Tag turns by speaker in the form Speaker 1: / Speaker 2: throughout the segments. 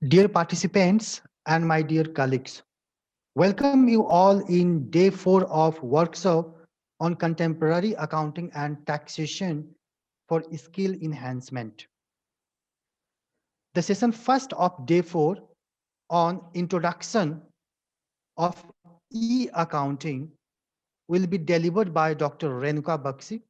Speaker 1: Dear participants and my dear colleagues, welcome you all in day 4 of workshop on contemporary accounting and taxation for skill enhancement. The session first of day 4 on introduction of e-accounting will be delivered by Dr. Renuka Bakshi.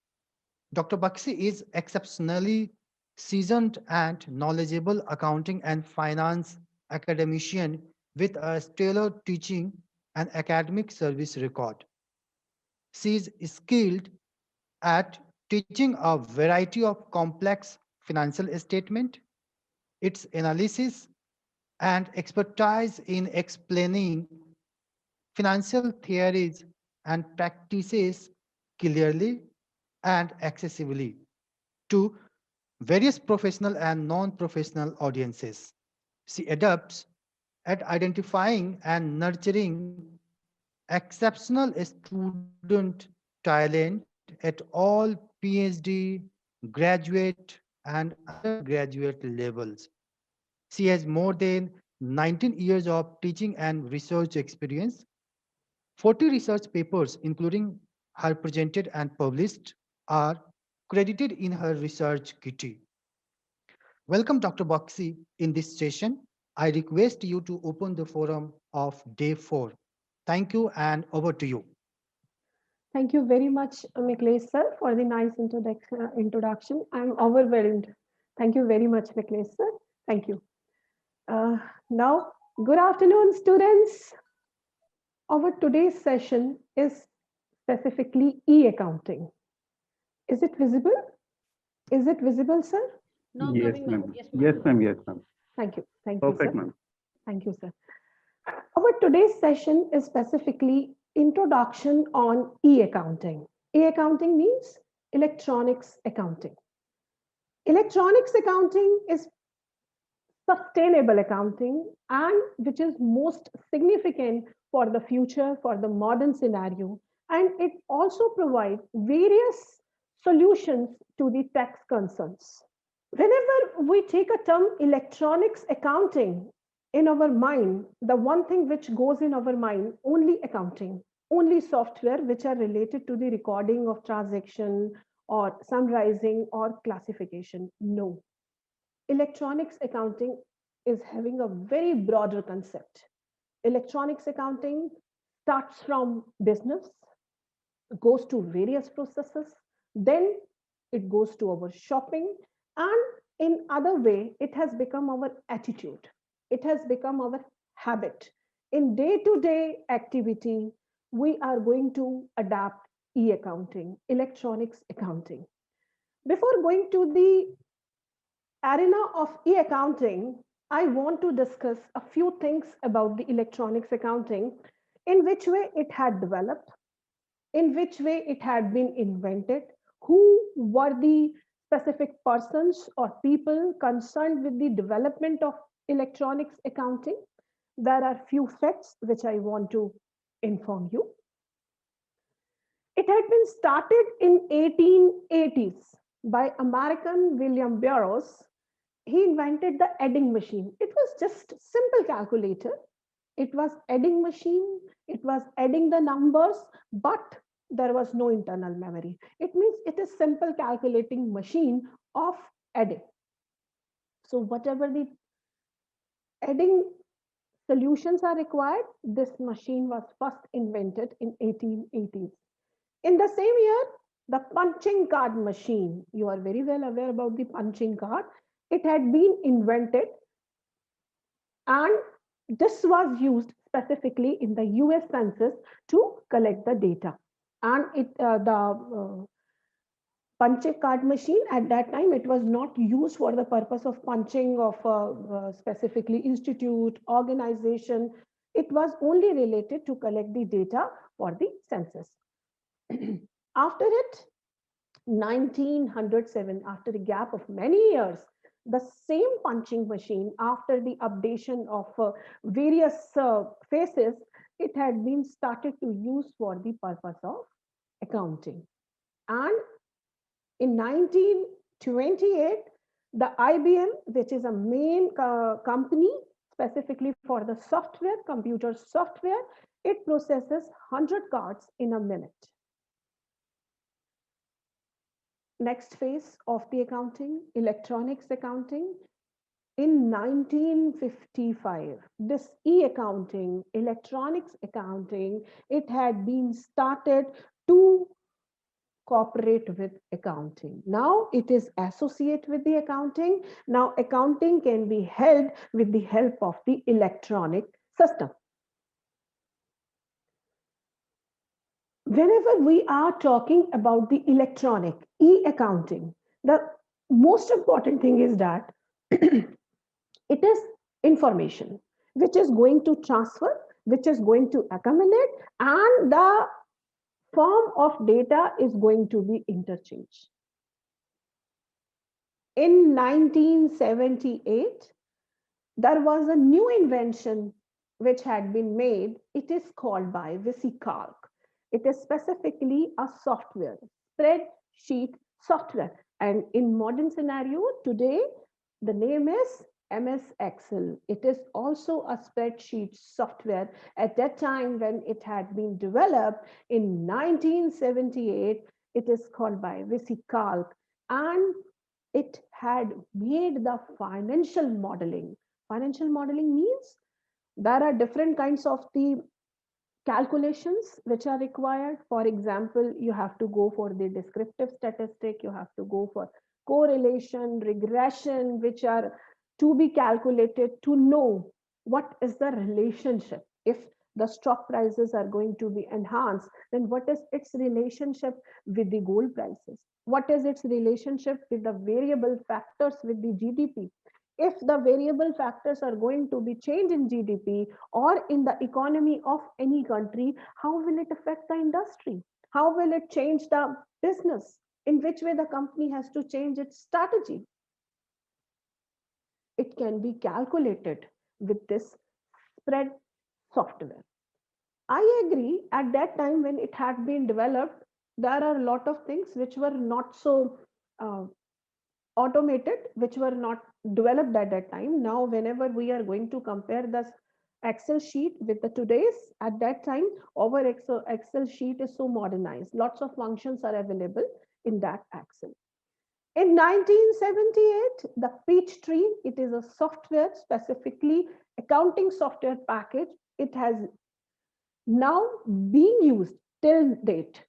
Speaker 1: Dr. Bakshi is exceptionally seasoned and knowledgeable accounting and finance academician with a stellar teaching and academic service record. She is skilled at teaching a variety of complex financial statement, its analysis, and expertise in explaining financial theories and practices clearly and accessibly to various professional and non-professional audiences. She adapts at identifying and nurturing exceptional student talent at all PhD, graduate, and undergraduate levels. She has more than 19 years of teaching and research experience. 40 research papers, including her presented and published, are credited in her research kitty. Welcome, Dr. Bakshi, in this session. I request you to open the forum of day 4. Thank you, and over to you.
Speaker 2: Thank you very much, Miklesh sir, for the nice introduction. I'm overwhelmed. Thank you very much, Miklesh sir. Thank you. Now, good afternoon, students. Our today's session is specifically e-accounting. Is it visible? Is it visible, sir?
Speaker 3: No,
Speaker 4: Yes,
Speaker 3: coming, ma'am.
Speaker 4: ma'am.
Speaker 3: Yes,
Speaker 4: Yes,
Speaker 3: ma'am.
Speaker 4: ma'am. Yes, ma'am.
Speaker 2: Thank you. Thank you,
Speaker 4: Perfect,
Speaker 2: sir.
Speaker 4: ma'am.
Speaker 2: Thank you, sir. Our today's session is specifically introduction on e-accounting. E-accounting means electronics accounting. Electronics accounting is sustainable accounting and which is most significant for the future, for the modern scenario. And it also provides various solutions to the tax concerns. Whenever we take a term electronics accounting in our mind, the one thing which goes in our mind, only accounting, only software which are related to the recording of transaction or summarizing or classification. No, electronics accounting is having a very broader concept. Electronics accounting starts from business, goes to various processes, then it goes to our shopping, and in other way, it has become our attitude. It has become our habit. In day-to-day activity, we are going to adapt e-accounting, electronics accounting. Before going to the arena of e-accounting, I want to discuss a few things about the electronics accounting, in which way it had developed, in which way it had been invented, who were the specific persons or people concerned with the development of electronics accounting. There are few facts which I want to inform you. It had been started in 1880s by American William Burroughs. He invented the adding machine. It was just simple calculator. It was adding machine. It was adding the numbers, but there was no internal memory. It means it is simple calculating machine of adding. So whatever the adding solutions are required, this machine was first invented in 1880s. In the same year, the punching card machine, you are very well aware about the punching card. It had been invented and this was used specifically in the US Census to collect the data. And the punching card machine at that time, it was not used for the purpose of punching of specifically institute, organization. It was only related to collect the data for the census. After it, 1907, after a gap of many years, the same punching machine, after the updation of various phases, it had been started to use for the purpose of accounting. And in 1928, the IBM, which is a main company, specifically for the software, computer software. It processes 100 cards in a minute. Next phase of the accounting, electronics accounting. In 1955, this e-accounting, electronics accounting, it had been started to cooperate with accounting. Now it is associate with the accounting. Now accounting can be held with the help of the electronic system. Whenever we are talking about the electronic e-accounting, the most important thing is that it is information which is going to transfer, which is going to accumulate, and the form of data is going to be interchanged. In 1978, there was a new invention which had been made. It is called by VisiCalc. It is specifically a software, spreadsheet software. And in modern scenario today, the name is MS Excel. It is also a spreadsheet software. At that time when it had been developed in 1978, it is called by VisiCalc. And it had made the financial modeling. Financial modeling means there are different kinds of the calculations which are required. For example, you have to go for the descriptive statistic, you have to go for correlation, regression, which are to be calculated to know what is the relationship. If the stock prices are going to be enhanced, then what is its relationship with the gold prices? What is its relationship with the variable factors with the GDP? If the variable factors are going to be changed in GDP or in the economy of any country, how will it affect the industry? How will it change the business? In which way the company has to change its strategy? It can be calculated with this spread software. I agree, at that time when it had been developed, there are a lot of things which were not so uh, automated, which were not developed at that time. Now whenever we are going to compare the Excel sheet with the today's, at that time our Excel sheet is so modernized, lots of functions are available in that Excel. In 1978, the Peachtree, it is a software, specifically accounting software package. It has now been used till date.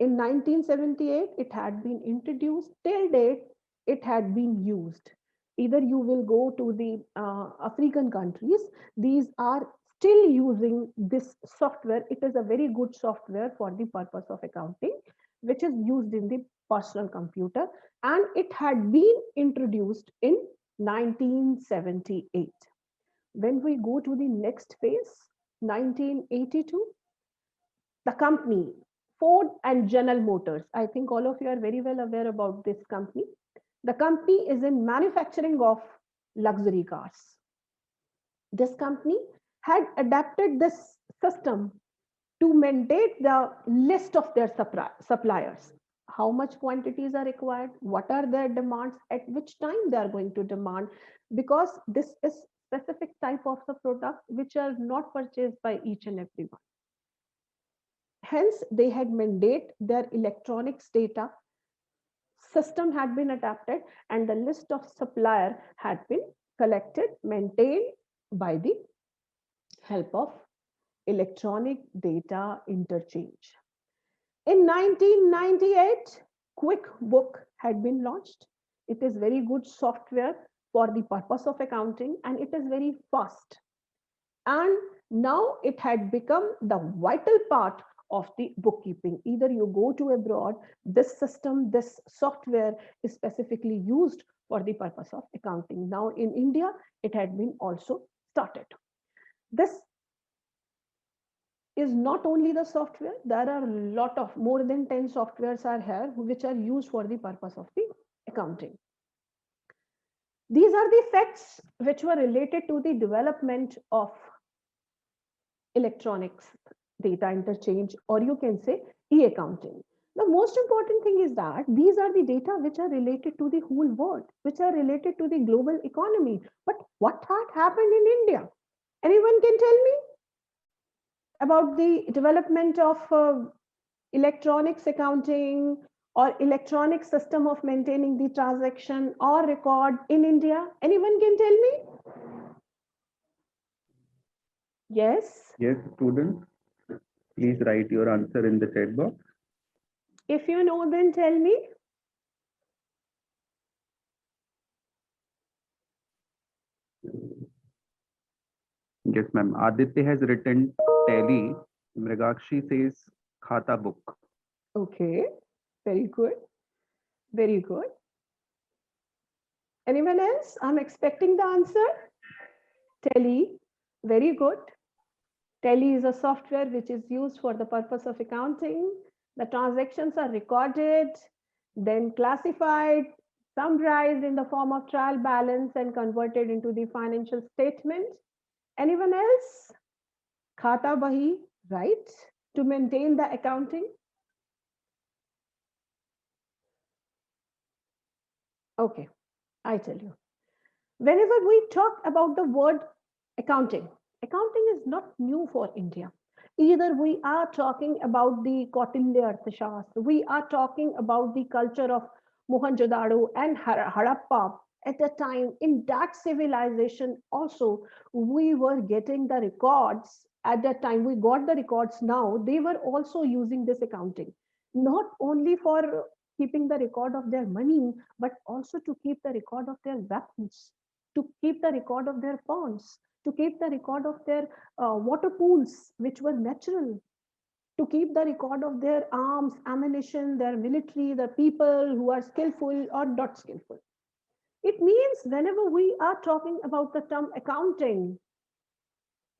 Speaker 2: In 1978, it had been introduced. Till date, it had been used. Either you will go to the African countries, these are still using this software. It is a very good software for the purpose of accounting, which is used in the personal computer, and it had been introduced in 1978. When we go to the next phase, 1982, the company Ford and General Motors. I think all of you are very well aware about this company. The company is in manufacturing of luxury cars. This company had adapted this system to maintain the list of their suppliers. How much quantities are required? What are their demands? At which time they are going to demand? Because this is specific type of the product which are not purchased by each and everyone. Hence, they had mandate their electronics data system had been adapted, and the list of supplier had been collected, maintained by the help of electronic data interchange. In 1998, QuickBook had been launched. It is very good software for the purpose of accounting, and it is very fast. And now it had become the vital part of the bookkeeping. Either you go to abroad, this system, this software is specifically used for the purpose of accounting. Now in India, it had been also started. This is not only the software, there are a lot of more than 10 softwares are here which are used for the purpose of the accounting. These are the facts which were related to the development of electronics data interchange, or you can say e-accounting. The most important thing is that these are the data which are related to the whole world, which are related to the global economy. But what had happened in India? Anyone can tell me about the development of electronics accounting or electronic system of maintaining the transaction or record in India? Anyone can tell me? Yes.
Speaker 3: Yes, students, please write your answer in the chat box.
Speaker 2: If you know, then tell me.
Speaker 3: Yes, ma'am. Aditya has written tally. Mrigakshi says khata book.
Speaker 2: Okay. Very good. Very good. Anyone else? I'm expecting the answer. Tally. Very good. Tally is a software which is used for the purpose of accounting. The transactions are recorded, then classified, summarized in the form of trial balance and converted into the financial statement. Anyone else? Khata Bahi, right? To maintain the accounting. Okay, I tell you. Whenever we talk about the word accounting, accounting is not new for India. Either we are talking about the Kautilya Arthashastra, we are talking about the culture of Mohenjo-daro and Harappa. At the time, in that civilization, also, we were getting the records. At that time, we got the records now. They were also using this accounting, not only for keeping the record of their money, but also to keep the record of their weapons, to keep the record of their ponds, to keep the record of their water pools, which were natural, to keep the record of their arms, ammunition, their military, the people who are skillful or not skillful. It means whenever we are talking about the term accounting,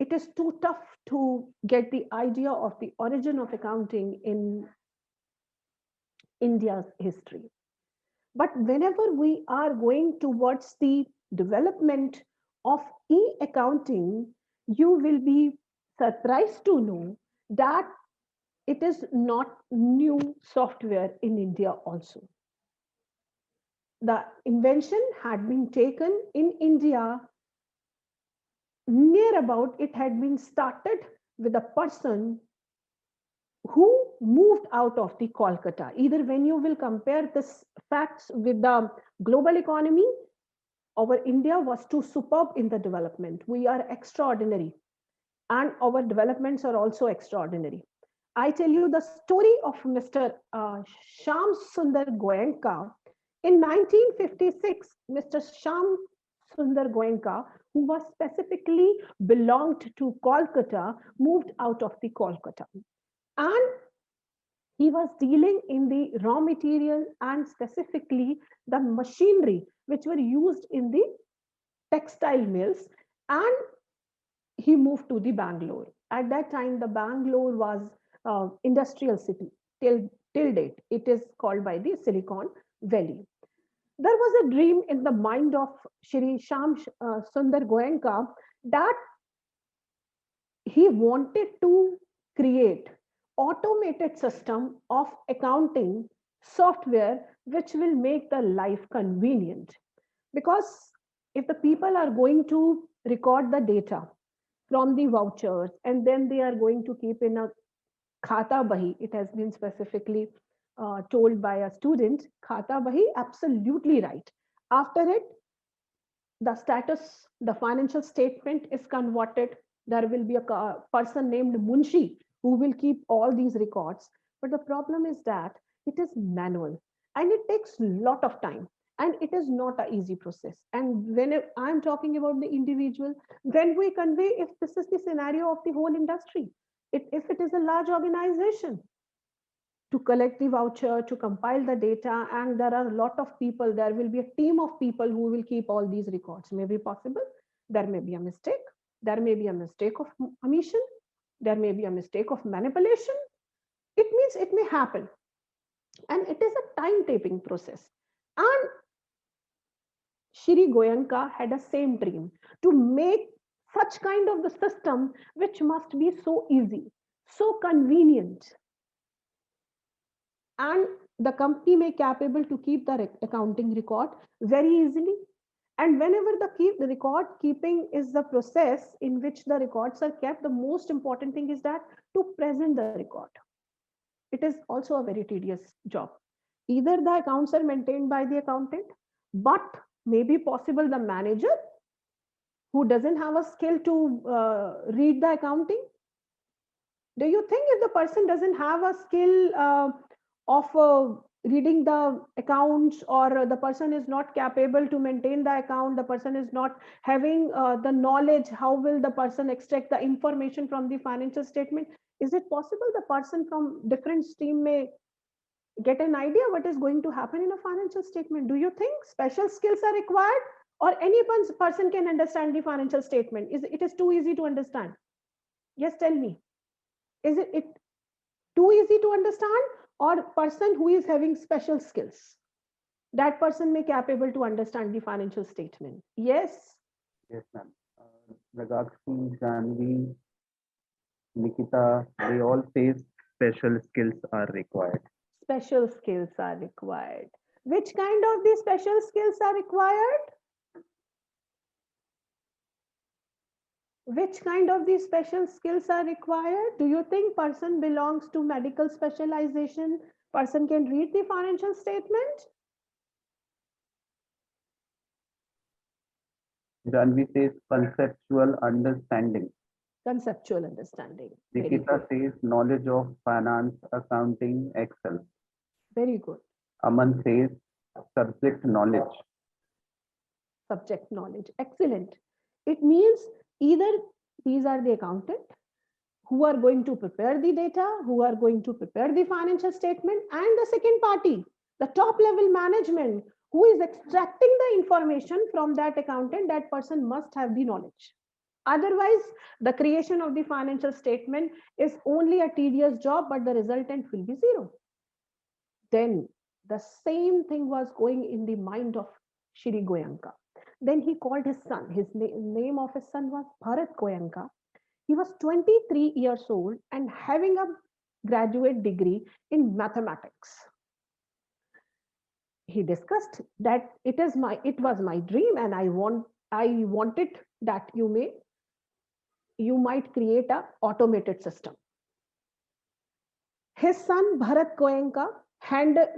Speaker 2: it is too tough to get the idea of the origin of accounting in India's history. But whenever we are going towards the development of e accounting, you will be surprised to know that it is not new software in India also. The invention had been taken in India near about, it had been started with a person who moved out of the Kolkata. Either when you will compare this facts with the global economy, our India was too superb in the development. We are extraordinary, and our developments are also extraordinary. I tell you the story of Mr. Sham Sundar Goenka. In 1956, Mr. Sham Sundar Goenka, who was specifically belonged to Kolkata, moved out of the Kolkata. And he was dealing in the raw material and specifically the machinery which were used in the textile mills, and he moved to the Bangalore. At that time, the Bangalore was industrial city till date. It is called by the Silicon Valley. There was a dream in the mind of Shri Sham Sundar Goenka that he wanted to create automated system of accounting software which will make the life convenient, because if the people are going to record the data from the vouchers and then they are going to keep in a khata bahi, it has been specifically told by a student, khata bahi, absolutely right. After it, the status, the financial statement is converted. There will be a person named Munshi who will keep all these records. But the problem is that it is manual and it takes a lot of time, and it is not an easy process. And when I'm talking about the individual, when we convey, if this is the scenario of the whole industry, if it is a large organization, to collect the voucher, to compile the data, and there are a lot of people, there will be a team of people who will keep all these records. May be possible, there may be a mistake, there may be a mistake of omission, there may be a mistake of manipulation. It means it may happen, and it is a time taking process. And Shri Goyanka had a same dream to make such kind of the system which must be so easy, so convenient. and the company may capable to keep the accounting record very easily. And whenever the record keeping is the process in which the records are kept, the most important thing is that to present the record. It is also a very tedious job. Either the accounts are maintained by the accountant, but maybe possible the manager who doesn't have a skill to read the accounting. Do you think if the person doesn't have a skill of reading the accounts, or the person is not capable to maintain the account, the person is not having the knowledge, how will the person extract the information from the financial statement? Is it possible the person from different stream may get an idea what is going to happen in a financial statement? Do you think special skills are required, or any person can understand the financial statement? Is it is too easy to understand? Yes, tell me. Is it too easy to understand, or person who is having special skills, that person may capable to understand the financial statement? Yes.
Speaker 3: Yes, ma'am. Ragakshi, Janvi, Nikita, they all say special skills are required.
Speaker 2: Special skills are required. Which kind of the special skills are required? Which kind of the special skills are required? Do you think person belongs to medical specialization, person can read the financial statement?
Speaker 3: Janvi says conceptual understanding.
Speaker 2: Conceptual understanding. Very
Speaker 3: Nikita
Speaker 2: good.
Speaker 3: says knowledge of finance, accounting, Excel.
Speaker 2: Very good.
Speaker 3: Aman says subject knowledge.
Speaker 2: Subject knowledge. Excellent. It means either these are the accountant who are going to prepare the data, who are going to prepare the financial statement, and the second party, the top level management, who is extracting the information from that accountant. That person must have the knowledge. Otherwise, the creation of the financial statement is only a tedious job, but the resultant will be zero. Then the same thing was going in the mind of Shri Goyanka. Then he called his son. His name of his son was Bharat Goyanka. He was 23 years old and having a graduate degree in mathematics. He discussed that it was my dream, and I wanted that you might create a automated system. His son Bharat Goenka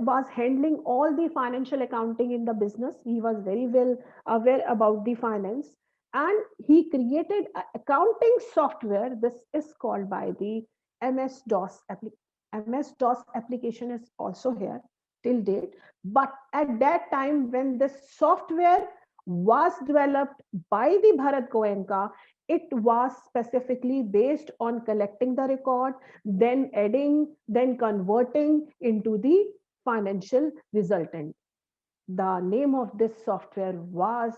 Speaker 2: was handling all the financial accounting in the business. He was very well aware about the finance, and he created an accounting software. This is called by the MS-DOS application. MS-DOS application is also here till date. But at that time, when this software was developed by the Bharat Goenka, it was specifically based on collecting the record, then adding, then converting into the financial resultant. The name of this software was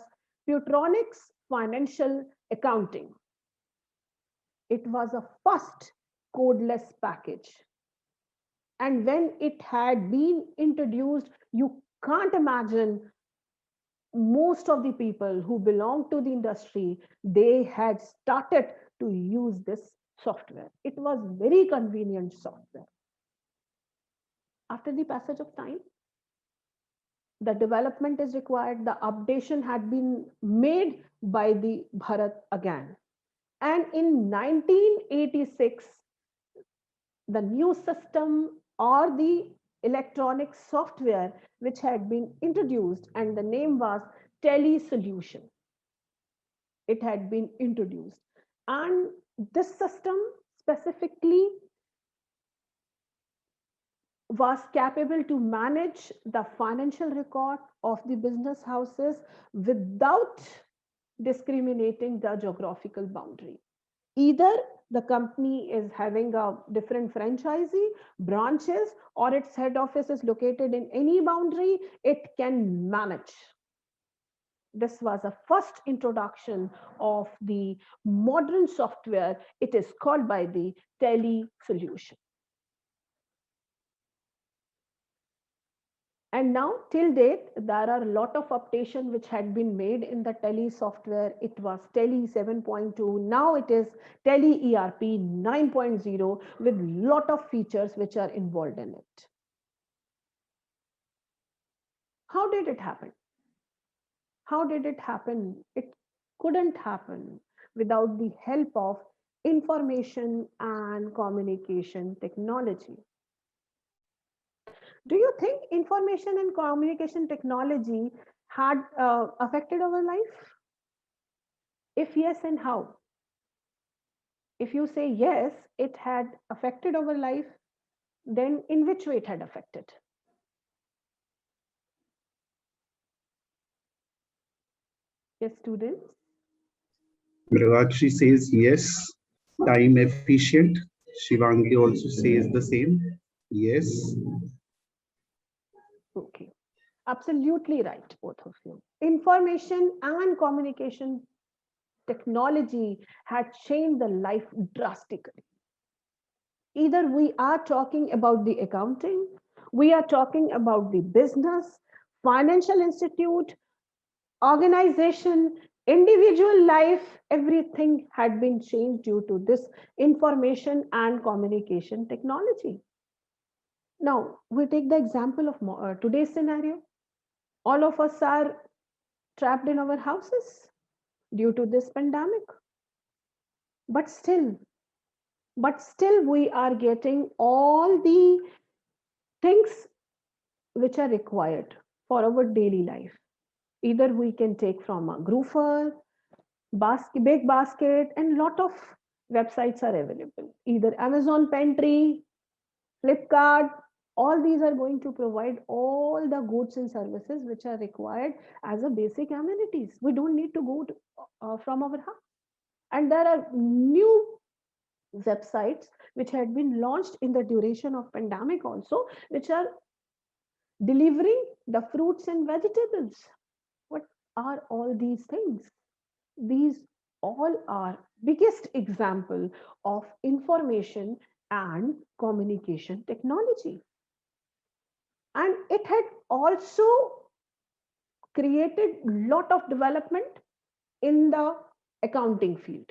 Speaker 2: Putronics Financial Accounting. It was a first codeless package. And when it had been introduced, you can't imagine most of the people who belong to the industry, they had started to use this software. It was very convenient software. After the passage of time, the development is required, the updation had been made by the Bharat again. And in 1986, the new system or the electronic software which had been introduced, and the name was Tele Solution. It had been introduced. And this system specifically was capable to manage the financial record of the business houses without discriminating the geographical boundary. Either the company is having a different franchisee branches, or its head office is located in any boundary, it can manage. This was a first introduction of the modern software. It is called by the Tele Solution. And now till date, there are a lot of updation which had been made in the Tele software. It was Tele 7.2. Now it is Tele ERP 9.0 with lot of features which are involved in it. How did it happen? How did it happen? It couldn't happen without the help of information and communication technology. Do you think information and communication technology had affected our life? If yes, and how? If you say yes, it had affected our life, then in which way it had affected? Yes, students?
Speaker 3: Mrigakshi says yes, time efficient. Shivangi also says the same. Yes.
Speaker 2: Okay. Absolutely right, both of you. Information and communication technology had changed the life drastically. Either we are talking about the accounting, we are talking about the business, financial institute, organization, individual life, everything had been changed due to this information and communication technology. Now, we take the example of today's scenario. All of us are trapped in our houses due to this pandemic. But still, we are getting all the things which are required for our daily life. Either we can take from a groofer, big basket, and lot of websites are available. Either Amazon Pantry, Flipkart, all these are going to provide all the goods and services which are required as a basic amenities. We don't need to go to, from our house. And there are new websites which had been launched in the duration of pandemic also, which are delivering the fruits and vegetables. What are all these things? These all are biggest example of information and communication technology. And it had also created lot of development in the accounting field,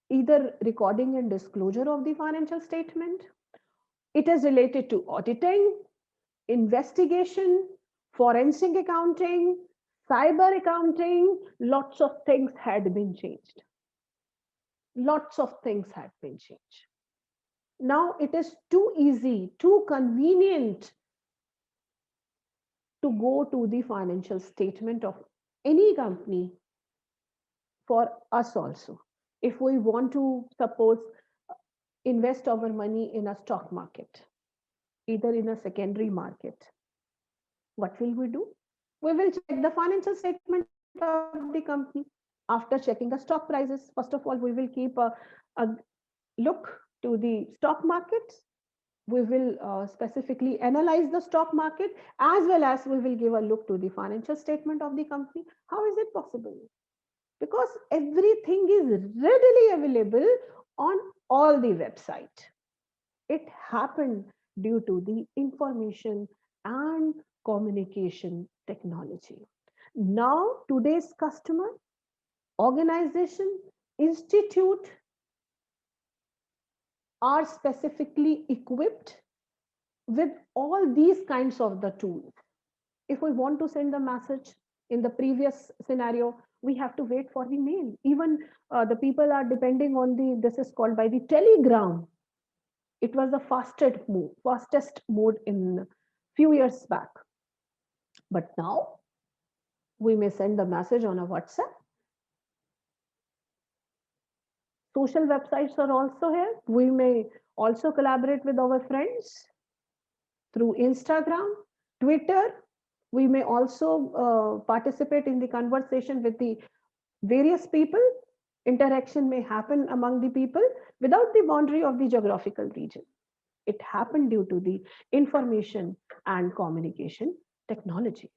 Speaker 2: either recording and disclosure of the financial statement. It is related to auditing, investigation, forensic accounting, cyber accounting. Lots of things had been changed. Lots of things had been changed. Now it is too easy, too convenient to go to the financial statement of any company for us also. If we want to, suppose, invest our money in a stock market, either in a secondary market, what will we do? We will check the financial statement of the company. After checking the stock prices, first of all, we will keep a look to the stock market. We will specifically analyze the stock market, as well as we will give a look to the financial statement of the company. How is it possible? Because everything is readily available on all the website. It happened due to the information and communication technology. Now, today's customer, organization, institute are specifically equipped with all these kinds of the tools. If we want to send a message in the previous scenario, we have to wait for the mail. Even the people are depending on this is called by the telegram. It was the fastest mode in few years back. But now we may send the message on a WhatsApp. Social websites are also here. We may also collaborate with our friends through Instagram, Twitter. We may also participate in the conversation with the various people. Interaction may happen among the people without the boundary of the geographical region. It happened due to the information and communication technology.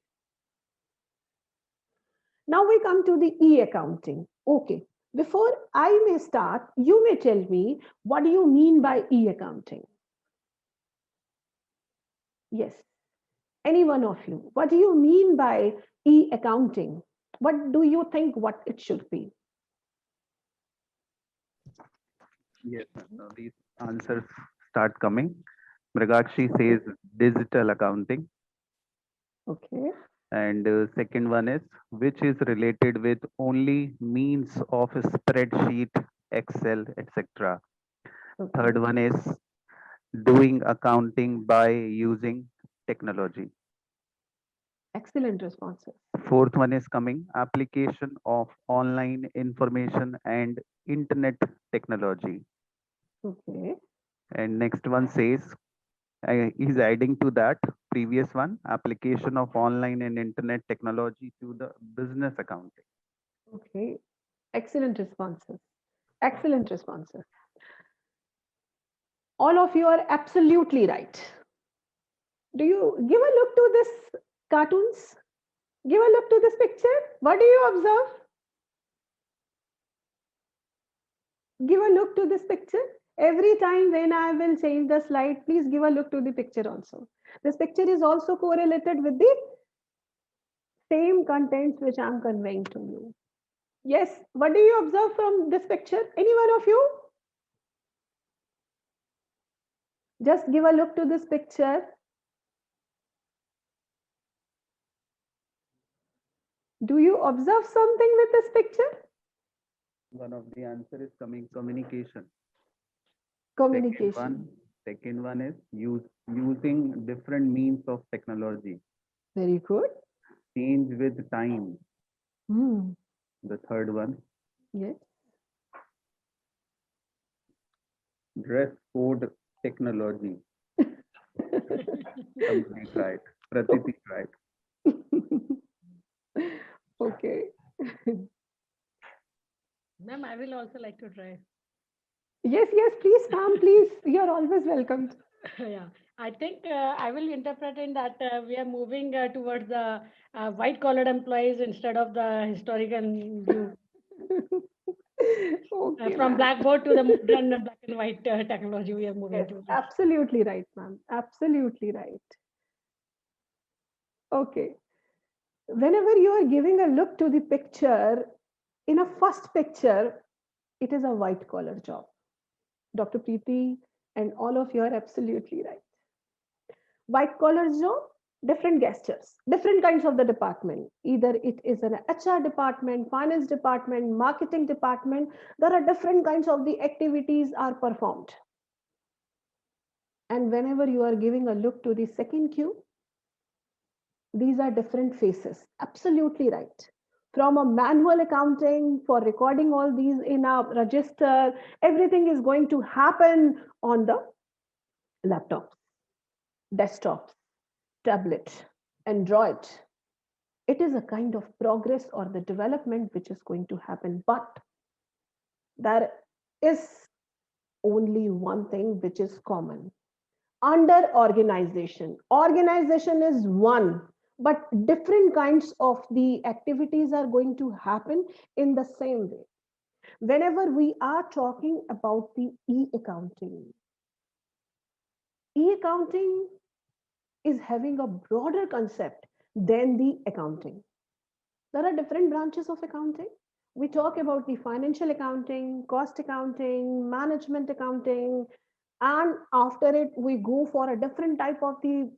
Speaker 2: Now we come to the e-accounting. Okay, before I may start, you may tell me, what do you mean by e-accounting? Yes, any one of you, what do you mean by e-accounting? What do you think what it should be?
Speaker 3: Yes, ma'am. Now these answers start coming. Mrigakshi says digital accounting.
Speaker 2: Okay.
Speaker 3: And second one is which is related with only means of a spreadsheet, Excel, etc.
Speaker 2: Okay.
Speaker 3: Third one is doing accounting by using technology.
Speaker 2: Excellent responses.
Speaker 3: Fourth one is coming application of online information and internet technology.
Speaker 2: Okay.
Speaker 3: And next one says is adding to that previous one application of online and internet technology to the business accounting.
Speaker 2: Okay. Excellent responses. Excellent responses. All of you are absolutely right. Do you give a look to this cartoons? Give a look to this picture. What do you observe? Give a look to this picture. Every time when I will change the slide, please give a look to the picture also. This picture is also correlated with the same contents which I am conveying to you. Yes, what do you observe from this picture? Any one of you? Just give a look to this picture. Do you observe something with this picture?
Speaker 3: One of the answer is coming communication. Second
Speaker 2: Communication.
Speaker 3: one, second one is using different means of technology.
Speaker 2: Very good.
Speaker 3: Change with time.
Speaker 2: Hmm.
Speaker 3: The third one,
Speaker 2: Yes.
Speaker 3: dress code technology. Complete right. Pratiti right.
Speaker 2: Okay.
Speaker 4: Ma'am, I will also like to try.
Speaker 2: Yes, yes, please, ma'am, please. You're always welcomed.
Speaker 4: Yeah, I think I will interpret in that we are moving towards the white collared employees instead of the historical view.
Speaker 2: Okay,
Speaker 4: From
Speaker 2: ma'am.
Speaker 4: blackboard to the modern black and white technology, we are moving
Speaker 2: Yes,
Speaker 4: towards.
Speaker 2: absolutely right, ma'am. Absolutely right. Okay. Whenever you are giving a look to the picture, in a first picture, it is a white collar job. Dr. Preeti and all of you are absolutely right. White collar job, different gestures, different kinds of the department. Either it is an HR department, finance department, marketing department. There are different kinds of the activities are performed. And whenever you are giving a look to the second cue, these are different faces. Absolutely right. From a manual accounting for recording all these in a register, everything is going to happen on the laptops, desktops, tablet, Android. It is a kind of progress or the development which is going to happen. But there is only one thing which is common under organization. Organization is one, but different kinds of the activities are going to happen in the same way. Whenever we are talking about the e-accounting is having a broader concept than the accounting. There are different branches of accounting. We talk about the financial accounting, cost accounting, management accounting, and after it, we go for a different type of the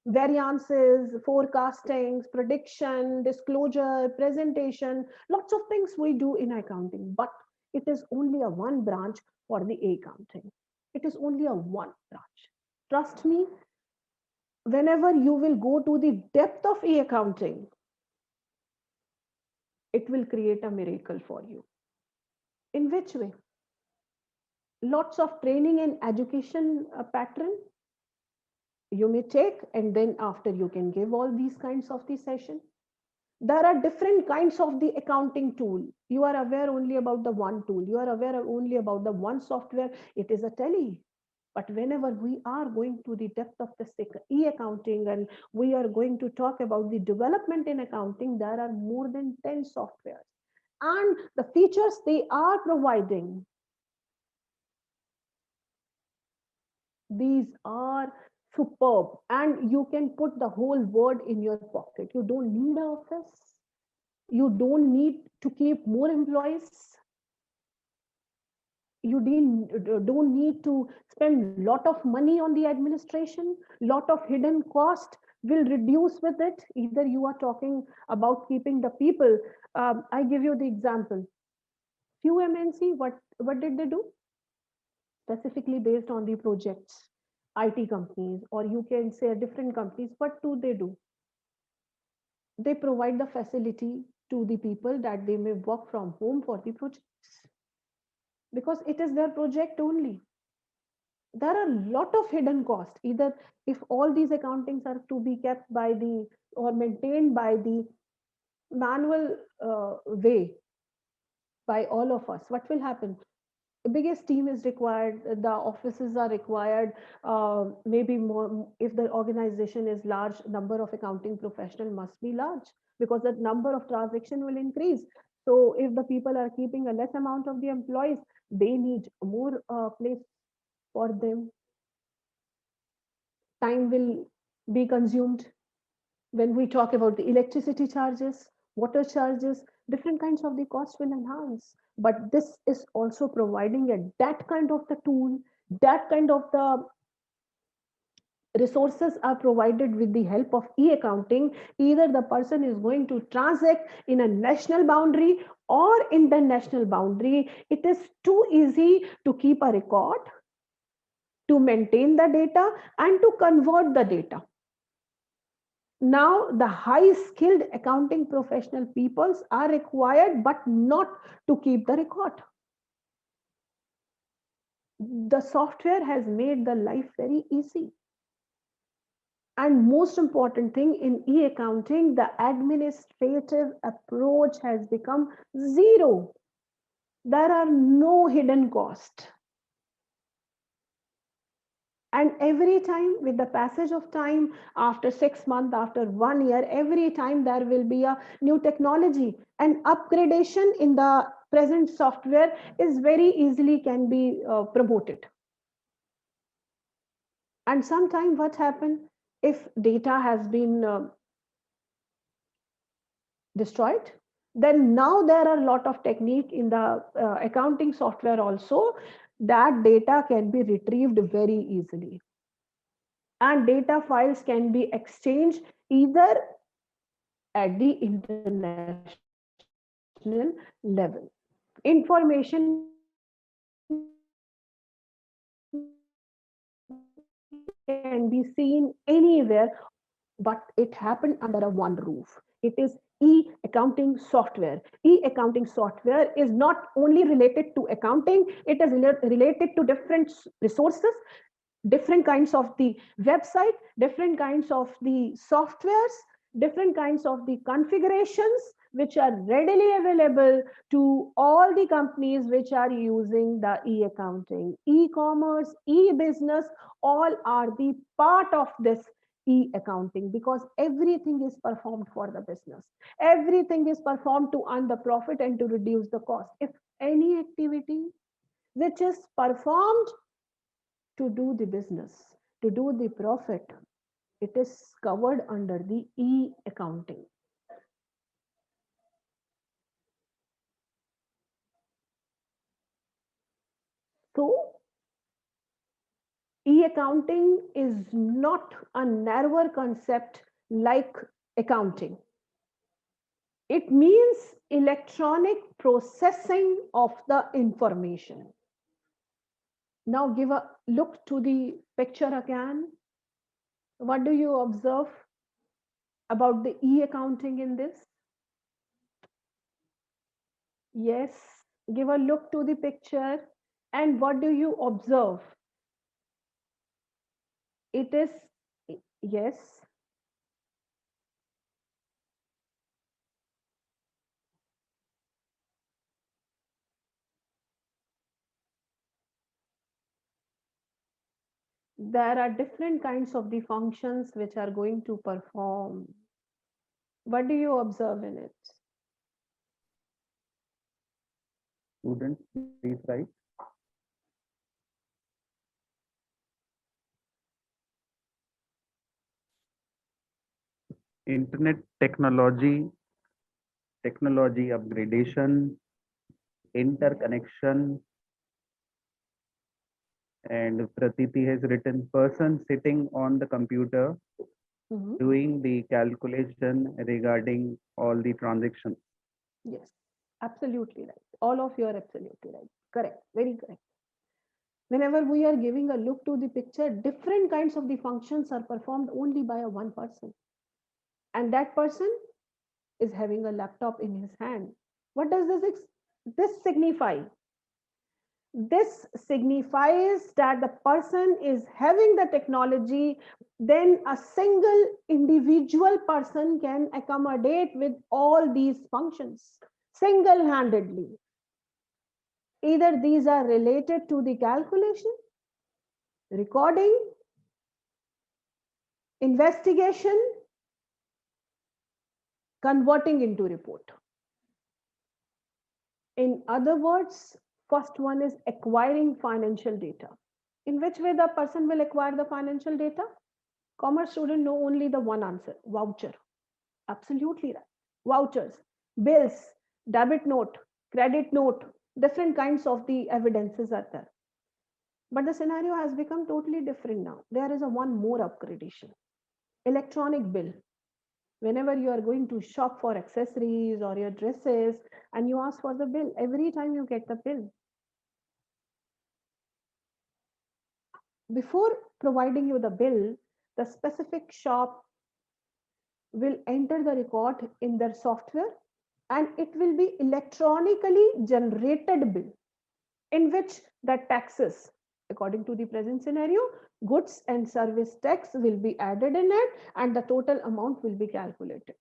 Speaker 2: variances, forecastings, prediction, disclosure, presentation, lots of things we do in accounting, but it is only a one branch for the accounting. It is only a one branch. Trust me, whenever you will go to the depth of accounting, it will create a miracle for you. In which way? Lots of training and education pattern you may take, and then after you can give all these kinds of the session. There are different kinds of the accounting tool. You are aware only about the one tool. You are aware only about the one software. It is a tele. But whenever we are going to the depth of the e-accounting and we are going to talk about the development in accounting, there are more than 10 softwares. And the features they are providing, these are superb. And you can put the whole world in your pocket. You don't need an office. You don't need to keep more employees. don't need to spend lot of money on the administration. Lot of hidden cost will reduce with it. Either you are talking about keeping the people. I give you the example. Few MNC, what did they do? Specifically based on the projects, IT companies, or you can say different companies, what do? They provide the facility to the people that they may work from home for the projects, because it is their project only. There are a lot of hidden costs. Either if all these accountings are to be kept by the or maintained by the manual way by all of us, what will happen? The biggest team is required, the offices are required, maybe more. If the organization is large, number of accounting professional must be large, because the number of transaction will increase. So if the people are keeping a less amount of the employees, they need more place for them. Time will be consumed. When we talk about the electricity charges, water charges, different kinds of the cost will enhance. But this is also providing that kind of the tool, that kind of the resources are provided with the help of e-accounting. Either the person is going to transact in a national boundary or international boundary, it is too easy to keep a record, to maintain the data, and to convert the data. Now the high skilled accounting professional peoples are required, but not to keep the record. The software has made the life very easy. And most important thing in e-accounting, the administrative approach has become zero. There are no hidden costs. And every time, with the passage of time, after 6 months, after 1 year, every time there will be a new technology, and upgradation in the present software is very easily can be promoted. And sometimes what happens, if data has been destroyed, then now there are a lot of technique in the accounting software also, that data can be retrieved very easily, and data files can be exchanged either at the international level. Information can be seen anywhere on the internet, but it happened under a one roof. It is e-accounting software. E-accounting software is not only related to accounting, it is related to different resources, different kinds of the website, different kinds of the softwares, different kinds of the configurations, which are readily available to all the companies which are using the e-accounting. E-commerce, e-business, all are the part of this e-accounting, because everything is performed for the business. Everything is performed to earn the profit and to reduce the cost. If any activity which is performed to do the business, to do the profit, it is covered under the e-accounting. So e-accounting is not a narrower concept like accounting. It means electronic processing of the information. Now give a look to the picture again. What do you observe about the e-accounting in this? Yes, give a look to the picture, and what do you observe? It is, yes, there are different kinds of the functions which are going to perform. What do you observe in it?
Speaker 3: Students, please write. Internet technology, technology upgradation, interconnection, And Pratiti has written person sitting on the computer
Speaker 2: Mhm.
Speaker 3: doing the calculation regarding all the transactions.
Speaker 2: Yes, absolutely right. All of you are absolutely right. Correct. Very correct. Whenever we are giving a look to the picture, different kinds of the functions are performed only by a one person. And that person is having a laptop in his hand. What does this signify? This signifies that the person is having the technology, then a single individual person can accommodate with all these functions single handedly. Either these are related to the calculation, recording, investigation, converting into report. In other words, first one is acquiring financial data. In which way the person will acquire the financial data? Commerce student know only the one answer: voucher. Absolutely right. Vouchers, bills, debit note, credit note, different kinds of the evidences are there. But the scenario has become totally different now. There is a one more upgradation: electronic bill. Whenever you are going to shop for accessories or your dresses and you ask for the bill, every time you get the bill, before providing you the bill, the specific shop will enter the record in their software, and it will be electronically generated bill in which the taxes, according to the present scenario, goods and service tax will be added in it, and the total amount will be calculated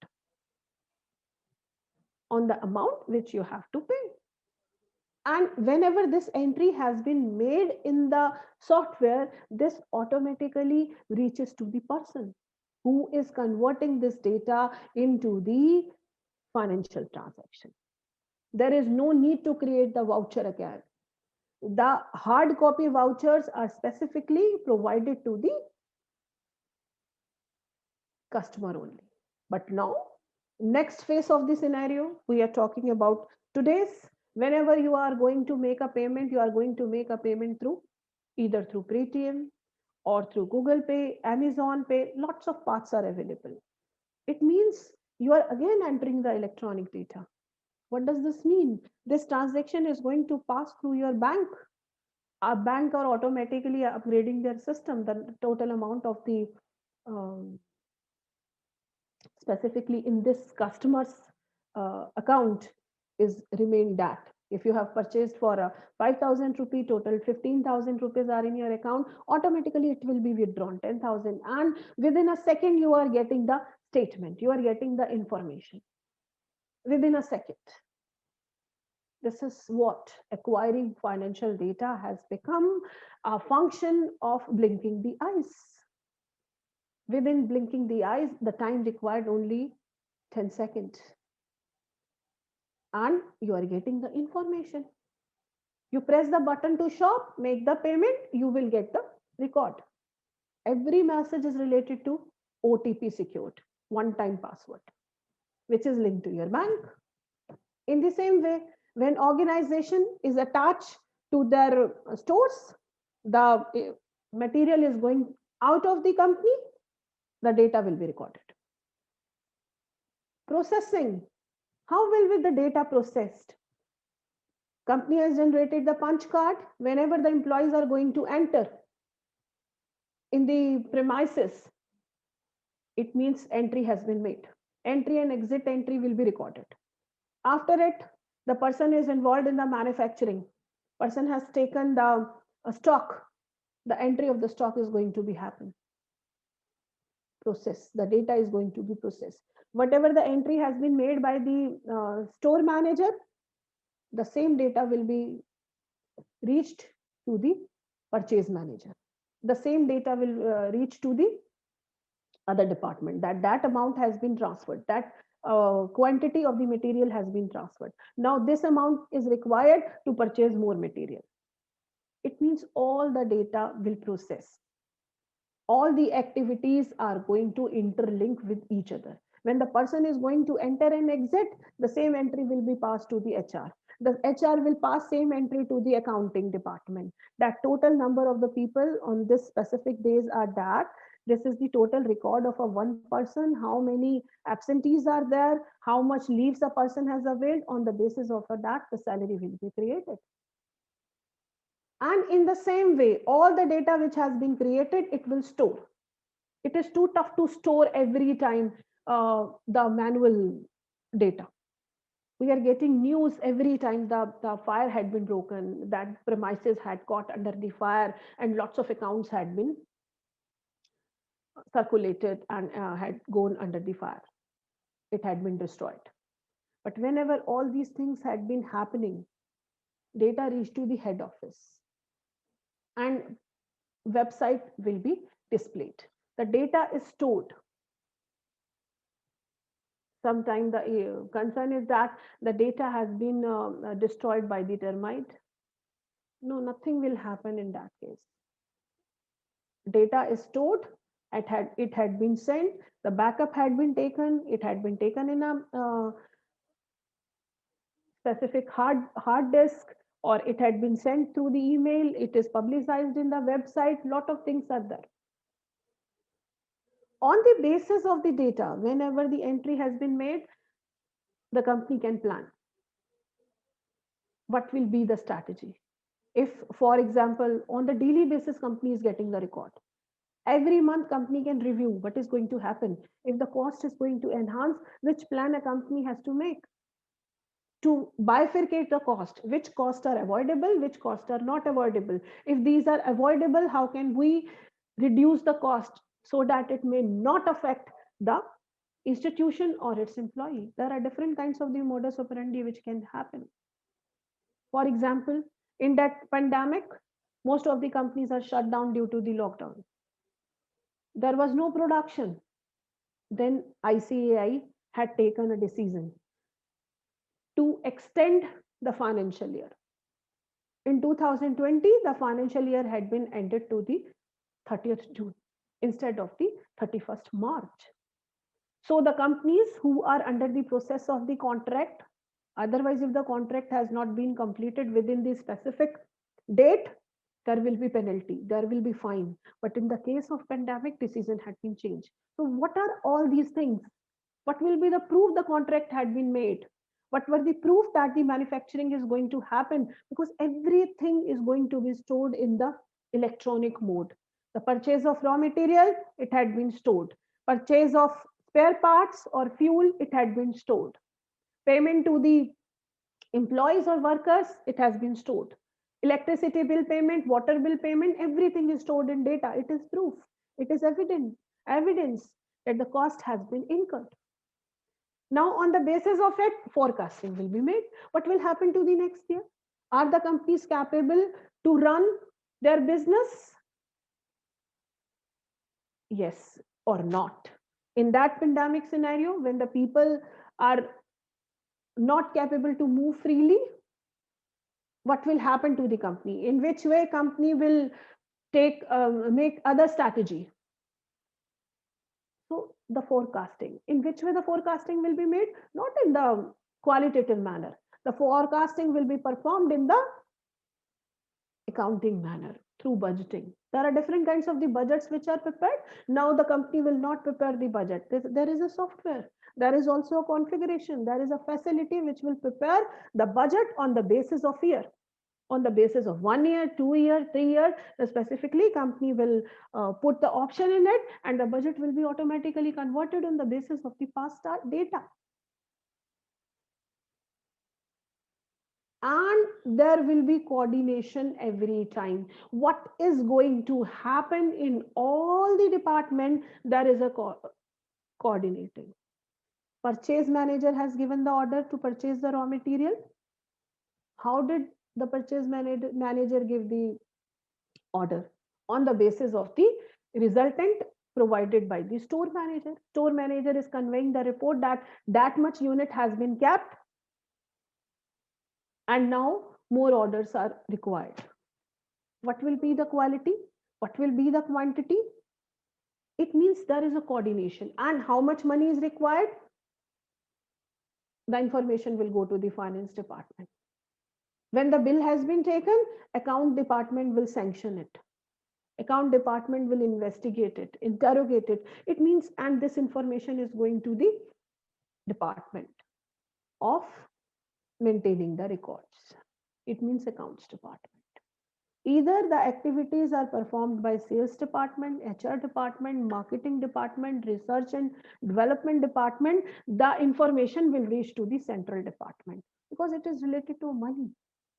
Speaker 2: on the amount which you have to pay. And whenever this entry has been made in the software, this automatically reaches to the person who is converting this data into the financial transaction. There is no need to create the voucher again. The hard copy vouchers are specifically provided to the customer only. But now, next phase of the scenario, we are talking about today's. Whenever you are going to make a payment, you are going to make a payment through either through Paytm or through Google Pay, Amazon Pay. Lots of paths are available. It means you are again entering the electronic data. What does this mean? This transaction is going to pass through your bank. Our bank are automatically upgrading their system. The total amount of the um, specifically in this customer's account is remained that. If you have purchased for a 5,000 rupee, total 15,000 rupees are in your account, automatically it will be withdrawn 10,000, and within a second you are getting the statement, you are getting the information within a second. This is what acquiring financial data has become, a function of blinking the eyes. Within blinking the eyes, the time required only 10 seconds. And you are getting the information. You press the button to shop, make the payment, you will get the record. Every message is related to OTP secured, one time password, which is linked to your bank. In the same way, when organization is attached to their stores, the material is going out of the company, the data will be recorded. Processing. How will be the data processed? Company has generated the punch card. Whenever the employees are going to enter in the premises, it means entry has been made. Entry and exit entry will be recorded. After it, the person is involved in the manufacturing. Person has taken the stock. The entry of the stock is going to be happen. Process. The data is going to be processed. Whatever the entry has been made by the store manager, the same data will be reached to the purchase manager. The same data will reach to the other department, that amount has been transferred, that quantity of the material has been transferred. Now this amount is required to purchase more material. It means all the data will process. All the activities are going to interlink with each other. When the person is going to enter and exit, the same entry will be passed to the HR. The HR will pass same entry to the accounting department. That total number of the people on this specific days are that. This is the total record of a one person, how many absentees are there, how much leaves a person has availed. On the basis of that, the salary will be created. And in the same way, all the data which has been created, it will store. It is too tough to store every time the manual data. We are getting news every time the fire had been broken, that premises had caught under the fire, and lots of accounts had been circulated and had gone under the fire. It had been destroyed. But whenever all these things had been happening, data reached to the head office and website will be displayed. The data is stored. Sometimes the concern is that the data has been destroyed by the termite. No, nothing will happen in that case. Data is stored. It had been sent. The backup had been taken. It had been taken in a specific hard disk, or it had been sent through the email. It is publicized in the website. Lot of things are there. On the basis of the data, whenever the entry has been made, the company can plan what will be the strategy. If, for example, on the daily basis, company is getting the record, every month company can review what is going to happen. If the cost is going to enhance, which plan a company has to make to bifurcate the cost, which costs are avoidable, which costs are not avoidable. If these are avoidable, how can we reduce the cost so that it may not affect the institution or its employee. There are different kinds of the modus operandi which can happen. For example, in that pandemic, most of the companies are shut down due to the lockdown. There was no production. Then ICAI had taken a decision to extend the financial year. In 2020, the financial year had been ended to the 30th June instead of the 31st March. So the companies who are under the process of the contract, otherwise if the contract has not been completed within the specific date, there will be penalty, there will be fine. But in the case of pandemic, decision had been changed. So what are all these things? What will be the proof the contract had been made? What were the proof that the manufacturing is going to happen? Because everything is going to be stored in the electronic mode. The purchase of raw material, it had been stored. Purchase of spare parts or fuel, it had been stored. Payment to the employees or workers, it has been stored. Electricity bill payment, water bill payment, everything is stored in data. It is proof. It is evidence that the cost has been incurred. Now, on the basis of it, forecasting will be made. What will happen to the next year? Are the companies capable to run their business? Yes or not. In that pandemic scenario, when the people are not capable to move freely, what will happen to the company? In which way company will make other strategy? So the forecasting, in which way the forecasting will be made? Not in the qualitative manner. The forecasting will be performed in the accounting manner through budgeting. There are different kinds of the budgets which are prepared. Now the company will not prepare the budget. There is a software. There is also a configuration. There is a facility which will prepare the budget on the basis of year. On the basis of 1 year, 2 year, 3 year, specifically company will put the option in it and the budget will be automatically converted on the basis of the past data. And there will be coordination every time. What is going to happen in all the department, there is a coordinating. Purchase manager has given the order to purchase the raw material. How did the purchase manager give the order? On the basis of the resultant provided by the store manager. Store manager is conveying the report that that much unit has been kept and now more orders are required. What will be the quality? What will be the quantity? It means there is a coordination. And how much money is required? The information will go to the finance department. When the bill has been taken, account department will sanction it. Account department will investigate it, interrogate it. It means, and this information is going to the department of maintaining the records. It means accounts department. Either the activities are performed by sales department, HR department, marketing department, research and development department, the information will reach to the central department because it is related to money.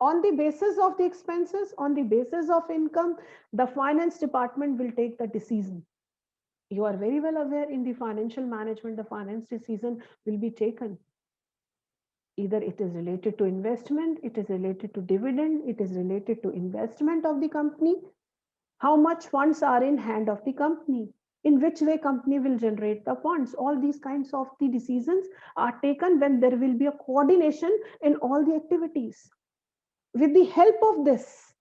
Speaker 2: On the basis of the expenses, on the basis of income, the finance department will take the decision. You are very well aware in the financial management, the finance decision will be taken. Either it is related to investment, it is related to dividend, it is related to investment of the company, how much funds are in hand of the company, in which way company will generate the funds. All these kinds of the decisions are taken when there will be a coordination in all the activities. With the help of this,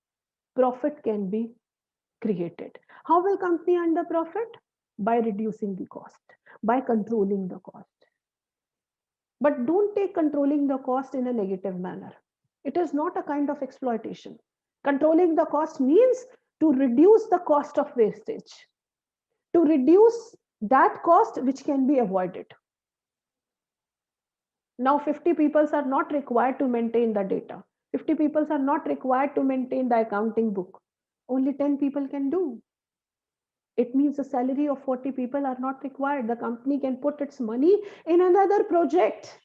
Speaker 2: profit can be created. How will company earn the profit? By reducing the cost, by controlling the cost. But don't take controlling the cost in a negative manner. It is not a kind of exploitation. Controlling the cost means to reduce the cost of wastage, to reduce that cost which can be avoided. Now 50 people are not required to maintain the data. 50 people are not required to maintain the accounting book. Only 10 people can do. It means the salary of 40 people are not required. The company can put its money in another project.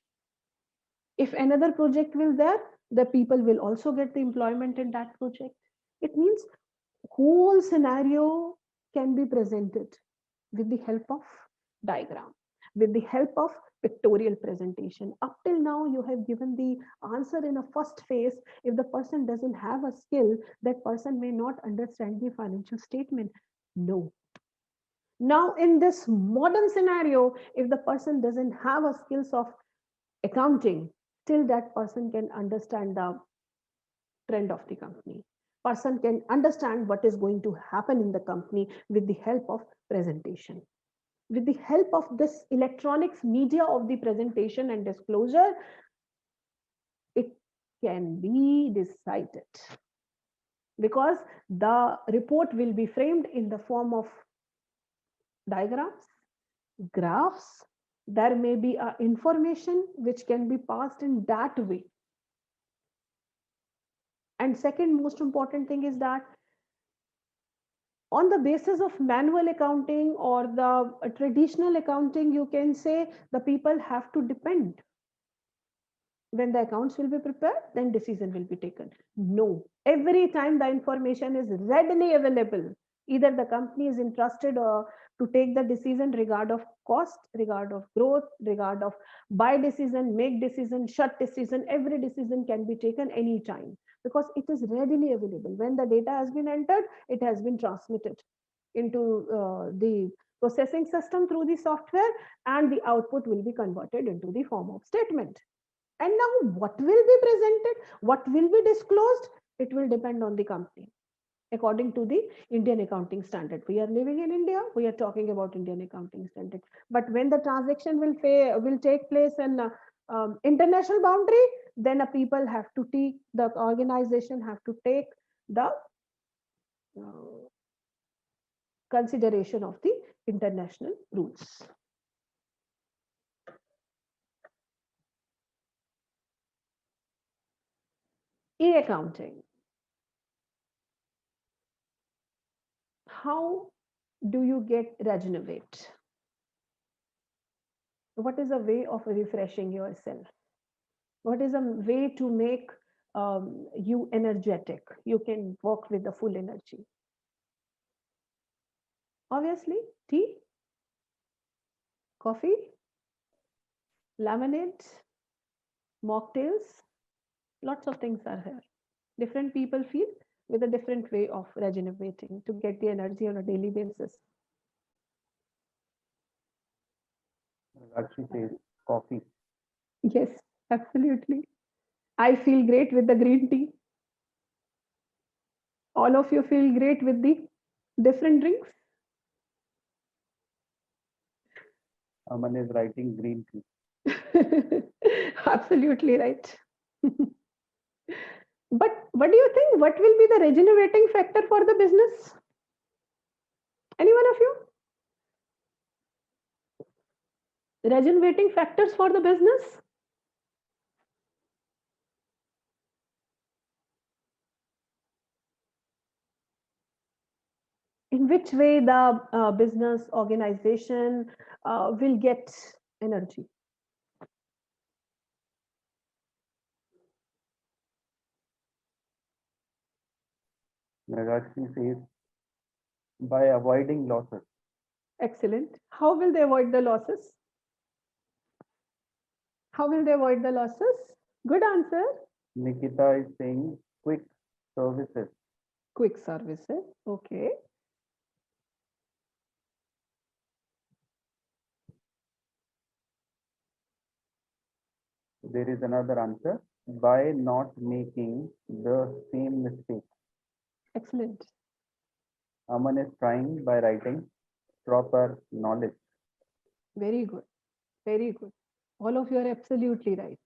Speaker 2: If another project will there, the people will also get the employment in that project. It means whole scenario can be presented with the help of diagram, with the help of pictorial presentation. Up till now, you have given the answer in a first phase. If the person doesn't have a skill, that person may not understand the financial statement. No. Now, in this modern scenario, if the person doesn't have a skills of accounting, still that person can understand the trend of the company. Person can understand what is going to happen in the company with the help of presentation. With the help of this electronics media of the presentation and disclosure, it can be decided because the report will be framed in the form of diagrams, graphs. There may be a information which can be passed in that way. And second most important thing is that on the basis of manual accounting or the traditional accounting, you can say the people have to depend. When the accounts will be prepared, then decision will be taken. No, every time the information is readily available, either the company is interested to take the decision regard of cost, regard of growth, regard of buy decision, make decision, shut decision, every decision can be taken anytime because it is readily available. When the data has been entered, it has been transmitted into the processing system through the software, and the output will be converted into the form of statement. And now what will be presented, what will be disclosed, it will depend on the company according to the Indian accounting standard. We are living in India, we are talking about Indian accounting standard. But when the transaction will take place in international boundary, then people have to take, the organization have to take the consideration of the international rules. E-accounting. How do you get regenerate? What is a way of refreshing yourself? What is a way to make you energetic? You can work with the full energy. Obviously, tea, coffee, lemonade, mocktails, lots of things are here. Different people feel with a different way of regenerating to get the energy on a daily basis.
Speaker 3: Actually says coffee.
Speaker 2: Yes, absolutely. I feel great with the green tea. All of you feel great with the different drinks.
Speaker 3: Aman is writing green tea.
Speaker 2: Absolutely right. But what do you think? What will be the regenerating factor for the business? Any one of you? Regenerating factors for the business? In which way the business organization will get energy?
Speaker 3: Megakshi says by avoiding losses.
Speaker 2: Excellent. How will they avoid the losses? How will they avoid the losses? Good answer.
Speaker 3: Nikita is saying quick services.
Speaker 2: Quick services. Okay.
Speaker 3: There is another answer by not making the same mistake.
Speaker 2: Excellent.
Speaker 3: Aman is trying by writing proper knowledge.
Speaker 2: Very good. Very good. All of you are absolutely right.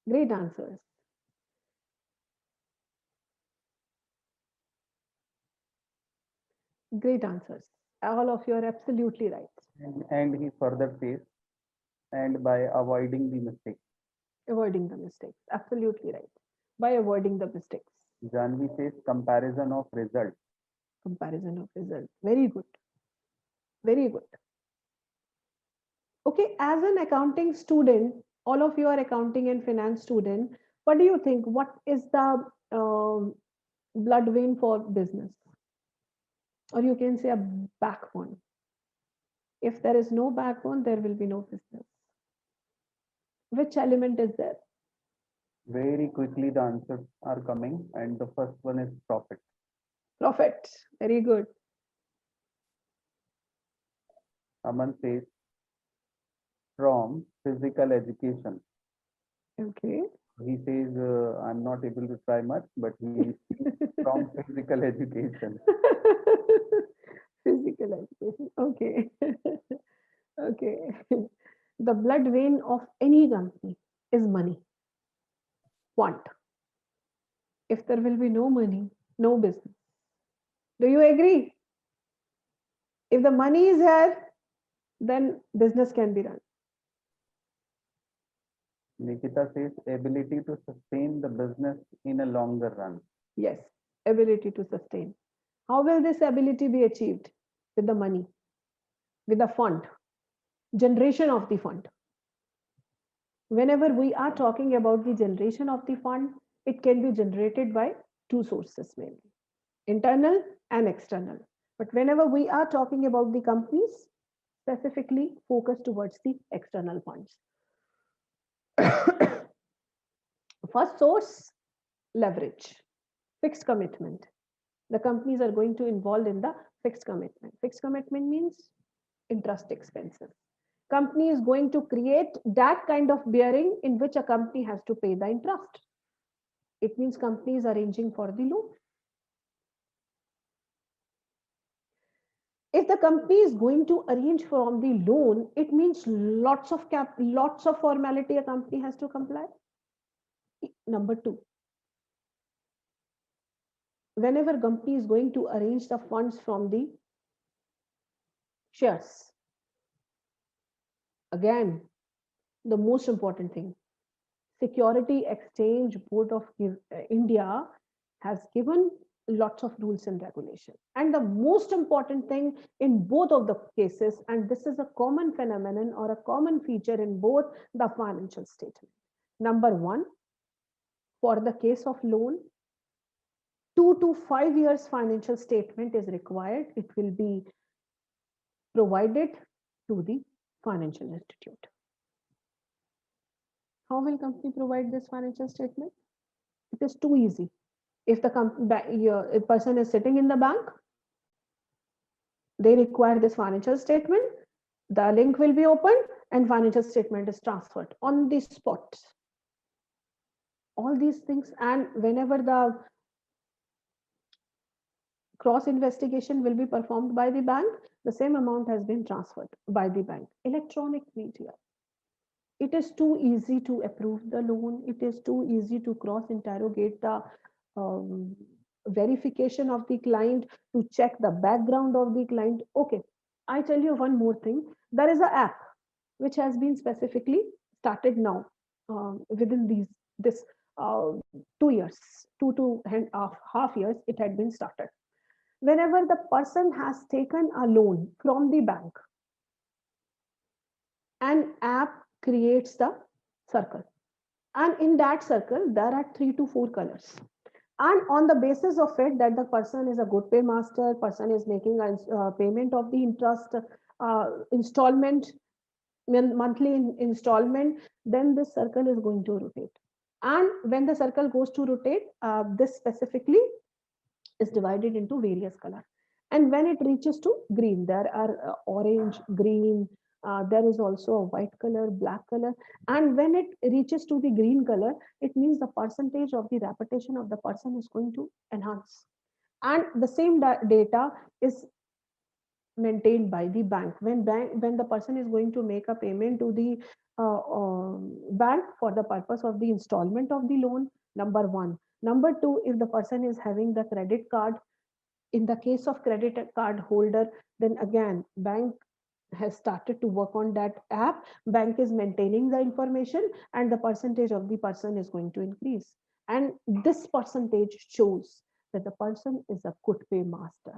Speaker 2: Great answers. Great answers. All of you are absolutely right.
Speaker 3: And he further says, and by avoiding the mistake.
Speaker 2: Avoiding the mistakes. Absolutely right. By avoiding the mistakes.
Speaker 3: Janvi says comparison of results.
Speaker 2: Comparison of results. Very good. Very good. Okay, as an accounting student, all of you are accounting and finance student. What do you think? What is the blood vein for business? Or you can say a backbone. If there is no backbone, there will be no business. Which element is there?
Speaker 3: Very quickly the answers are coming, and the first one is profit.
Speaker 2: Profit. Very good.
Speaker 3: Aman says from physical education.
Speaker 2: Okay.
Speaker 3: He says I'm not able to try much, but he from physical education.
Speaker 2: Physical education. Okay. Okay. The blood vein of any company is money. Want. If there will be no money, no business. Do you agree? If the money is here, then business can be run.
Speaker 3: Nikita says ability to sustain the business in a longer run.
Speaker 2: Yes, ability to sustain. How will this ability be achieved? With the money, with the fund, generation of the fund. Whenever we are talking about the generation of the fund, it can be generated by two sources mainly, internal and external. But whenever we are talking about the companies, specifically focus towards the external funds. First source, leverage, fixed commitment. The companies are going to involve in the fixed commitment. Fixed commitment means interest expenses. Company is going to create that kind of bearing in which a company has to pay the interest. It means company is arranging for the loan. If the company is going to arrange from the loan, it means lots of formality a company has to comply. Number two, whenever company is going to arrange the funds from the shares, again, the most important thing, Security Exchange Board of India has given lots of rules and regulation. And the most important thing in both of the cases, and this is a common phenomenon or a common feature in both the financial statement. Number one, for the case of loan, 2 to 5 years financial statement is required. It will be provided to the financial institute. How will company provide this financial statement? It is too easy. If a person is sitting in the bank, they require this financial statement, the link will be opened and financial statement is transferred on the spot. All these things, and whenever the cross investigation will be performed by the bank, the same amount has been transferred by the bank. Electronic media, it is too easy to approve the loan, it is too easy to cross interrogate the um, verification of the client, to check the background of the client. Okay, I tell you one more thing. There is an app which has been specifically started now, within these this uh, 2 years, 2.5 years it had been started. Whenever the person has taken a loan from the bank, an app creates the circle, and in that circle there are 3 to 4 colors, and on the basis of it that the person is a good paymaster, person is making a payment of the interest, installment, monthly installment, then this circle is going to rotate. And when the circle goes to rotate, this specifically is divided into various colors. And when it reaches to green, there are orange, green, there is also a white color, black color. And when it reaches to the green color, it means the percentage of the repetition of the person is going to enhance. And the same data is maintained by the bank. When the person is going to make a payment to the bank for the purpose of the installment of the loan, number one. Number two, if the person is having the credit card, in the case of credit card holder, then again bank has started to work on that app, bank is maintaining the information, and the percentage of the person is going to increase, and this percentage shows that the person is a good pay master.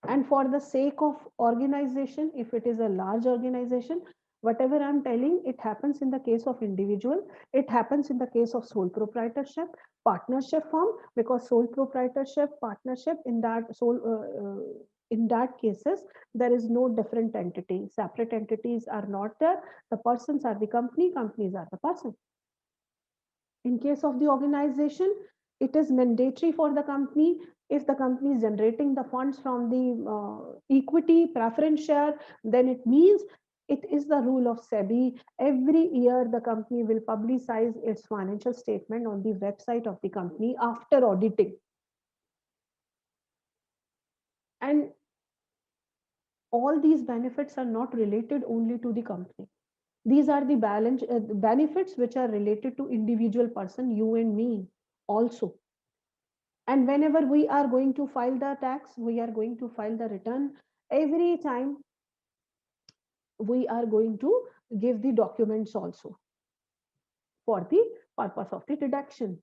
Speaker 2: And for the sake of organization, if it is a large organization, whatever I'm telling, it happens in the case of individual, it happens in the case of sole proprietorship, partnership firm, because sole proprietorship, partnership, in that cases there is no different entity, separate entities are not there, the persons are the company, companies are the person. In case of the organization, it is mandatory for the company, if the company is generating the funds from the equity preference share, then it means it is the rule of SEBI. Every year, the company will publicize its financial statement on the website of the company after auditing. And all these benefits are not related only to the company. These are the balance benefits which are related to individual person, you and me also. And whenever we are going to file the tax, we are going to file the return, every time we are going to give the documents also for the purpose of the deduction.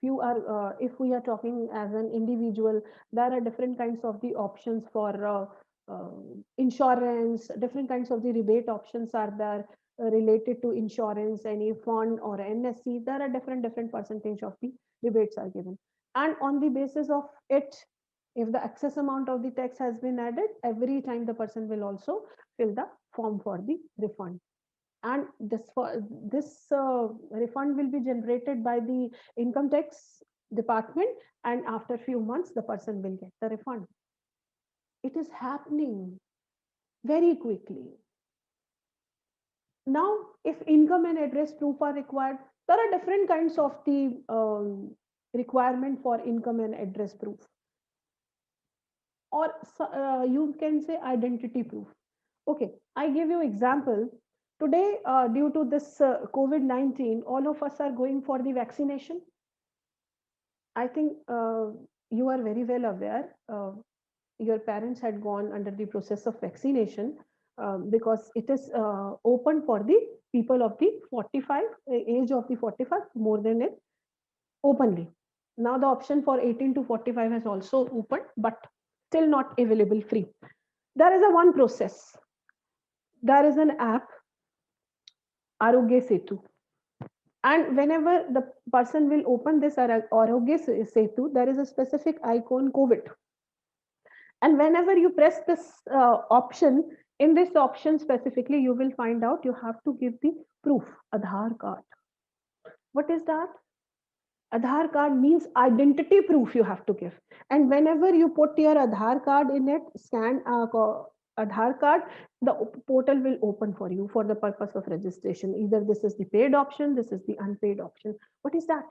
Speaker 2: If we are talking as an individual, there are different kinds of the options for uh, insurance, different kinds of the rebate options are there, related to insurance, any fund or NSC, there are different percentage of the rebates are given. And on the basis of it, if the excess amount of the tax has been added, every time the person will also fill the form for the refund. And this refund will be generated by the income tax department, and after few months the person will get the refund. It is happening very quickly. Now if income and address proof are required, there are different kinds of the requirement for income and address proof, or you can say identity proof. Okay, I give you example. Today, due to this COVID-19, all of us are going for the vaccination. I think you are very well aware. Your parents had gone under the process of vaccination, because it is open for the people of the 45 age of the 45 more than it openly. Now the option for 18 to 45 has also opened, but still not available free. There is a one process. There is an app, Arogya Setu. And whenever the person will open this Arogya Setu, there is a specific icon COVID. And whenever you press this option, in this option specifically, you will find out you have to give the proof, Aadhaar card. What is that? Aadhaar card means identity proof you have to give. And whenever you put your Aadhaar card in it, scan Aadhaar card, the portal will open for you for the purpose of registration. Either this is the paid option, this is the unpaid option. What is that?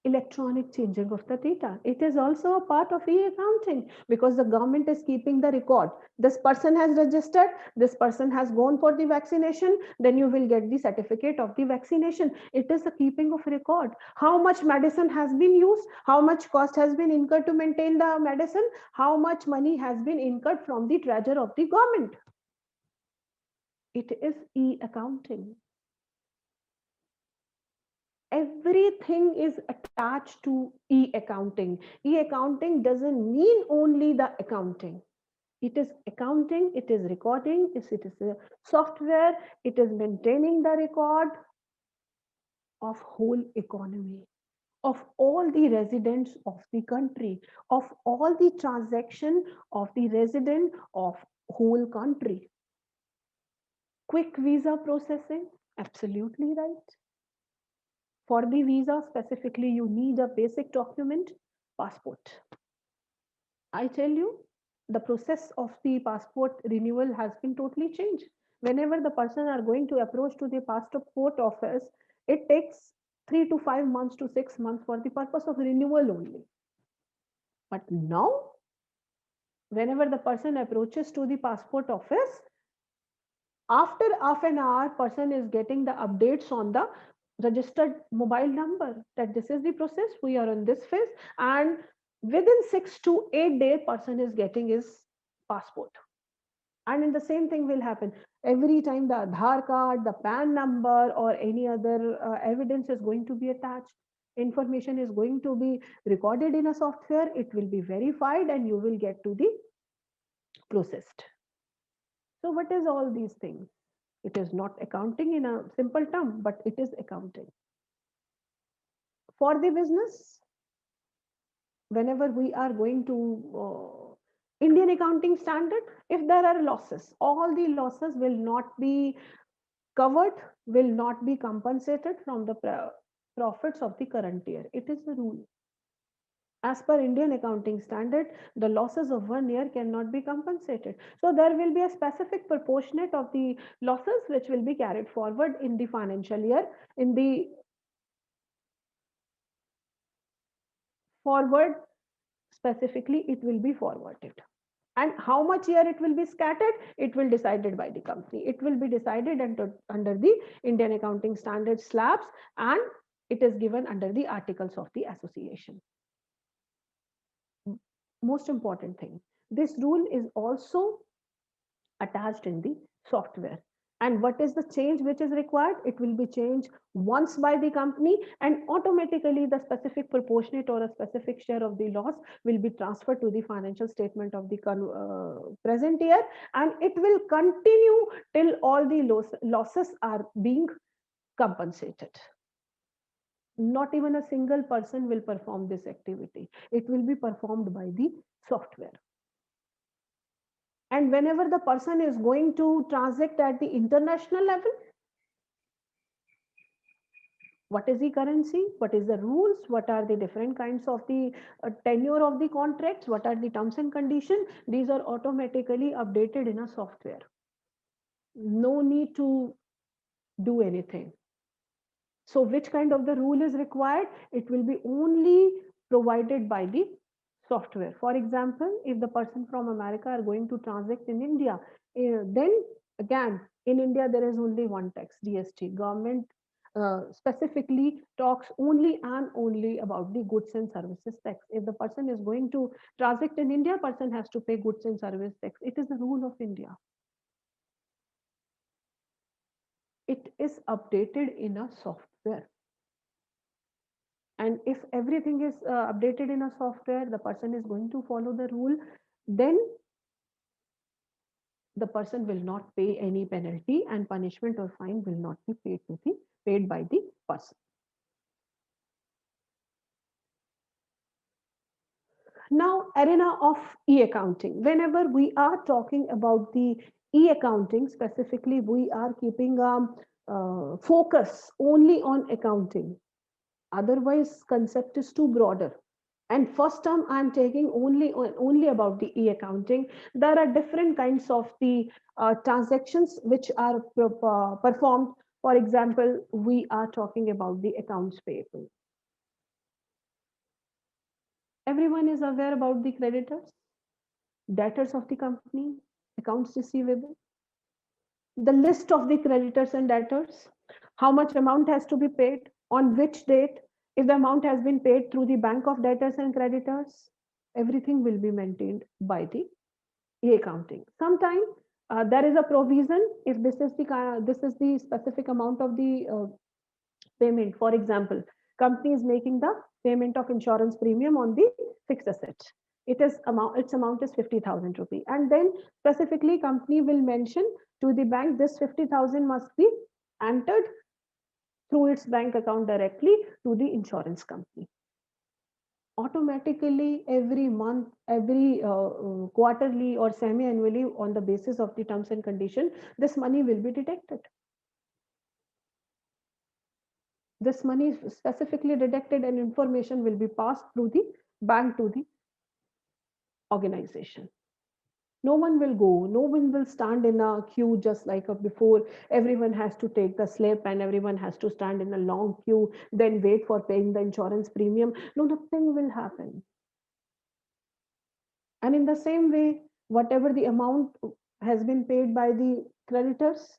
Speaker 2: electronic changing of the data. It is also a part of e-accounting because the government is keeping the record. This person has registered, this person has gone for the vaccination, then you will get the certificate of the vaccination. It is the keeping of record. How much medicine has been used, how much cost has been incurred to maintain the medicine, how much money has been incurred from the treasury of the government. It is e-accounting. Everything is attached to e-accounting. E-accounting doesn't mean only the accounting. It is accounting, it is recording, it is a software, it is maintaining the record of whole economy, of all the residents of the country, of all the transaction of the resident of whole country. Quick visa processing, absolutely right. For the visa specifically, you need a basic document, passport. I tell you, the process of the passport renewal has been totally changed. Whenever the person are going to approach to the passport office, it takes 3 to 5 months to 6 months for the purpose of renewal only. But now, whenever the person approaches to the passport office, after half an hour, person is getting the updates on the registered mobile number that this is the process, we are on this phase, and within 6 to 8 days, person is getting his passport. And in the same thing will happen every time the Aadhaar card, the PAN number, or any other evidence is going to be attached. Information is going to be recorded in a software. It will be verified, and you will get to the processed. So, what is all these things? It is not accounting in a simple term, but it is accounting. For the business, whenever we are going to Indian accounting standard, if there are losses, all the losses will not be covered, will not be compensated from the profits of the current year. It is the rule. As per Indian accounting standard, the losses of 1 year cannot be compensated. So there will be a specific proportionate of the losses which will be carried forward in the financial year. In the forward, specifically, it will be forwarded. And how much year it will be scattered, it will decided by the company. It will be decided under the Indian accounting standard slabs, and it is given under the articles of the association. Most important thing, this rule is also attached in the software. And what is the change which is required? It will be changed once by the company, and automatically the specific proportionate or a specific share of the loss will be transferred to the financial statement of the present year, and it will continue till all the losses are being compensated. Not even a single person will perform this activity. It will be performed by the software. And whenever the person is going to transact at the international level, what is the currency, what is the rules, what are the different kinds of the tenure of the contracts, what are the terms and conditions, these are automatically updated in a software. No need to do anything. So which kind of the rule is required? It will be only provided by the software. For example, if the person from America are going to transact in India, then again, in India, there is only one tax, GST. Government specifically talks only and only about the goods and services tax. If the person is going to transact in India, person has to pay goods and service tax. It is the rule of India. It is updated in a software. And if everything is updated in a software, the person is going to follow the rule, then the person will not pay any penalty, and punishment or fine will not be paid by the person. Now, arena of e-accounting. Whenever we are talking about the e-accounting, specifically, we are keeping focus only on accounting. Otherwise, concept is too broader. And first term, I'm taking only about the e-accounting. There are different kinds of the transactions which are performed. For example, we are talking about the accounts payable. Everyone is aware about the creditors, debtors of the company, accounts receivable, the list of the creditors and debtors, how much amount has to be paid, on which date, if the amount has been paid through the bank of debtors and creditors, everything will be maintained by the e-accounting. Sometimes there is a provision if this is the specific amount of the payment. For example, company is making the payment of insurance premium on the fixed asset. Its amount is 50,000 rupee, and then specifically company will mention to the bank this 50,000 must be entered through its bank account directly to the insurance company. Automatically every month, every quarterly or semi-annually, on the basis of the terms and condition, this money will be deducted. This money is specifically deducted and information will be passed through the bank to the organization. No one will go, no one will stand in a queue just like before. Everyone has to take the slip and everyone has to stand in a long queue, then wait for paying the insurance premium. No, nothing will happen. And in the same way, whatever the amount has been paid by the creditors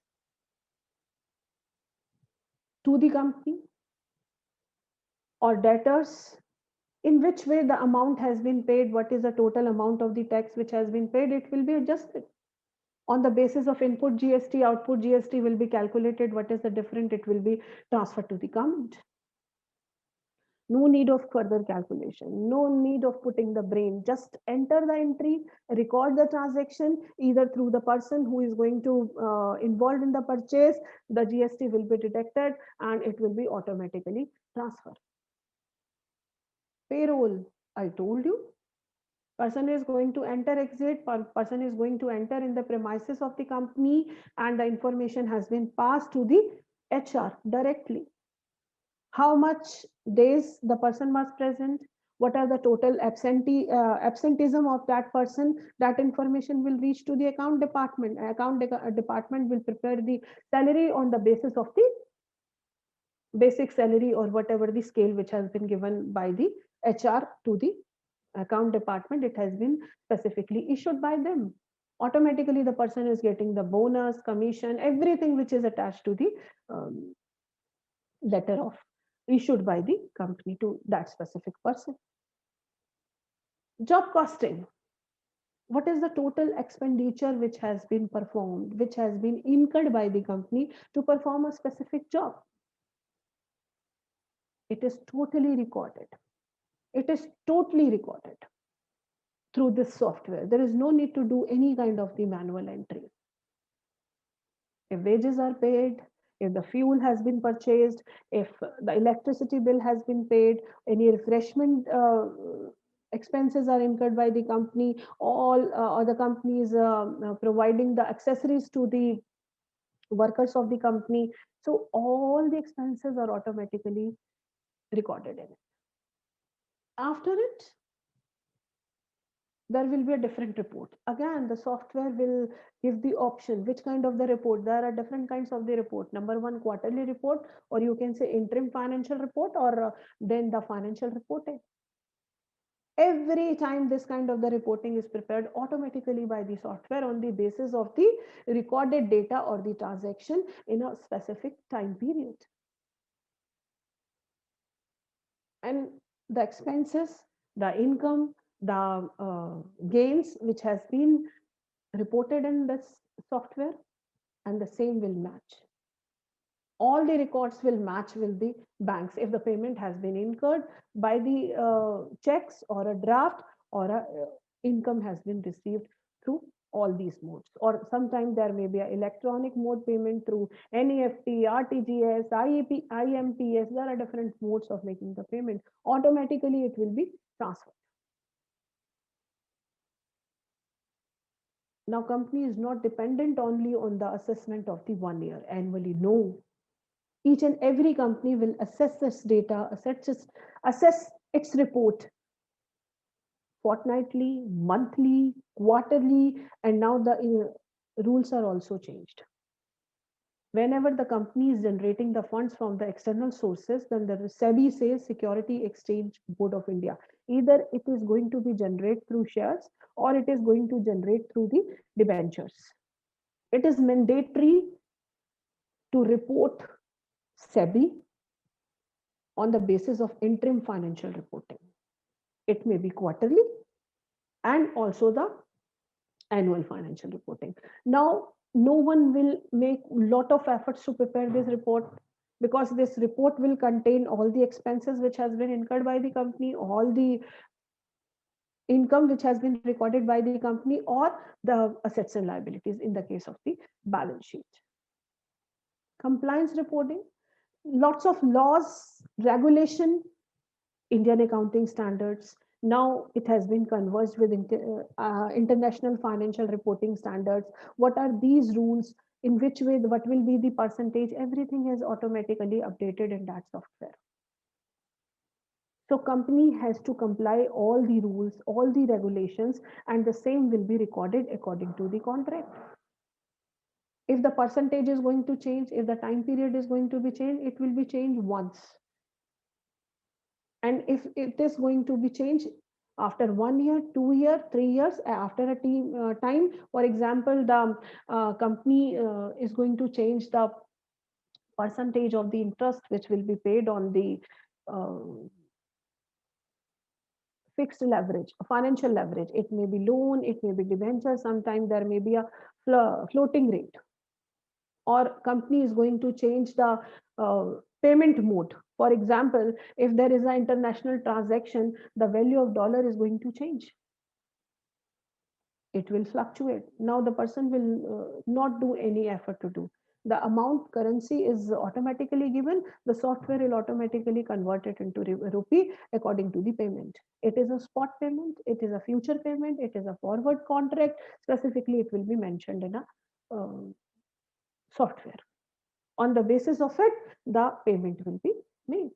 Speaker 2: to the company or debtors, in which way the amount has been paid, what is the total amount of the tax which has been paid, it will be adjusted. On the basis of input GST, output GST will be calculated. What is the difference? It will be transferred to the government. No need of further calculation, no need of putting the brain. Just enter the entry, record the transaction either through the person who is going to involved in the purchase. The GST will be deducted and it will be automatically transferred. Payroll, I told you, person is going to enter exit, person is going to enter in the premises of the company, and the information has been passed to the HR directly. How much days the person was present, what are the total absenteeism of that person, that information will reach to the account department. Department will prepare the salary on the basis of the basic salary or whatever the scale which has been given by the HR to the account department. It has been specifically issued by them. Automatically the person is getting the bonus, commission, everything which is attached to the letter of issued by the company to that specific person. Job costing. What is the total expenditure which has been performed, which has been incurred by the company to perform a specific job? It is totally recorded. It is totally recorded through this software. There is no need to do any kind of the manual entry. If wages are paid, if the fuel has been purchased, if the electricity bill has been paid, any refreshment expenses are incurred by the company, all other companies providing the accessories to the workers of the company. So all the expenses are automatically recorded in it. After it, there will be a different report. Again, the software will give the option which kind of the report. There are different kinds of the report. Number one, quarterly report, or you can say interim financial report, or then the financial reporting. Every time this kind of the reporting is prepared automatically by the software on the basis of the recorded data or the transaction in a specific time period. And the expenses, the income, the gains which has been reported in this software, and the same will match. All the records will match with the banks if the payment has been incurred by the checks or a draft, or a income has been received through all these modes. Or sometimes there may be an electronic mode payment through NEFT, RTGS, IEP, IMPS. There are different modes of making the payment. Automatically it will be transferred. Now company is not dependent only on the assessment of the 1 year annually. No, each and every company will assess this data, assess its report fortnightly, monthly, quarterly, and now the rules are also changed. Whenever the company is generating the funds from the external sources, then the SEBI says Security Exchange Board of India. Either it is going to be generated through shares or it is going to generate through the debentures. It is mandatory to report SEBI on the basis of interim financial reporting. It may be quarterly and also the annual financial reporting. Now, no one will make lot of efforts to prepare this report because this report will contain all the expenses which has been incurred by the company, all the income which has been recorded by the company, or the assets and liabilities in the case of the balance sheet. Compliance reporting, lots of laws, regulation, Indian accounting standards. Now it has been converged with international financial reporting standards. What are these rules? In which way? What will be the percentage? Everything is automatically updated in that software. So company has to comply all the rules, all the regulations, and the same will be recorded according to the contract. If the percentage is going to change, if the time period is going to be changed, it will be changed once. And if it is going to be changed after 1 year, 2 year, 3 years, after a time, for example, the company is going to change the percentage of the interest which will be paid on the uh, fixed leverage, financial leverage. It may be loan, it may be debenture, sometimes there may be a floating rate. Or company is going to change the payment mode. For example, if there is an international transaction, the value of dollar is going to change. It will fluctuate. Now the person will not do any effort to do. The amount currency is automatically given. The software will automatically convert it into rupee according to the payment. It is a spot payment. It is a future payment. It is a forward contract. Specifically, it will be mentioned in a software. On the basis of it, the payment will be made.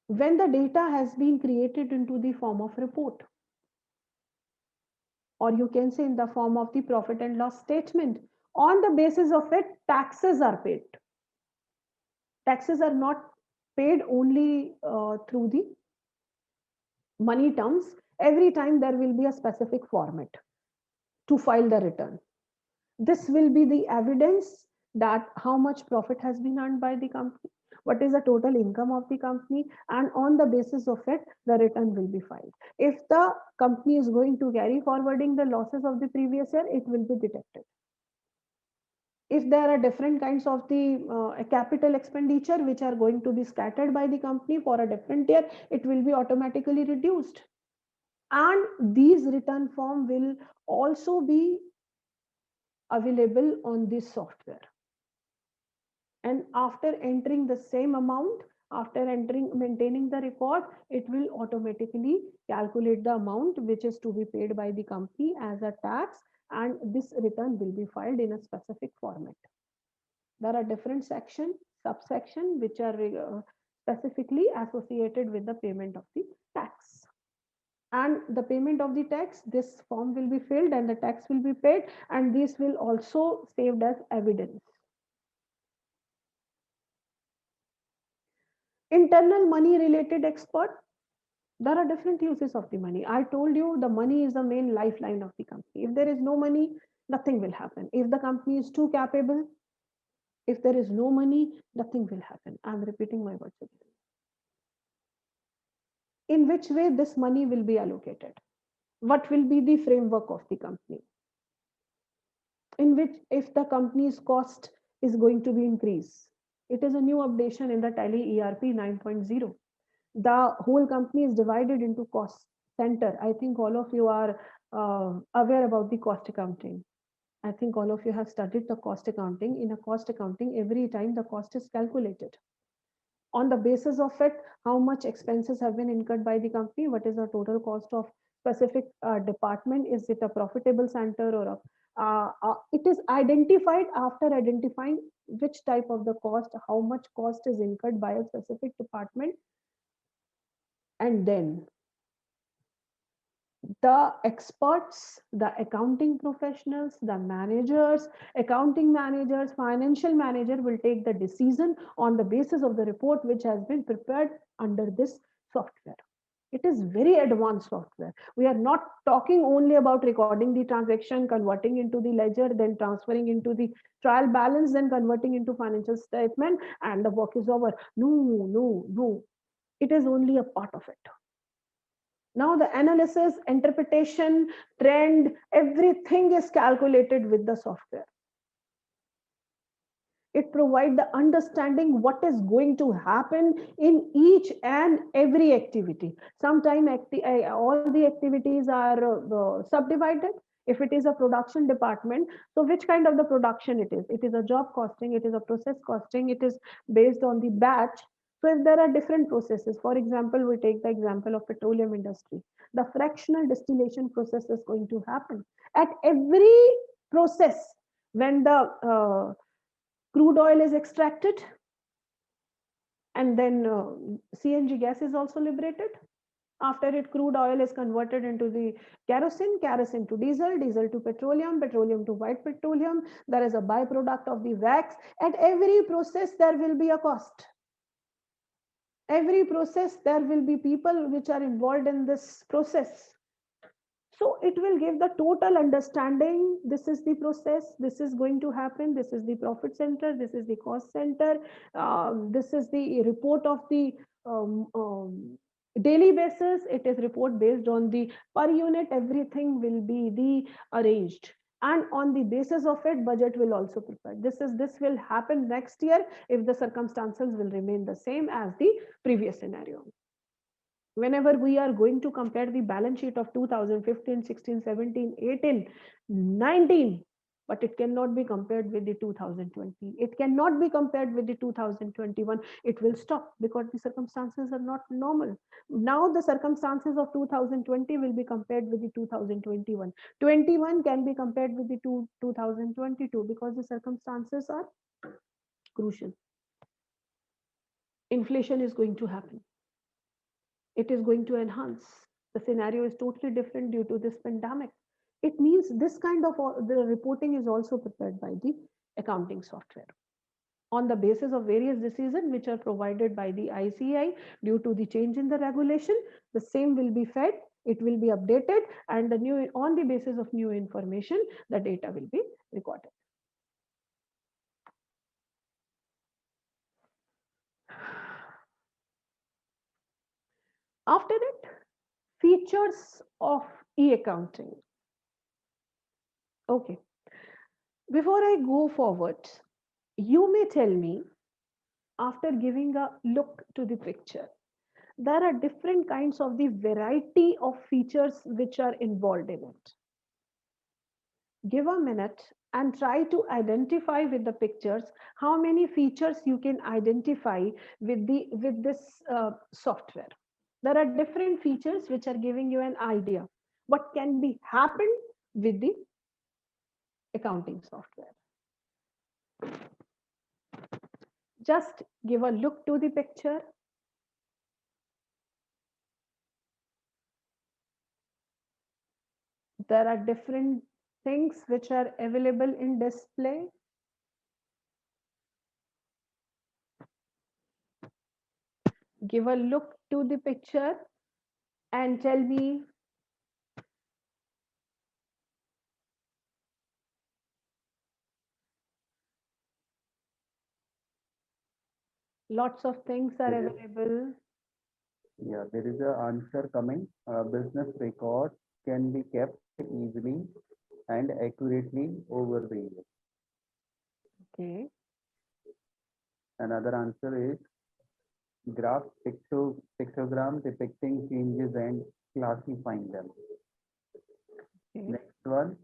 Speaker 2: When the data has been created into the form of report, or you can say in the form of the profit and loss statement, on the basis of it, taxes are paid. Taxes are not paid only through the money terms. Every time there will be a specific format to file the return. This will be the evidence that how much profit has been earned by the company, what is the total income of the company, and on the basis of it, the return will be filed. If the company is going to carry forwarding the losses of the previous year, it will be detected. If there are different kinds of the capital expenditure which are going to be scattered by the company for a different year, it will be automatically reduced. And these return form will also be available on this software. And after entering the same amount, after maintaining the record, it will automatically calculate the amount which is to be paid by the company as a tax, and this return will be filed in a specific format. There are different section, subsection, which are specifically associated with the payment of the tax. And the payment of the tax, this form will be filled and the tax will be paid, and this will also saved as evidence. Internal money related expert, there are different uses of the money. I told you the money is the main lifeline of the company. If there is no money, nothing will happen. If the company is too capable, if there is no money, nothing will happen. I'm repeating my words again. In which way this money will be allocated? What will be the framework of the company? In which, if the company's cost is going to be increased, it is a new updation in the Tally ERP 9.0. The whole company is divided into cost center. I think all of you are aware about the cost accounting. I think all of you have studied the cost accounting. In a cost accounting, every time the cost is calculated. On the basis of it, how much expenses have been incurred by the company, what is the total cost of specific department, is it a profitable center or a it is identified after identifying which type of the cost, how much cost is incurred by a specific department, and then the experts, the accounting professionals, the managers, accounting managers, financial manager will take the decision on the basis of the report which has been prepared under this software. It is very advanced software. We are not talking only about recording the transaction, converting into the ledger, then transferring into the trial balance, then converting into financial statement, and the work is over. No, no, no. It is only a part of it. Now the analysis, interpretation, trend, everything is calculated with the software. It provides the understanding what is going to happen in each and every activity. Sometimes all the activities are subdivided. If it is a production department, so which kind of the production it is? It is a job costing, it is a process costing, it is based on the batch. So if there are different processes, for example, we take the example of petroleum industry, the fractional distillation process is going to happen. At every process, when the crude oil is extracted, and then CNG gas is also liberated. After it, crude oil is converted into the kerosene, kerosene to diesel, diesel to petroleum, petroleum to white petroleum. There is a byproduct of the wax. At every process, there will be a cost. Every process, there will be people which are involved in this process. So it will give the total understanding. This is the process. This is going to happen. This is the profit center. This is the cost center. This is the report of the daily basis. It is report based on the per unit. Everything will be the arranged. And on the basis of it, budget will also prepare. This will happen next year if the circumstances will remain the same as the previous scenario. Whenever we are going to compare the balance sheet of 2015, 16, 17, 18, 19, but it cannot be compared with the 2020. It cannot be compared with the 2021. It will stop because the circumstances are not normal. Now the circumstances of 2020 will be compared with the 2021. 21 can be compared with the 2022 because the circumstances are crucial. Inflation is going to happen. It is going to enhance. The scenario is totally different due to this pandemic. It means this kind of the reporting is also prepared by the accounting software on the basis of various decisions which are provided by the ICI due to the change in the regulation. The same will be fed, it will be updated, and the new on the basis of new information, the data will be recorded. After that, features of e-accounting. Okay. Before I go forward, you may tell me, after giving a look to the picture, there are different kinds of the variety of features which are involved in it. Give a minute and try to identify with the pictures how many features you can identify with this software. There are different features which are giving you an idea what can be happened with the accounting software. Just give a look to the picture. There are different things which are available in display. Give a look to the picture and tell me lots of things are available.
Speaker 3: Yeah, there is a answer coming. Business records can be kept easily and accurately over the years.
Speaker 2: Okay.
Speaker 3: Another answer is graph pictogram depicting changes and classifying them.
Speaker 2: Okay.
Speaker 3: Next one,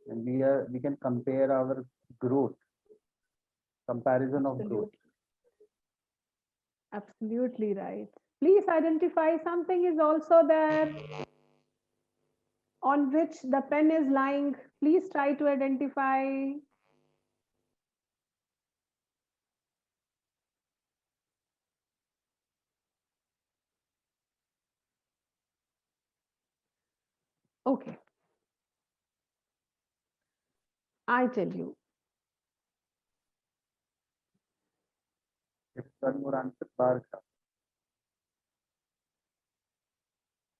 Speaker 3: and we can compare our growth, comparison of growth.
Speaker 2: Absolutely right. Please identify something is also there on which the pen is lying. Please try to identify. Okay, I tell you.
Speaker 3: If one more answer, bar graph.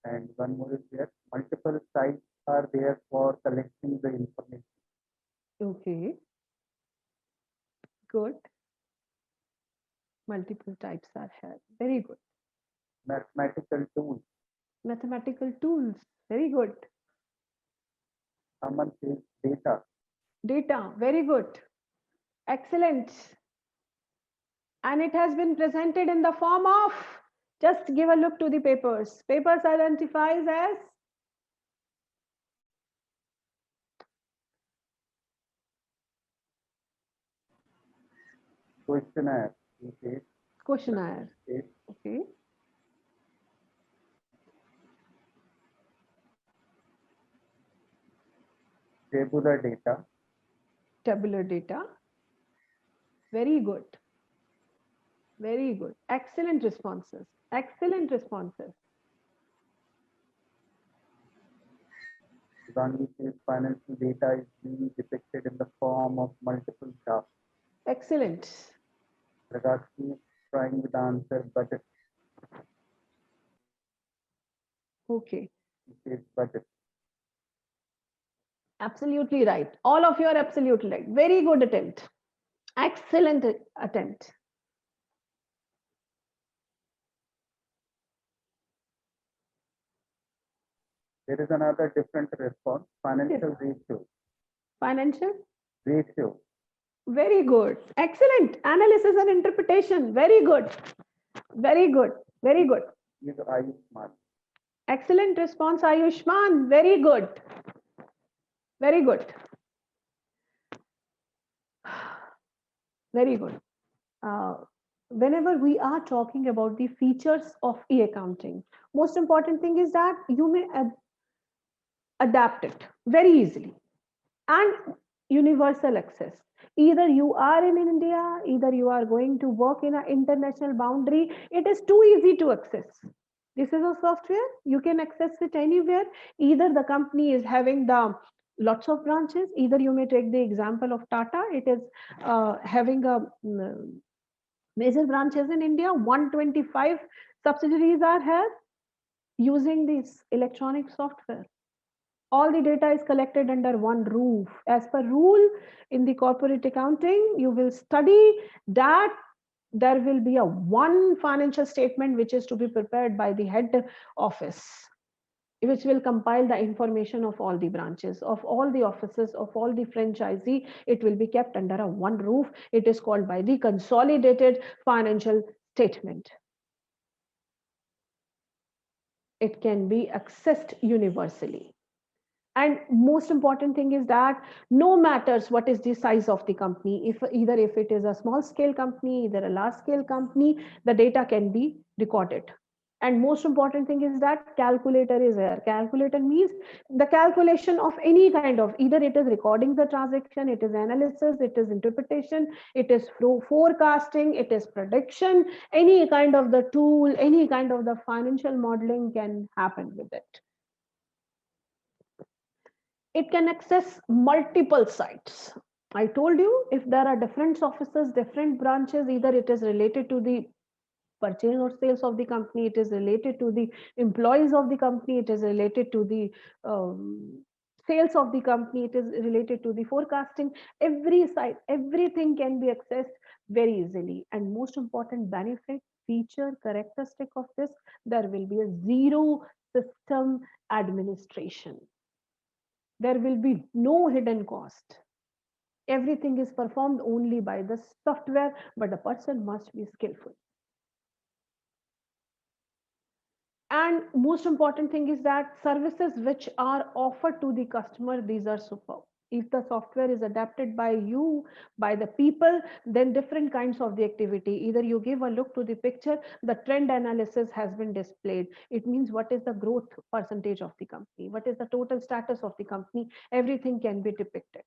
Speaker 3: And one more is there. Multiple sites are there for collecting the information.
Speaker 2: Okay, good. Multiple types are here. Very good.
Speaker 3: Mathematical tools.
Speaker 2: Mathematical tools. Very good.
Speaker 3: Someone says data.
Speaker 2: Data. Very good. Excellent. And it has been presented in the form of, just give a look to the papers. Papers identifies as
Speaker 3: Questionnaire. Okay.
Speaker 2: questionnaire.
Speaker 3: Okay.
Speaker 2: Okay.
Speaker 3: Tabular data.
Speaker 2: Tabular data. Very good. Very good. Excellent responses. Excellent responses.
Speaker 3: Gandhi says financial data is being depicted in the form of multiple graphs.
Speaker 2: Excellent.
Speaker 3: Raghashi is trying with the answer budget.
Speaker 2: Okay.
Speaker 3: He says budget.
Speaker 2: Absolutely right. All of you are absolutely right. Very good attempt. Excellent attempt.
Speaker 3: There is another different response. Financial
Speaker 2: Yes.
Speaker 3: ratio.
Speaker 2: Financial.
Speaker 3: Ratio.
Speaker 2: Very good. Excellent. Analysis and interpretation. Very good. Very good. Very good.
Speaker 3: Is Ayushman.
Speaker 2: Excellent response, Ayushman. Very good. Very good. Very good. Uh, Whenever we are talking about the features of e-accounting, most important thing is that you may adapt it very easily and universal access. Either you are in India, either you are going to work in an international boundary, it is too easy to access. This is a software, you can access it anywhere. Either the company is having the lots of branches, either you may take the example of Tata, it is having a major branches in India, 125 subsidiaries are here using this electronic software. All the data is collected under one roof. As per rule in the corporate accounting, you will study that there will be a one financial statement which is to be prepared by the head office, which will compile the information of all the branches, of all the offices, of all the franchisee. It will be kept under a one roof. It is called by the consolidated financial statement. It can be accessed universally. And most important thing is that no matters what is the size of the company, if either if it is a small scale company, either a large scale company, the data can be recorded. And most important thing is that calculator is there. Calculator means the calculation of any kind of, either it is recording the transaction, it is analysis, it is interpretation, it is forecasting, it is prediction, any kind of the tool, any kind of the financial modeling can happen with it. It can access multiple sites. I told you, if there are different offices, different branches, either it is related to the purchase or sales of the company, it is related to the employees of the company, it is related to the sales of the company, it is related to the forecasting. Every site, everything can be accessed very easily. And most important benefit, feature, characteristic of this, there will be a zero system administration. There will be no hidden cost. Everything is performed only by the software, but the person must be skillful. And most important thing is that services which are offered to the customer, these are superb. If the software is adapted by you, by the people, then different kinds of the activity. Either you give a look to the picture, the trend analysis has been displayed. It means what is the growth percentage of the company, what is the total status of the company, everything can be depicted.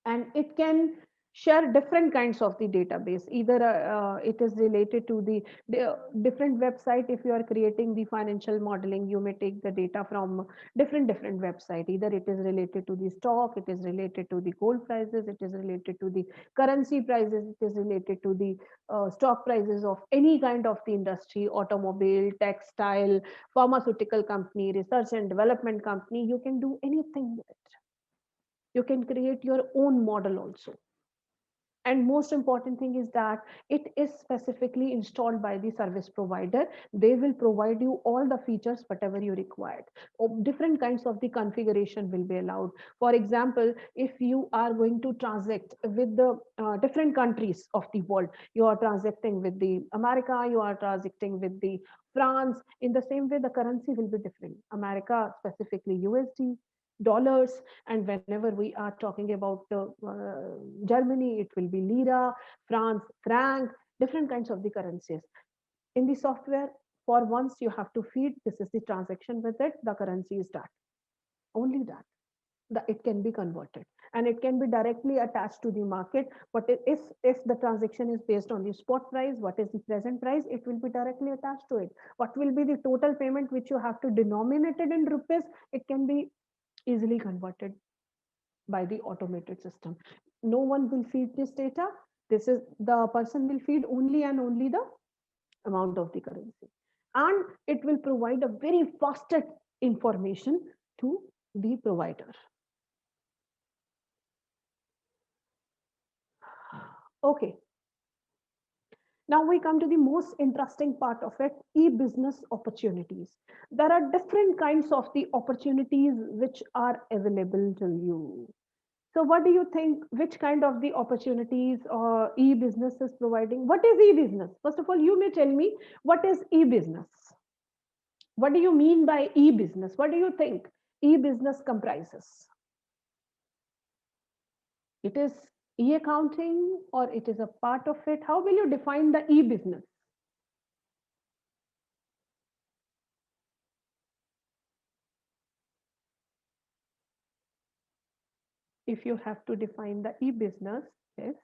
Speaker 2: And it can share different kinds of the database. Either it is related to the different website. If you are creating the financial modeling, you may take the data from different website. Either it is related to the stock, it is related to the gold prices, it is related to the currency prices, it is related to the stock prices of any kind of the industry, automobile, textile, pharmaceutical company, research and development company. You can do anything with it. You can create your own model also. And most important thing is that it is specifically installed by the service provider. They will provide you all the features whatever you required. Different kinds of the configuration will be allowed. For example, if you are going to transact with the different countries of the world, you are transacting with the America, you are transacting with the France. In the same way, the currency will be different. America specifically USD, dollars, and whenever we are talking about Germany, it will be lira, France, franc, different kinds of the currencies. In the software, for once you have to feed, this is the transaction with it, the currency is that. Only that. It can be converted and it can be directly attached to the market. But if the transaction is based on the spot price, what is the present price, it will be directly attached to it. What will be the total payment which you have to denominate it in rupees, it can be easily converted by the automated system. No one will feed this data. This is the person will feed only and only the amount of the currency. And it will provide a very faster information to the provider. Okay. Now we come to the most interesting part of it, e-business opportunities. There are different kinds of the opportunities which are available to you. So what do you think, which kind of the opportunities or e-business is providing? What is e-business? First of all, you may tell me, what is e-business? What do you mean by e-business? What do you think e-business comprises? It is e-accounting or it is a part of it? How will you define the e-business? If you have to define the e-business, yes,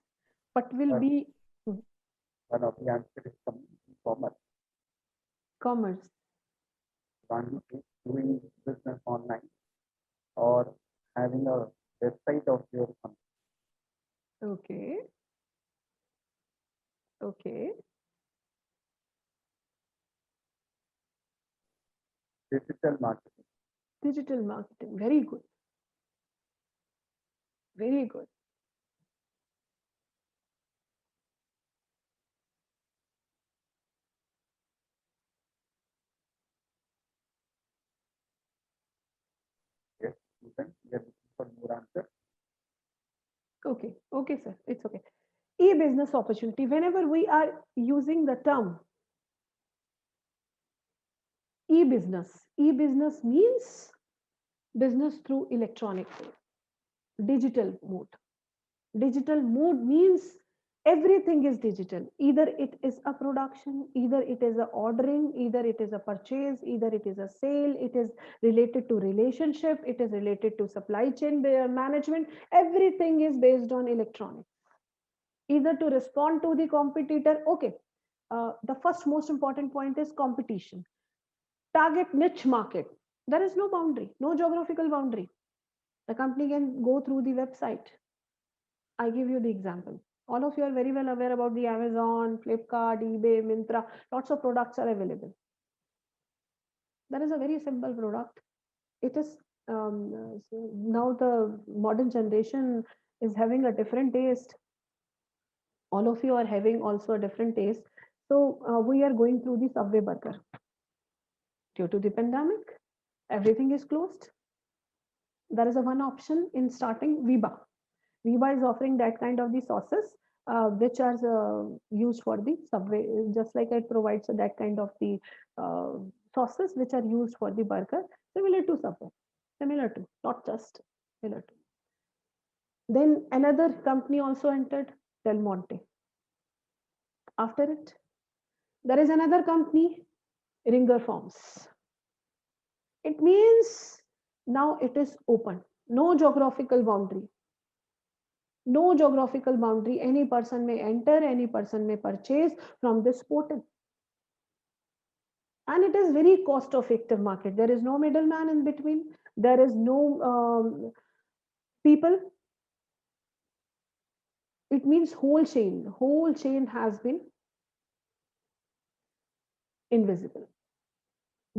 Speaker 2: what will be
Speaker 3: One of the answers is commerce.
Speaker 2: commerce?
Speaker 3: One is doing business online or having a website of your company.
Speaker 2: Okay. Okay.
Speaker 3: Digital marketing.
Speaker 2: Digital marketing. Very good. Very good.
Speaker 3: Yes, student, we are looking for more answers.
Speaker 2: Okay. Okay, sir. It's okay. E-business opportunity. Whenever we are using the term e-business means business through electronic digital mode. Digital mode means everything is digital. Either it is a production, either it is a ordering, either it is a purchase, either it is a sale, it is related to relationship, it is related to supply chain management. Everything is based on electronics. Either to respond to the competitor. Okay. The first most important point is competition. Target niche market. There is no boundary, no geographical boundary. The company can go through the website. I give you the example. All of you are very well aware about the Amazon, Flipkart, eBay, Myntra. Lots of products are available. That is a very simple product. It is so now the modern generation is having a different taste. All of you are having also a different taste. So we are going through the Subway burger. Due to the pandemic, everything is closed. There is a one option in starting Viva. Viva is offering that kind of the sauces which are used for the Subway, just like it provides that kind of the sauces which are used for the burger, similar to Subway, similar to, not just similar to. Then another company also entered, Del Monte. After it, there is another company, Ringer Farms. It means now it is open, no geographical boundary. No geographical boundary. Any person may enter, any person may purchase from this portal. And it is very cost effective market. There is no middleman in between. There is no people. It means whole chain has been invisible.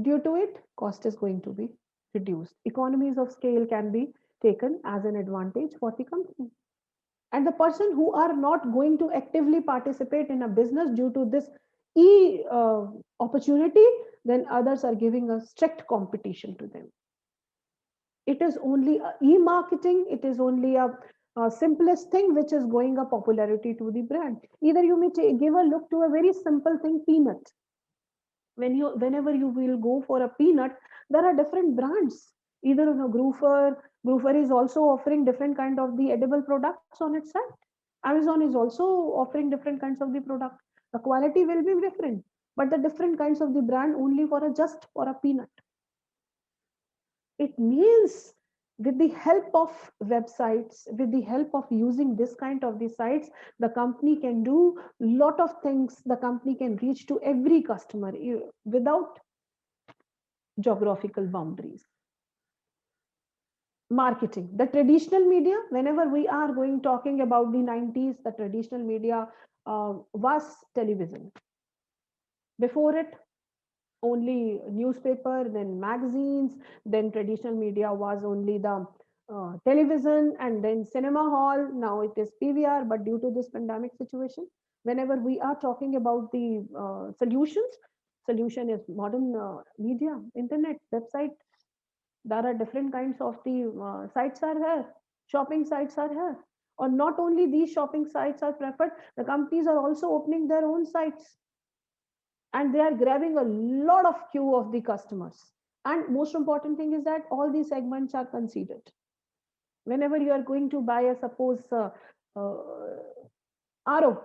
Speaker 2: Due to it, cost is going to be reduced. Economies of scale can be taken as an advantage for the company. And the person who are not going to actively participate in a business due to this opportunity, then others are giving a strict competition to them. It is only e-marketing, it is only a simplest thing which is going a popularity to the brand. Either you may give a look to a very simple thing, peanut. Whenever you will go for a peanut, there are different brands. Either you know, Groofer is also offering different kind of the edible products on its site. Amazon is also offering different kinds of the product. The quality will be different, but the different kinds of the brand only for a just for a peanut. It means with the help of websites, with the help of using this kind of the sites, the company can do lot of things. The company can reach to every customer without geographical boundaries. Marketing, the traditional media, whenever we are going talking about the 90s, the traditional media was television. Before it, only newspaper, then magazines, then traditional media was only the television, and then cinema hall. Now it is PVR. But due to this pandemic situation, whenever we are talking about the solutions, solution is modern media, internet, website. There are different kinds of the sites are here. Shopping sites are here. Or not only these shopping sites are preferred, the companies are also opening their own sites, and they are grabbing a lot of queue of the customers. And most important thing is that all these segments are considered. Whenever you are going to buy a suppose uh, RO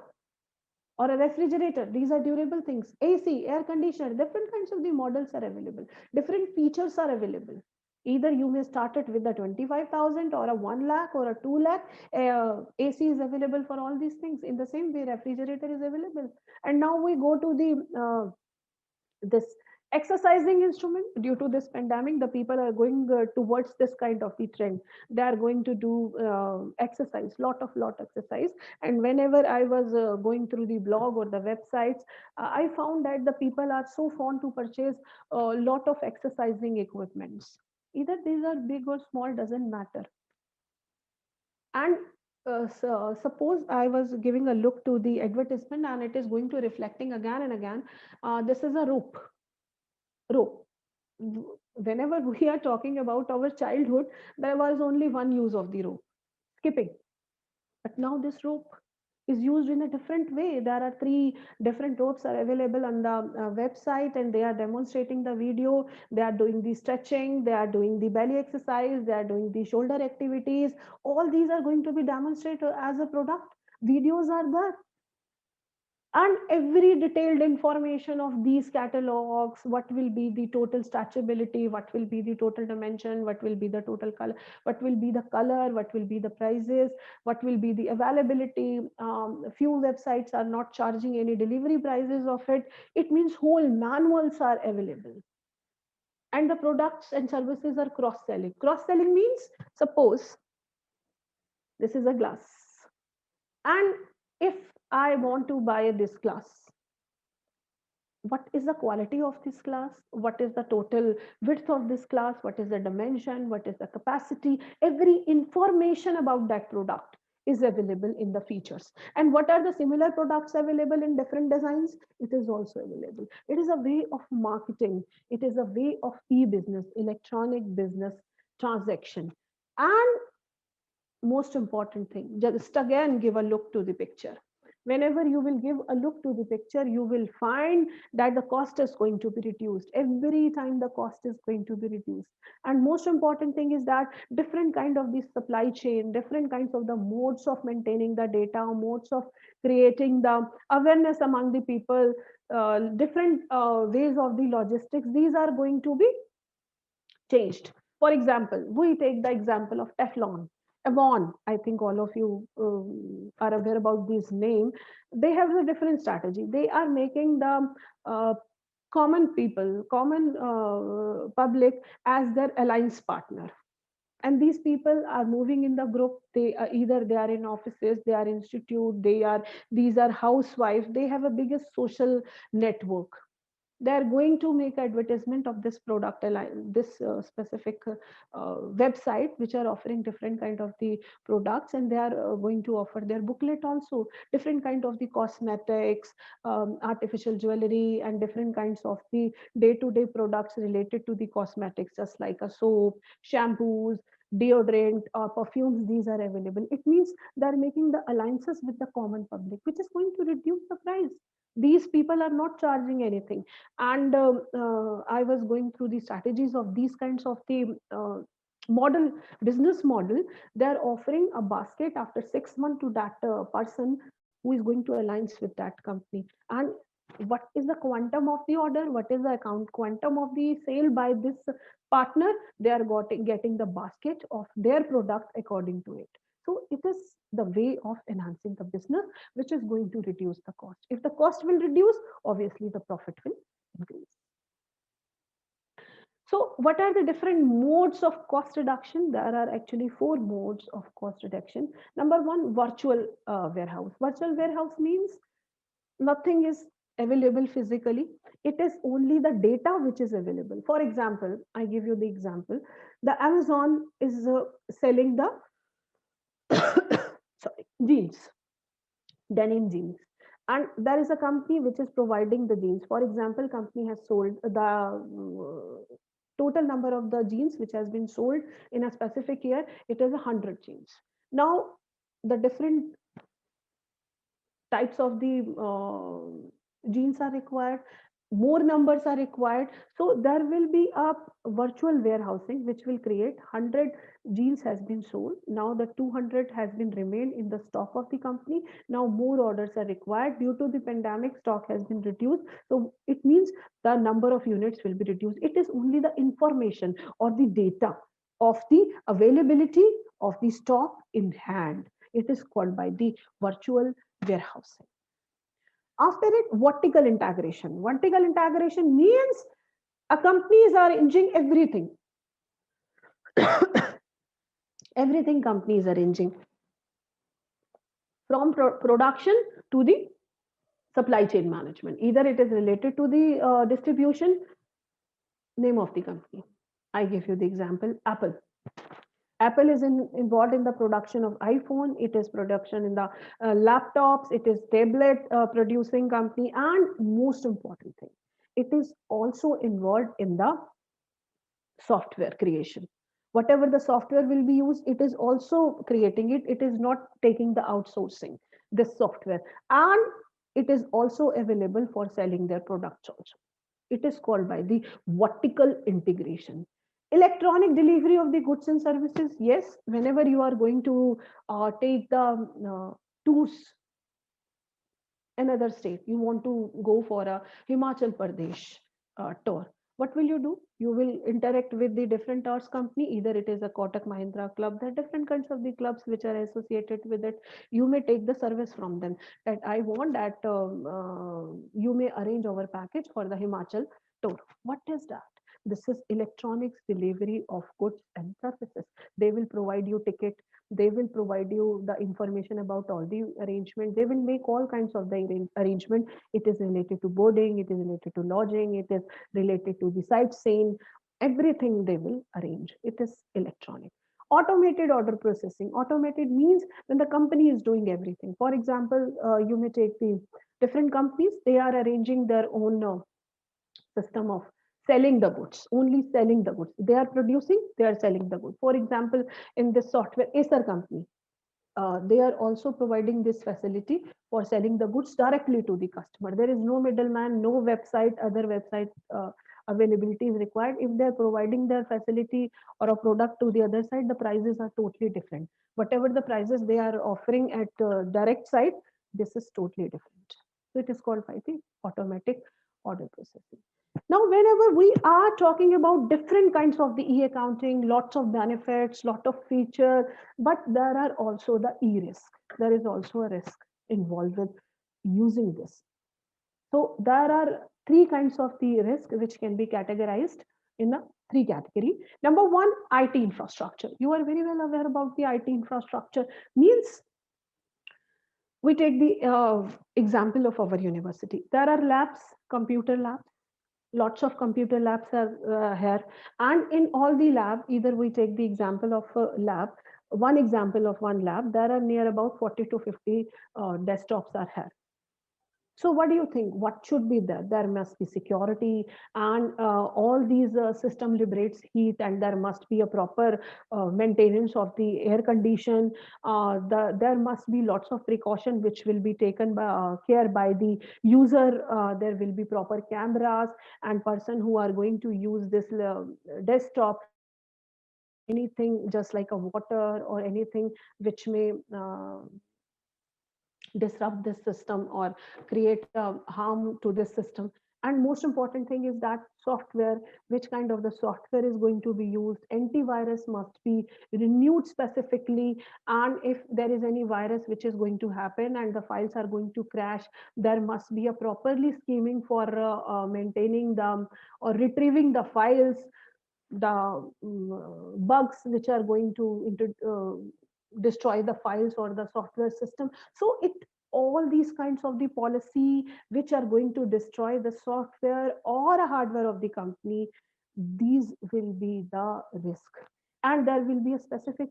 Speaker 2: or a refrigerator, these are durable things. AC, air conditioner, different kinds of the models are available. Different features are available. Either you may start it with a 25,000 or a 1 lakh or a 2 lakh. AC is available for all these things. In the same way, refrigerator is available. And now we go to the this exercising instrument. Due to this pandemic, the people are going towards this kind of the trend. They are going to do exercise, lot exercise. And whenever I was going through the blog or the websites, I found that the people are so fond to purchase a lot of exercising equipments. Either these are big or small, doesn't matter. And suppose I was giving a look to the advertisement, and it is going to reflecting again and again. This is a rope. Whenever we are talking about our childhood, there was only one use of the rope, skipping. But now this rope is used in a different way. There are three different ropes are available on the website, and they are demonstrating the video. They are doing the stretching, they are doing the belly exercise, they are doing the shoulder activities. All these are going to be demonstrated as a product. Videos are there, and every detailed information of these catalogs, what will be the total stretchability, what will be the total dimension, what will be the total color, what will be the color, what will be the prices, what will be the availability. Few websites are not charging any delivery prices of it. It means whole manuals are available, and the products and services are cross selling. Cross selling means, suppose this is a glass, and if I want to buy this glass, what is the quality of this glass, what is the total width of this glass, what is the dimension, what is the capacity, every information about that product is available in the features. And what are the similar products available in different designs, it is also available. It is a way of marketing, it is a way of e-business, electronic business transaction. And most important thing, just again give a look to the picture. Whenever you will give a look to the picture, you will find that the cost is going to be reduced. Every time the cost is going to be reduced. And most important thing is that different kind of the supply chain, different kinds of the modes of maintaining the data, modes of creating the awareness among the people, different ways of the logistics, these are going to be changed. For example, we take the example of Teflon. Avon, I think all of you are aware about this name. They have a different strategy. They are making the uh, common people, common public as their alliance partner. And these people are moving in the group. They either they are in offices, they are institute, they are these are housewife. They have a biggest social network. They are going to make advertisement of this product, this specific website which are offering different kind of the products, and they are going to offer their booklet also, different kind of the cosmetics, artificial jewelry, and different kinds of the day-to-day products related to the cosmetics, just like a soap, shampoos, deodorant or perfumes. These are available. It means they are making the alliances with the common public, which is going to reduce the price. These people are not charging anything. And I was going through the strategies of these kinds of the model, business model. They are offering a basket after 6 months to that person who is going to alliance with that company. And what is the quantum of the order, what is the account quantum of the sale by this partner, they are getting the basket of their product according to it. So it is the way of enhancing the business, which is going to reduce the cost. If the cost will reduce, obviously the profit will increase. So what are the different modes of cost reduction? There are actually four modes of cost reduction. Number one, virtual warehouse. Virtual warehouse means nothing is available physically. It is only the data which is available. For example, I give you the example. The Amazon is selling the sorry, jeans, denim jeans. And there is a company which is providing the jeans. For example, company has sold the total number of the jeans which has been sold in a specific year. It is 100 jeans. Now, the different types of the genes are required, more numbers are required. So there will be a virtual warehousing which will create 100 genes has been sold. Now the 200 has been remained in the stock of the company. Now more orders are required. Due to the pandemic, stock has been reduced. So it means the number of units will be reduced. It is only the information or the data of the availability of the stock in hand. It is called by the virtual warehousing. After it, vertical integration. Vertical integration means a company is arranging everything. Everything company is arranging from production to the supply chain management. Either it is related to the distribution, name of the company. I give you the example, Apple. Apple is involved in the production of iPhone. It is production in the laptops. It is tablet producing company, and most important thing, it is also involved in the software creation. Whatever the software will be used, it is also creating it. It is not taking the outsourcing this software, and it is also available for selling their products also. It is called by the vertical integration. Electronic delivery of the goods and services. Yes, whenever you are going to take the tours another state, you want to go for a Himachal Pradesh tour, what will you do? You will interact with the different tours company. Either it is a Kotak Mahindra club. There are different kinds of the clubs which are associated with it. You may take the service from them, that I want that you may arrange our package for the Himachal tour. What is that? This is electronics delivery of goods and services. They will provide you ticket. They will provide you the information about all the arrangement. They will make all kinds of the arrangement. It is related to boarding, it is related to lodging, it is related to the sightseeing. Everything they will arrange. It is electronic. Automated order processing. Automated means when the company is doing everything. For example, you may take the different companies. They are arranging their own system of selling the goods, only selling the goods. They are producing, they are selling the goods. For example, in this software, Acer company, they are also providing this facility for selling the goods directly to the customer. There is no middleman, no website, other website availability is required. If they're providing their facility or a product to the other side, the prices are totally different. Whatever the prices they are offering at direct side, this is totally different. So it is called by the automatic order processing. Now, whenever we are talking about different kinds of the e-accounting, lots of benefits, lot of feature, but there are also the e-risk. There is also a risk involved with using this. So there are three kinds of the risk which can be categorized in a three category. Number one, IT infrastructure. You are very well aware about the IT infrastructure. Means we take the example of our university. There are labs, computer labs. Lots of computer labs are here, and in all the lab, either we take the example of a lab. One example of one lab, there are near about 40 to 50 desktops are here. So what do you think? What should be there? There must be security, and all these system liberates heat, and there must be a proper maintenance of the air condition. There must be lots of precaution which will be taken by, care by the user. There will be proper cameras, and person who are going to use this desktop should not allow anything just like a water or anything which may disrupt this system or create harm to this system. And most important thing is that software, which kind of the software is going to be used, antivirus must be renewed specifically, and if there is any virus which is going to happen and the files are going to crash, there must be a properly scheming for maintaining them or retrieving the files, the bugs which are going to destroy the files or the software system. So it all these kinds of the policy which are going to destroy the software or a hardware of the company, these will be the risk, and there will be a specific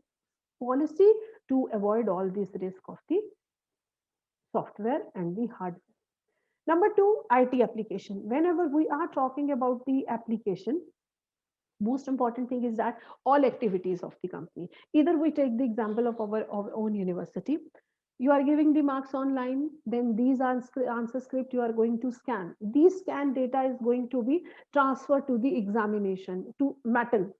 Speaker 2: policy to avoid all these risk of the software and the hardware. Number two, IT application. Whenever we are talking about the application, most important thing is that all activities of the company, either we take the example of our own university, you are giving the marks online, then these answer script you are going to scan, these scan data is going to be transferred to the examination to metal,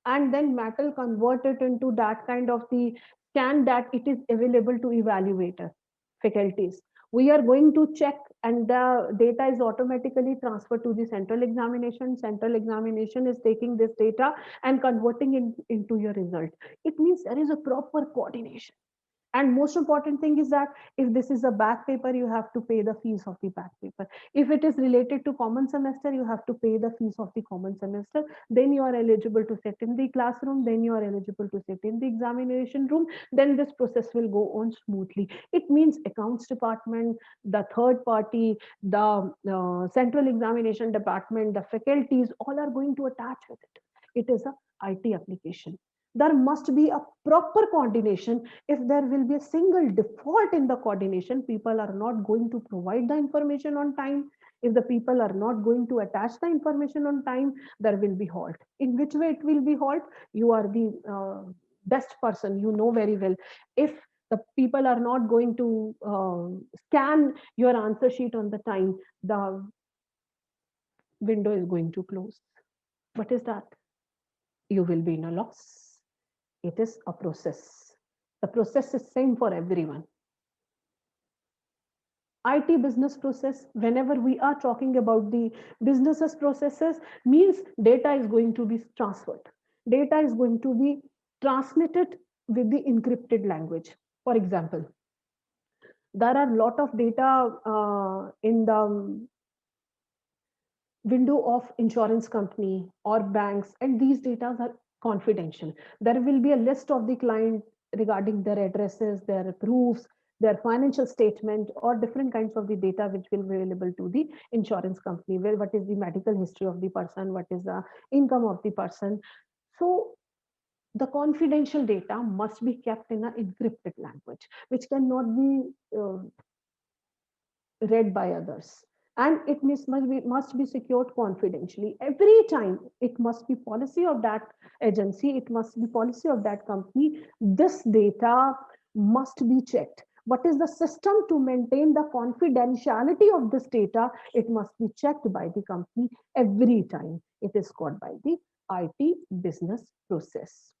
Speaker 2: and then metal convert it into that kind of the scan that it is available to evaluator faculties. We are going to check, and the data is automatically transferred to the central examination. Central examination is taking this data and converting it into your result. It means there is a proper coordination. And most important thing is that if this is a back paper, you have to pay the fees of the back paper. If it is related to common semester, you have to pay the fees of the common semester. Then you are eligible to sit in the classroom. Then you are eligible to sit in the examination room. Then this process will go on smoothly. It means accounts department, the third party, the central examination department, the faculties, all are going to attach with it. It is a IT application. There must be a proper coordination. If there will be a single default in the coordination, people are not going to provide the information on time. If the people are not going to attach the information on time, there will be halt. In which way it will be halt? You are the best person, you know very well. If the people are not going to scan your answer sheet on the time, the window is going to close. What is that? You will be in a loss. It is a process. The process is same for everyone. IT business process, whenever we are talking about the businesses processes, means data is going to be transferred. Data is going to be transmitted with the encrypted language. For example, there are a lot of data in the window of insurance company or banks, and these data are confidential. There will be a list of the client regarding their addresses, their proofs, their financial statement, or different kinds of the data which will be available to the insurance company, where what is the medical history of the person, what is the income of the person. So the confidential data must be kept in an encrypted language, which cannot be read by others, and it must be secured confidentially. Every time it must be policy of that agency, it must be policy of that company, this data must be checked. What is the system to maintain the confidentiality of this data? It must be checked by the company every time. It is called by the IT business process.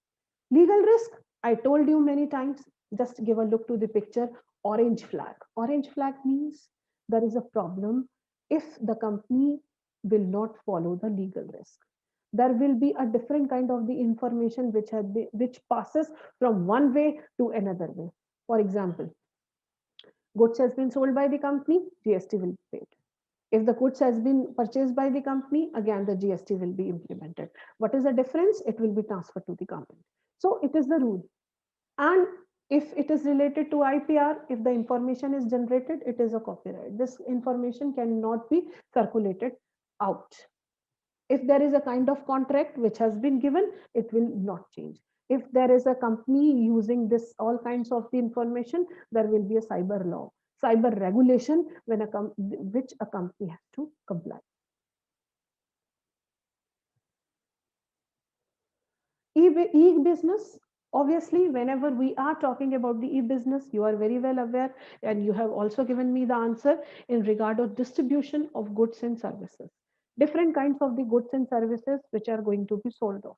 Speaker 2: Legal risk, I told you many times, just give a look to the picture. Orange flag. Orange flag means there is a problem if the company will not follow the legal risk. There will be a different kind of the information which passes from one way to another way. For example, goods has been sold by the company, GST will be paid. If the goods has been purchased by the company, again the GST will be implemented. What is the difference? It will be transferred to the company. So it is the rule. And if it is related to IPR, if the information is generated, it is a copyright. This information cannot be circulated out. If there is a kind of contract which has been given, it will not change. If there is a company using this all kinds of the information, there will be a cyber law, cyber regulation when which a company has to comply. E-business, obviously, whenever we are talking about the e-business, you are very well aware, and you have also given me the answer in regard of distribution of goods and services. Different kinds of the goods and services which are going to be sold off.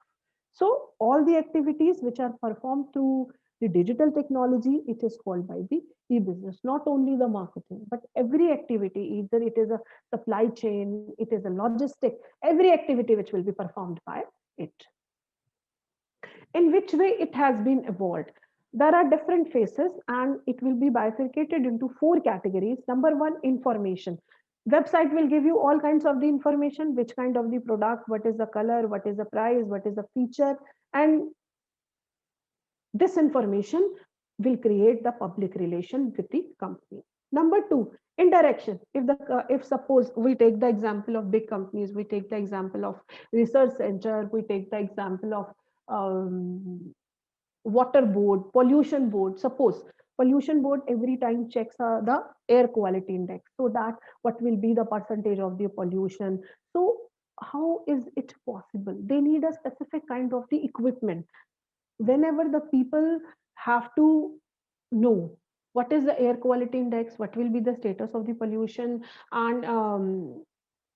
Speaker 2: So all the activities which are performed through the digital technology, it is called by the e-business. Not only the marketing, but every activity, either it is a supply chain, it is a logistic, every activity which will be performed by it. In which way it has been evolved? There are different phases and it will be bifurcated into four categories. Number one, information. Website will give you all kinds of the information, which kind of the product, what is the color, what is the price, what is the feature, and this information will create the public relation with the company. Number two, interaction. If suppose we take the example of big companies, we take the example of research center, we take the example of water board, pollution board. Suppose pollution board every time checks the air quality index, so that what will be the percentage of the pollution. So how is it possible? They need a specific kind of the equipment. Whenever the people have to know what is the air quality index, what will be the status of the pollution, and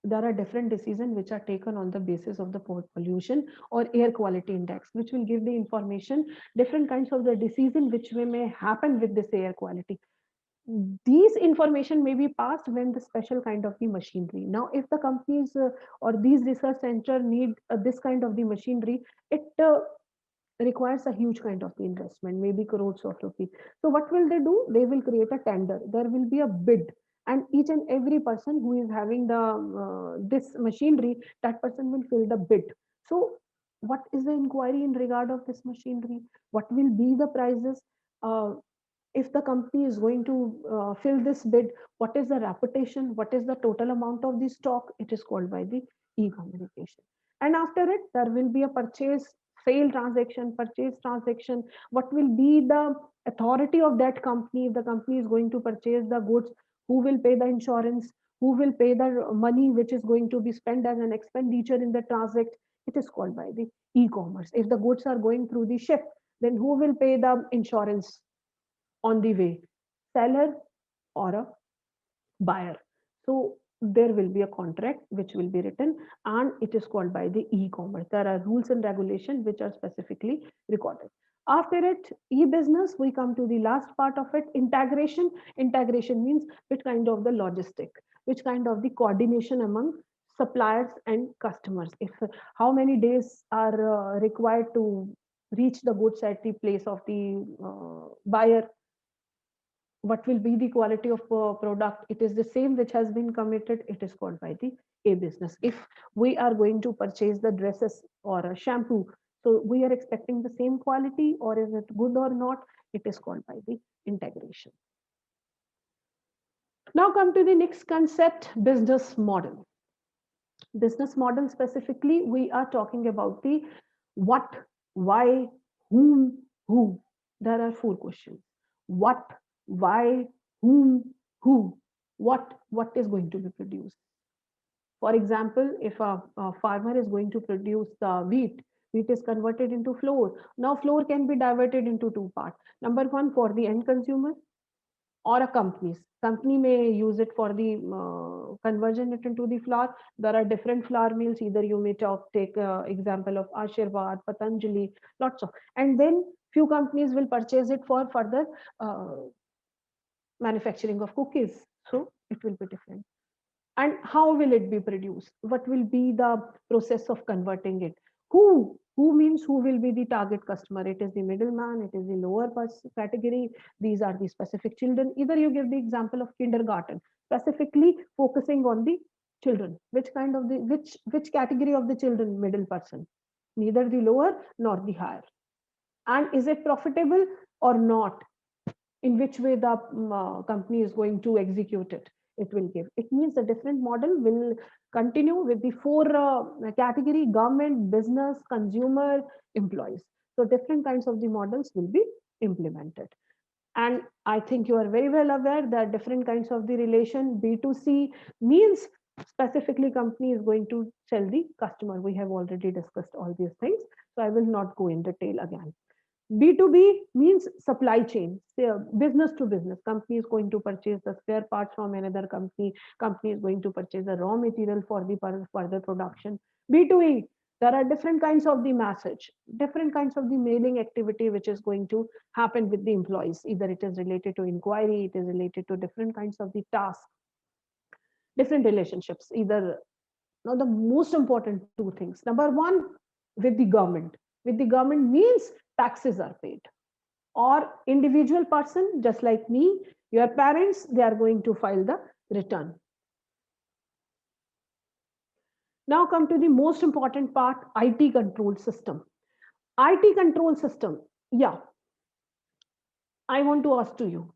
Speaker 2: there are different decisions which are taken on the basis of the pollution or air quality index, which will give the information different kinds of the decision which may happen with this air quality. These information may be passed when the special kind of the machinery. Now if the companies or these research center need this kind of the machinery, it requires a huge kind of the investment, maybe crores of rupees. So what will they do? They will create a tender. There will be a bid, and each and every person who is having the this machinery, that person will fill the bid. So what is the inquiry in regard of this machinery? What will be the prices? If the company is going to fill this bid, what is the reputation, what is the total amount of the stock? It is called by the e-communication. And after it, there will be a purchase transaction. What will be the authority of that company? If the company is going to purchase the goods, who will pay the insurance, who will pay the money which is going to be spent as an expenditure in the transact? It is called by the e-commerce. If the goods are going through the ship, then who will pay the insurance on the way, seller or a buyer? So there will be a contract which will be written, and it is called by the e-commerce. There are rules and regulations which are specifically recorded. After it, e-business, we come to the last part of it, integration. Integration means which kind of the logistic, which kind of the coordination among suppliers and customers. If how many days are required to reach the goods at the place of the buyer, what will be the quality of product? It is the same which has been committed. It is called by the a business. If we are going to purchase the dresses or a shampoo, so we are expecting the same quality, or is it good or not? It is called by the integration. Now come to the next concept, business model. Business model specifically, we are talking about the what, why, whom, who. There are four questions: what, why, whom, who. What is going to be produced? For example, if a farmer is going to produce the wheat is converted into flour. Now flour can be diverted into two parts. Number one, for the end consumer, or a company may use it for the conversion it into the flour. There are different flour mills. Either you may take example of Ashirwad, Patanjali, lots of, and then few companies will purchase it for further manufacturing of cookies. So it will be different. And how will it be produced? What will be the process of converting it? Who means who will be the target customer? It is the middleman, it is the lower category, these are the specific children. Either you give the example of kindergarten, specifically focusing on the children, which kind of the which category of the children? Middle person, neither the lower nor the higher. And is it profitable or not? In which way the company is going to execute it? It will give. It means a different model will continue with the four category: government, business, consumer, employees. So different kinds of the models will be implemented. And I think you are very well aware that different kinds of the relation. B2C means specifically company is going to sell the customer. We have already discussed all these things, so I will not go in detail again. B2B means supply chain, business to business. Company is going to purchase the spare parts from another company. Company is going to purchase the raw material for the further production. B2E, there are different kinds of the message, different kinds of the mailing activity which is going to happen with the employees. Either it is related to inquiry, it is related to different kinds of the tasks, different relationships. Either now the most important two things. Number one, with the government. With the government means taxes are paid, or individual person just like me, your parents, they are going to file the return. Now come to the most important part, IT control system. IT control system, yeah, I want to ask to you,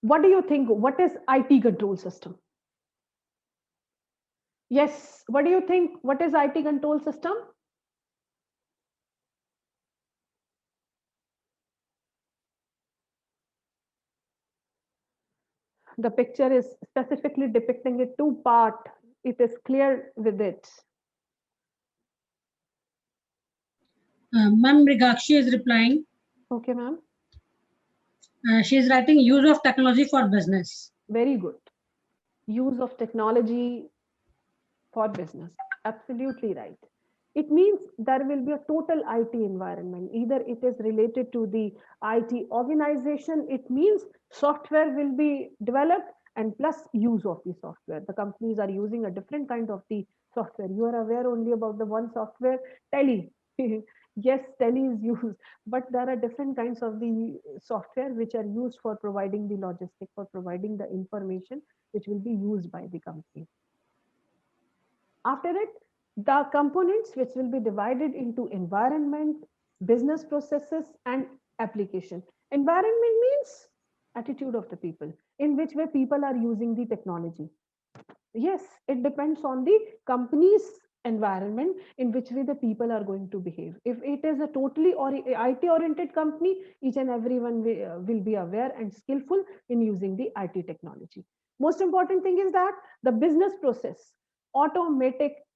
Speaker 2: what do you think, what is IT control system? Yes, what do you think, what is IT control system? The picture is specifically depicting a two part. It is clear with it.
Speaker 5: Ma'am, Rigakshi is replying.
Speaker 2: Okay, ma'am.
Speaker 5: She is writing use of technology for business.
Speaker 2: Very good. Use of technology for business. Absolutely right. It means there will be a total IT environment. Either it is related to the IT organization, it means software will be developed and plus use of the software. The companies are using a different kind of the software. You are aware only about the one software, Tele. Yes, Tele is used, but there are different kinds of the software which are used for providing the logistic, for providing the information which will be used by the company. After it, the components which will be divided into environment, business processes, and application. Environment means attitude of the people, in which way people are using the technology. Yes, it depends on the company's environment in which way the people are going to behave. If it is a totally or IT oriented company, each and everyone will be aware and skillful in using the IT technology. Most important thing is that the business process, automatic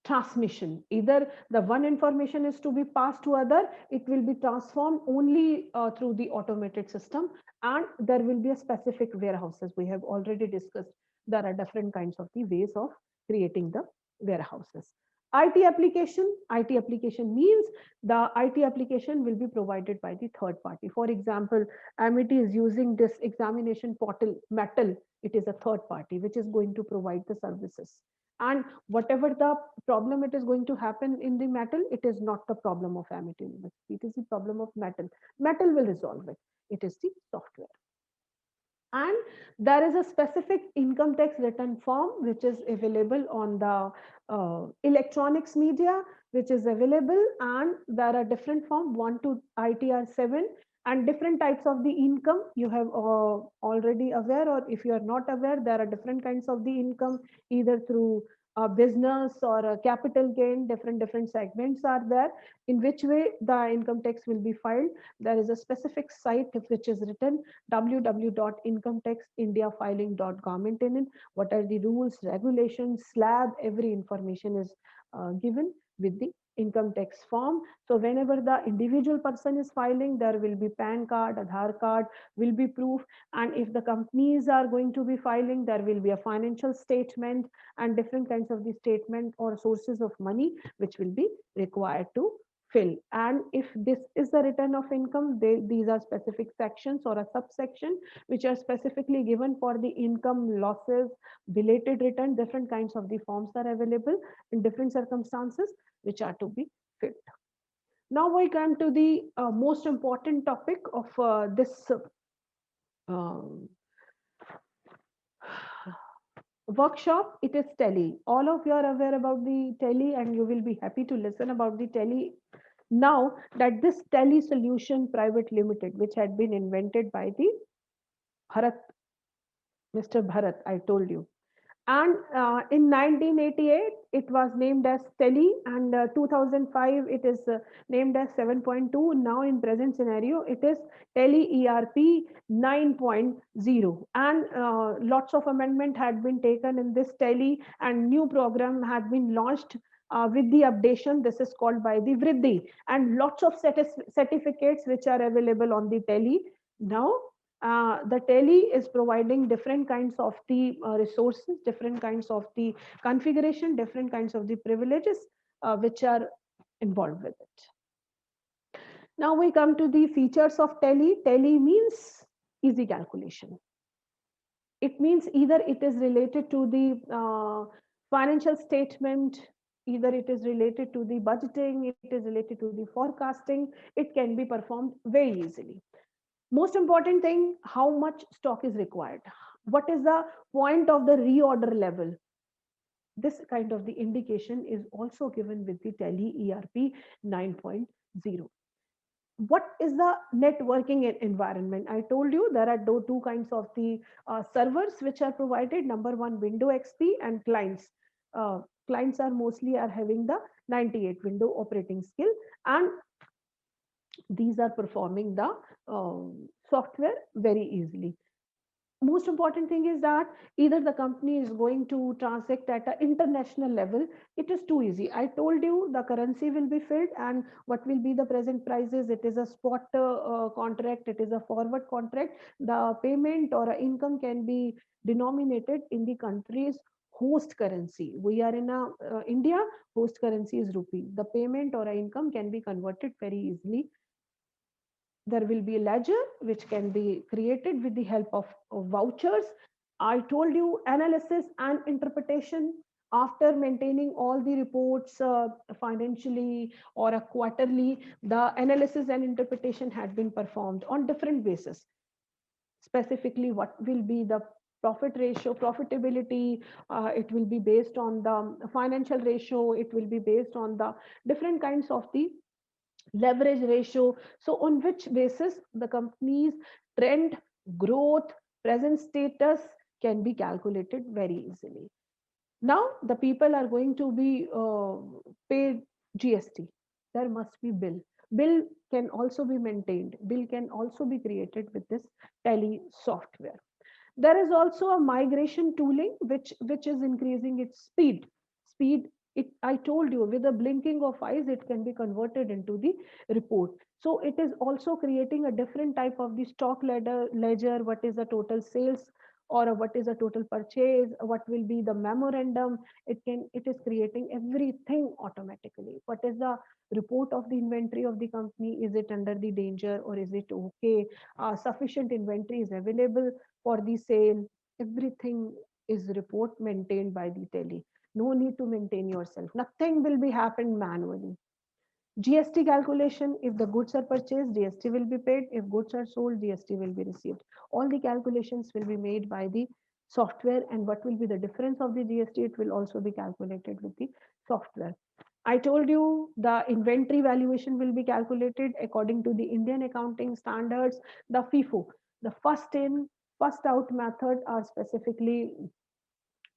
Speaker 2: transmission. Either the one information is to be passed to other, it will be transformed only through the automated system, and there will be a specific warehouses. We have already discussed there are different kinds of the ways of creating the warehouses. IT application means the IT application will be provided by the third party. For example, Amity is using this examination portal Metal. It is a third party which is going to provide the services, and whatever the problem it is going to happen in the Metal, it is not the problem of Amity University, it is the problem of Metal will resolve it. It is the software. And there is a specific income tax return form which is available on the electronics media, which is available, and there are different form 1 to ITR 7, and different types of the income you have already aware, or if you are not aware, there are different kinds of the income, either through a business or a capital gain. Different segments are there, in which way the income tax will be filed. There is a specific site which is written www.incometaxindiafiling.government.in. What are the rules, regulations, slab, every information is given with the income tax form. So whenever the individual person is filing, there will be PAN card, Aadhaar card will be proof. And if the companies are going to be filing, there will be a financial statement and different kinds of the statement or sources of money which will be required to fill. And if this is the return of income, these are specific sections or a subsection which are specifically given for the income, losses, belated return. Different kinds of the forms are available in different circumstances which are to be filled. Now we come to the most important topic of this um, workshop. It is tele. All of you are aware about the tele, and you will be happy to listen about the tele now, that this tele solution private limited, which had been invented by the Bharat, Mr. Bharat, I told you. And in 1988 it was named as tele, and 2005 it is named as 7.2. Now in present scenario it is tele ERP 9.0, and lots of amendment had been taken in this tele, and new program had been launched with the updation. This is called by the vriddhi, and lots of certificates which are available on the tele now. The tele is providing different kinds of the resources, different kinds of the configuration, different kinds of the privileges which are involved with it. Now we come to the features of tele. Tele means easy calculation. It means either it is related to the financial statement, either it is related to the budgeting, it is related to the forecasting. It can be performed very easily. Most important thing, how much stock is required, what is the point of the reorder level. This kind of the indication is also given with the tele ERP 9.0. What is the networking environment? I told you there are two kinds of the servers which are provided. Number one, window XP, and clients. Clients are mostly are having the 98 window operating skill, and these are performing the software very easily. Most important thing is that either the company is going to transact at an international level. It is too easy. I told you the currency will be filled, and what will be the present prices. It is a spot contract, it is a forward contract. The payment or income can be denominated in the country's host currency. We are in India, host currency is rupee. The payment or income can be converted very easily. There will be a ledger which can be created with the help of vouchers. I told you analysis and interpretation. After maintaining all the reports financially or a quarterly, the analysis and interpretation had been performed on different bases. Specifically, what will be the profit ratio, profitability, it will be based on the financial ratio, it will be based on the different kinds of the leverage ratio. So on which basis the company's trend, growth, present status can be calculated very easily. Now the people are going to be paid GST. There must be bill. Bill can also be maintained. Bill can also be created with this tele software. There is also a migration tooling which is increasing its speed. It, I told you, with a blinking of eyes it can be converted into the report. So it is also creating a different type of the stock ledger. What is the total sales, or what is the total purchase, what will be the memorandum. It is creating everything automatically. What is the report of the inventory of the company, is it under the danger or is it okay, sufficient inventory is available for the sale. Everything is report maintained by the tele. No need to maintain yourself. Nothing will be happened manually. GST calculation, if the goods are purchased, GST will be paid. If goods are sold, GST will be received. All the calculations will be made by the software, and what will be the difference of the GST, it will also be calculated with the software. I told you the inventory valuation will be calculated according to the Indian accounting standards. The FIFO, the first in, first out method are specifically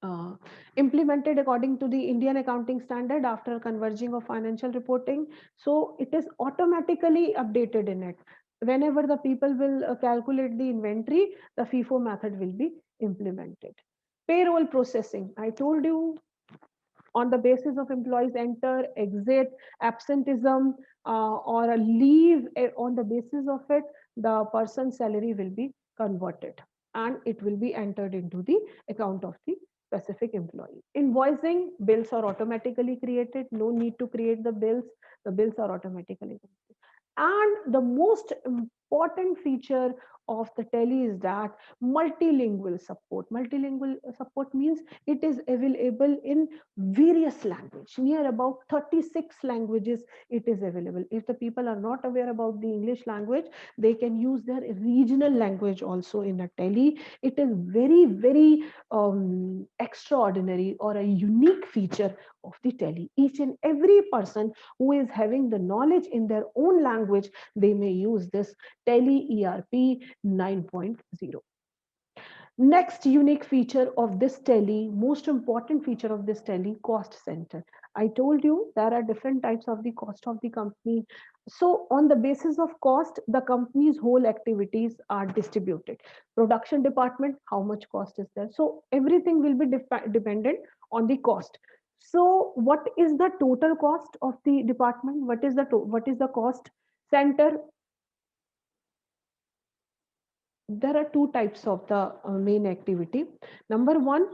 Speaker 2: uh, implemented according to the Indian accounting standard after converging of financial reporting. So it is automatically updated in it. Whenever the people will calculate the inventory, the FIFO method will be implemented. Payroll processing, I told you, on the basis of employees enter, exit, absenteeism, or a leave, on the basis of it, the person's salary will be converted and it will be entered into the account of the specific employee. Invoicing, bills are automatically created. No need to create the bills. The bills are automatically generated. And the most important feature of the tele is that multilingual support. Multilingual support means it is available in various language, near about 36 languages it is available. If the people are not aware about the English language, they can use their regional language also in a tele. It is very extraordinary or a unique feature of the tele. Each and every person who is having the knowledge in their own language, they may use this tele ERP 9.0. Next unique feature of this tele, most important feature of this tele, cost center. I told you there are different types of the cost of the company. So on the basis of cost, the company's whole activities are distributed. Production department, how much cost is there? So everything will be dependent on the cost. So what is the total cost of the department? What is the cost center? There are two types of the main activity. Number one,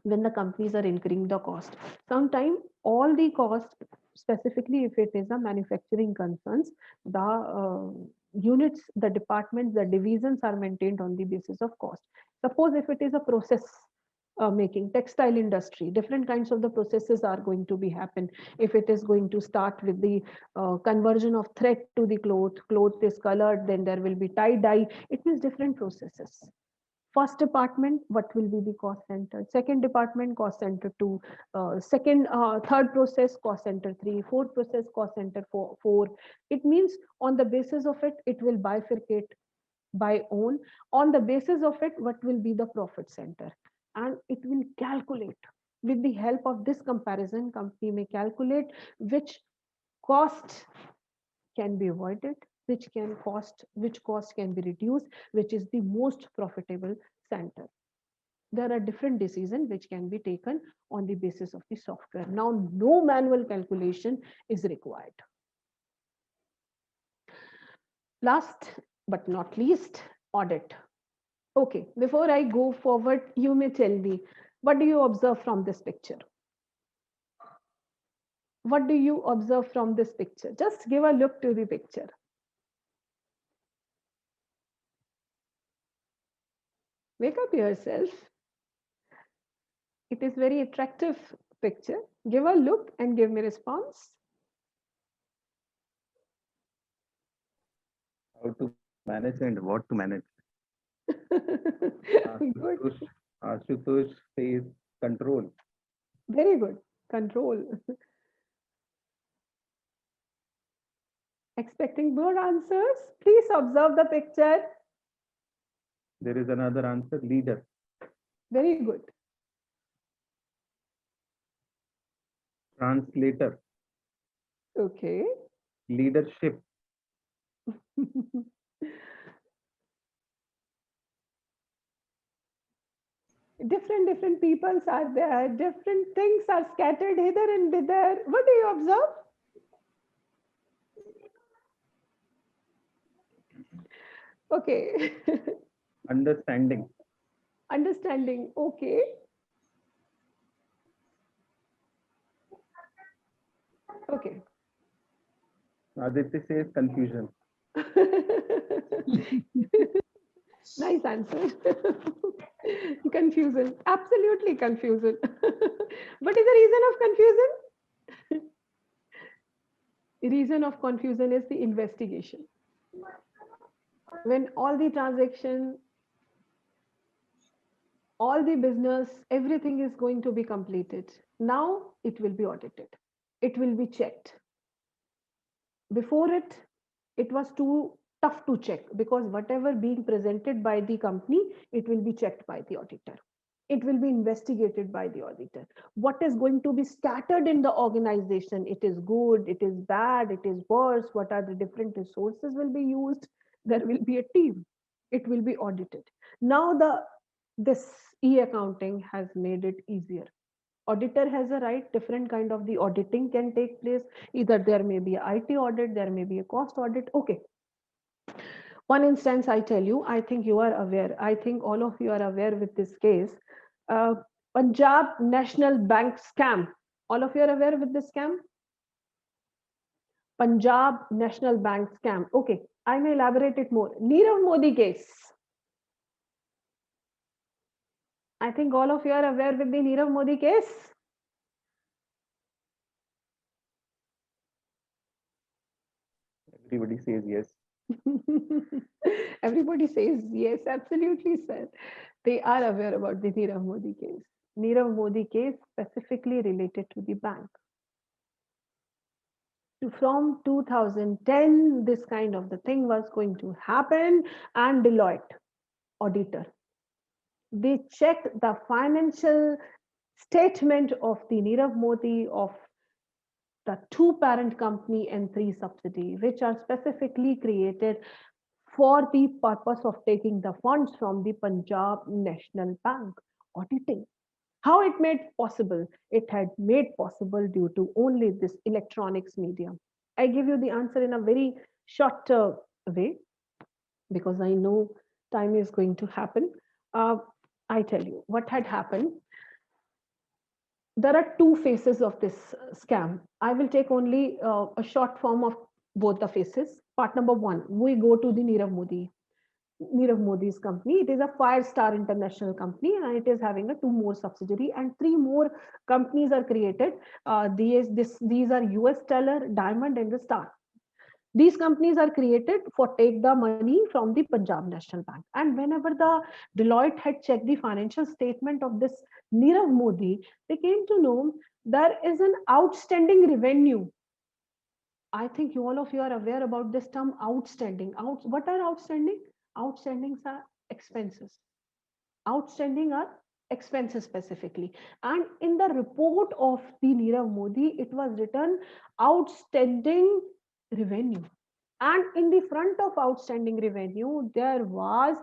Speaker 2: when the companies are incurring the cost, sometimes all the cost, specifically if it is a manufacturing concerns, the units, the departments, the divisions are maintained on the basis of cost. Suppose if it is a process making, textile industry, different kinds of the processes are going to be happen. If it is going to start with the conversion of thread to the cloth is colored, then there will be tie dye. It means different processes. First department, what will be the cost center? Second department, cost center 2. Third process, cost center 3. Fourth process, cost center 4. It means on the basis of it, it will bifurcate by own. On the basis of it, what will be the profit center? And it will calculate. With the help of this comparison, company may calculate which cost can be avoided, which cost can be reduced, which is the most profitable center. There are different decisions which can be taken on the basis of the software. Now, no manual calculation is required. Last but not least, audit. Okay, before I go forward, you may tell me, what do you observe from this picture? What do you observe from this picture? Just give a look to the picture. Wake up yourself. It is very attractive picture. Give a look and give me response.
Speaker 3: How to manage and what to manage.
Speaker 2: Good.
Speaker 3: Ashutosh says control.
Speaker 2: Very good. Control. Expecting more answers? Please observe the picture.
Speaker 3: There is another answer, leader.
Speaker 2: Very good.
Speaker 3: Translator.
Speaker 2: Okay.
Speaker 3: Leadership.
Speaker 2: Different peoples are there. Different things are scattered hither and thither. What do you observe? Okay.
Speaker 3: Understanding.
Speaker 2: Understanding. Okay. Okay.
Speaker 3: Aditya says confusion.
Speaker 2: Nice answer. Confusion. Absolutely confusion. What is the reason of confusion? The reason of confusion is the investigation. When all the transaction, all the business, everything is going to be completed. Now it will be audited. It will be checked. Before it was too tough to check because whatever being presented by the company, it will be checked by the auditor. It will be investigated by the auditor. What is going to be scattered in the organization? It is good, it is bad, it is worse. What are the different resources will be used? There will be a team. It will be audited. Now this e-accounting has made it easier. Auditor has a right, different kind of the auditing can take place. Either there may be a IT audit, there may be a cost audit. Okay. One instance I tell you, I think you are aware. I think all of you are aware with this case. Uh, Punjab National Bank scam. All of you are aware with this scam? Punjab National Bank scam. Okay, I may elaborate it more. Nirav Modi case. I think all of you are aware with the Nirav Modi case.
Speaker 3: Everybody says yes.
Speaker 2: Everybody says yes, absolutely, sir. They are aware about the Nirav Modi case. Nirav Modi case specifically related to the bank. From 2010, this kind of the thing was going to happen, and Deloitte auditor, they checked the financial statement of the Nirav Modi of the two parent company and three subsidiary, which are specifically created for the purpose of taking the funds from the Punjab National Bank. Auditing. How it made possible? It had made possible due to only this electronics medium. I give you the answer in a very short way because I know time is going to happen. Uh, I tell you what had happened. There are two phases of this scam. I will take only a short form of both the phases. Part number one, we go to the Nirav Modi's company. It is a five-star international company, and it is having a two more subsidiary and three more companies are created. These are US Stellar, Diamond, and the Star. These companies are created for take the money from the Punjab National Bank. And whenever the Deloitte had checked the financial statement of this Nirav Modi, they came to know there is an outstanding revenue. I think you all of you are aware about this term outstanding. What are outstanding? Outstandings are expenses. Outstanding are expenses specifically. And in the report of the Nirav Modi, it was written outstanding revenue. And in the front of outstanding revenue, there was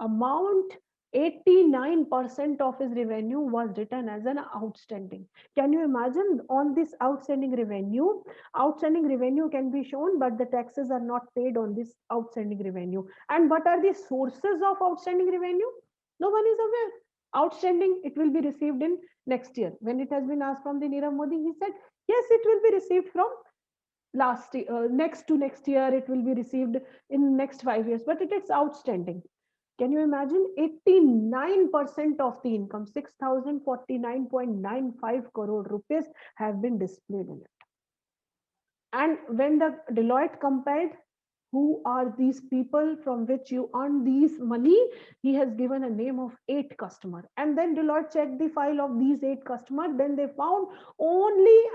Speaker 2: amount 89% of his revenue was written as an outstanding. Can you imagine on this outstanding revenue? Outstanding revenue can be shown, but the taxes are not paid on this outstanding revenue. And what are the sources of outstanding revenue? No one is aware. Outstanding, it will be received in next year. When it has been asked from the Nirav Modi, he said, yes, it will be received from next to next year, it will be received in next 5 years, but it is outstanding. Can you imagine? 89% of the income, 6,049.95 crore rupees have been displayed in it. And when the Deloitte compared who are these people from which you earn these money, he has given a name of 8 customers. And then Deloitte checked the file of these 8 customers, then they found only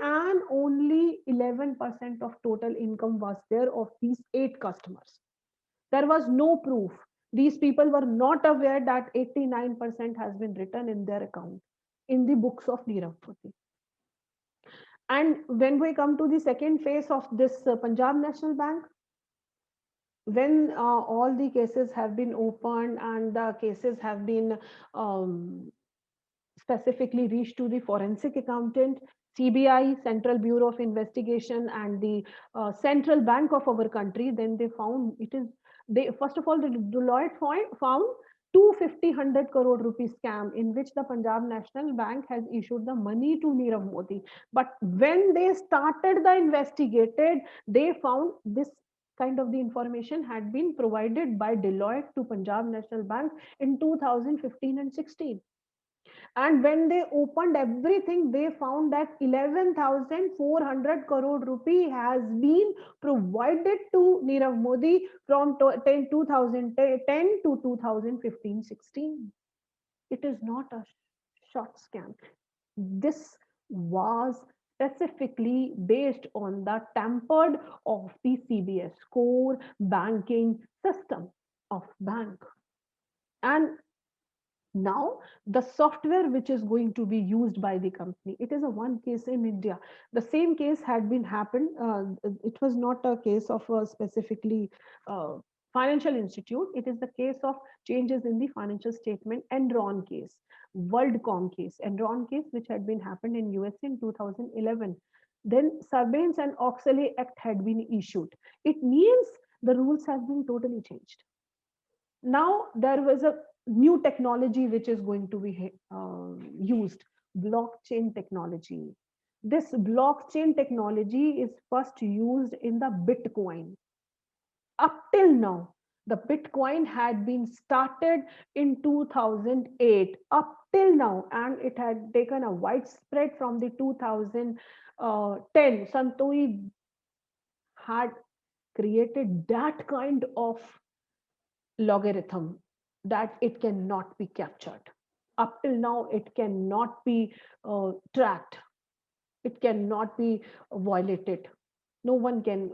Speaker 2: 11% of total income was there of these 8 customers. There was no proof. These people were not aware that 89% has been written in their account in the books of Nirav Modi. And when we come to the second phase of this Punjab National Bank, when all the cases have been opened and the cases have been specifically reached to the forensic accountant, CBI, Central Bureau of Investigation, and the Central Bank of our country, then they found it is, they first of all, the Deloitte found 250 crore rupee scam in which the Punjab National Bank has issued the money to Nirav Modi. But when they started the investigated, they found this kind of the information had been provided by Deloitte to Punjab National Bank in 2015 and 16. And when they opened everything, they found that 11,400 crore rupee has been provided to Nirav Modi from 2010 to 2015-16. It is not a short scam. This was specifically based on the tampered of the CBS core banking system of bank. And now the software which is going to be used by the company, it is a one case in India. The same case had been happened, it was not a case of a specifically financial institute, it is the case of changes in the financial statement, Enron case, WorldCom case, Enron case which had been happened in US in 2011. Then Sarbanes and Oxley Act had been issued. It means the rules have been totally changed. Now there was a new technology which is going to be used, blockchain technology. This blockchain technology is first used in the Bitcoin. Up till now, the Bitcoin had been started in 2008, up till now, and it had taken a widespread from the 2010. Santoi had created that kind of logarithm that it cannot be captured. Up till now, it cannot be tracked, it cannot be violated. No one can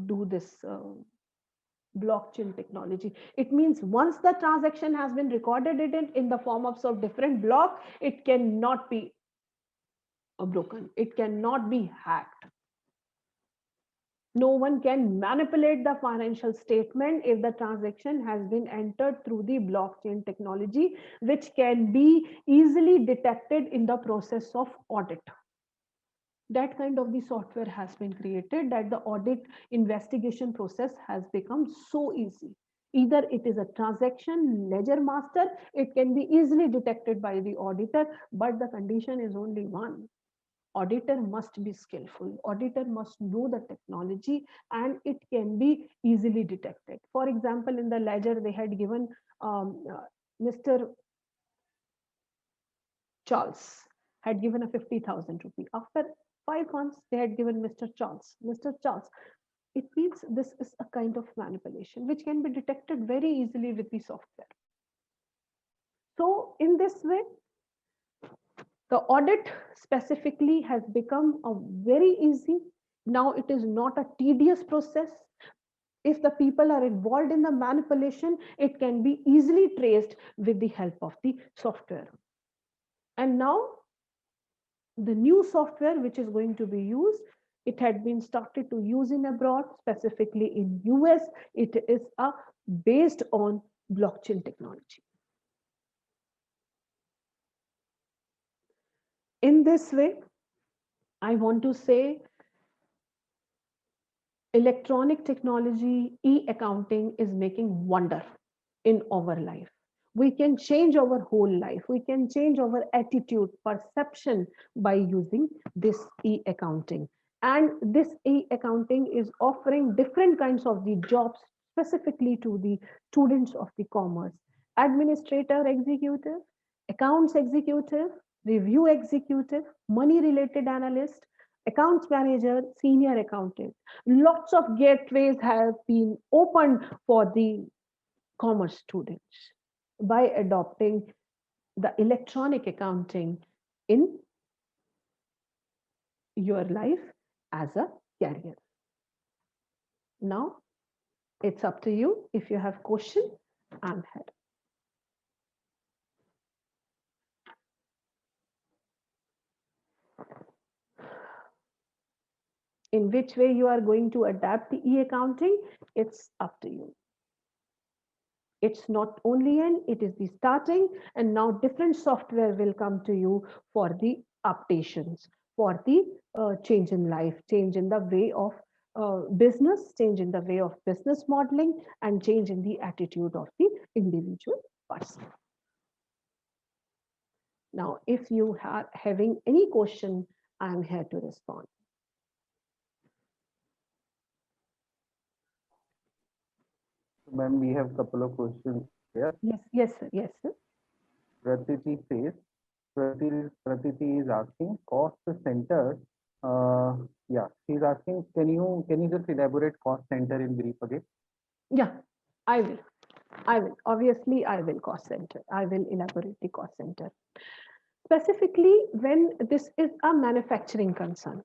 Speaker 2: do this blockchain technology. It means once the transaction has been recorded in the form of different block, it cannot be broken, it cannot be hacked. No one can manipulate the financial statement if the transaction has been entered through the blockchain technology, which can be easily detected in the process of audit. That kind of the software has been created that the audit investigation process has become so easy. Either it is a transaction ledger master, it can be easily detected by the auditor, but the condition is only one: auditor must be skillful, auditor must know the technology, and it can be easily detected. For example, in the ledger they had given Mr. Charles had given a 50,000 rupee. After 5 months, they had given Mr. Charles. Mr. Charles. It means this is a kind of manipulation which can be detected very easily with the software. So, in this way, the audit specifically has become a very easy. Now it is not a tedious process. If the people are involved in the manipulation, it can be easily traced with the help of the software. And now the new software which is going to be used, it had been started to use in abroad, specifically in US. It is based on blockchain technology. In this way, I want to say electronic technology, e-accounting is making wonder in our life. We can change our whole life. We can change our attitude, perception by using this e-accounting. And this e-accounting is offering different kinds of the jobs specifically to the students of the commerce: administrator executive, accounts executive, review executive, money related analyst, accounts manager, senior accountant. Lots of gateways have been opened for the commerce students by adopting the electronic accounting in your life as a career. Now it's up to you. If you have question, I'm here. In which way you are going to adapt the e-accounting, it's up to you. It's not only an, it is the starting, and now different software will come to you for the updations, for the change in life, change in the way of business, change in the way of business modeling, and change in the attitude of the individual person. Now, if you are having any question, I am here to respond.
Speaker 3: Ma'am, we have a couple of questions here.
Speaker 2: Yes, sir. Yes, sir.
Speaker 3: Pratiti says, Pratiti is asking cost center. Yeah, she's asking, can you just elaborate cost center in brief again?
Speaker 2: Yeah, I will. Obviously, I will cost center. I will elaborate the cost center. Specifically, when this is a manufacturing concern.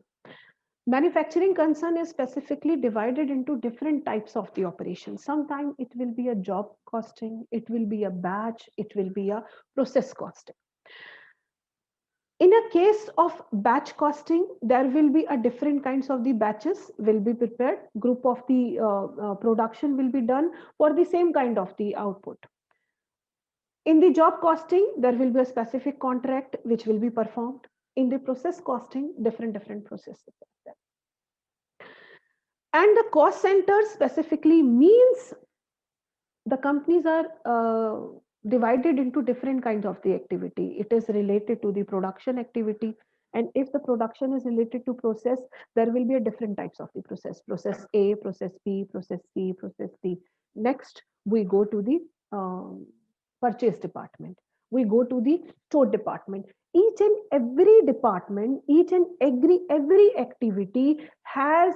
Speaker 2: Manufacturing concern is specifically divided into different types of the operation. Sometimes it will be a job costing, it will be a batch, it will be a process costing. In a case of batch costing, there will be a different kinds of the batches will be prepared. Group of the production will be done for the same kind of the output. In the job costing, there will be a specific contract which will be performed. In the process costing, different processes. And the cost center specifically means the companies are divided into different kinds of the activity. It is related to the production activity, And if the production is related to process, there will be a different types of the process. Process A, process B, process C, process D. Next, we go to the purchase department. We go to the store department. Each and every department, each and every activity has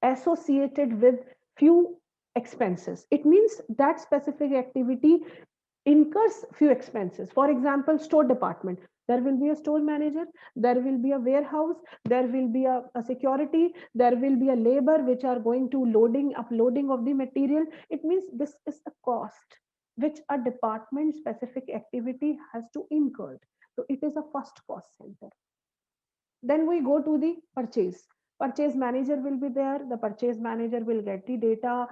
Speaker 2: associated with few expenses. It means that specific activity incurs few expenses. For example, store department, there will be a store manager, there will be a warehouse, there will be a security, there will be a labor which are going to loading, uploading of the material. It means this is a cost which a department specific activity has to incur. So it is a first cost center. Then we go to the purchase. Purchase manager will be there. The purchase manager will get the data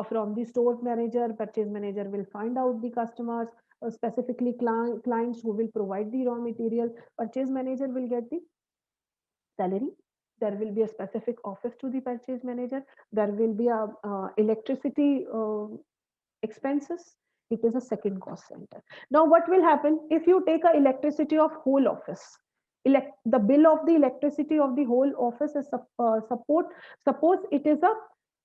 Speaker 2: from the store manager. Purchase manager will find out the customers, specifically clients who will provide the raw material. Purchase manager will get the salary. There will be a specific office to the purchase manager. There will be a electricity expenses. It is a second cost center. Now what will happen if you take a electricity of whole office? The bill of the electricity of the whole office is suppose it is a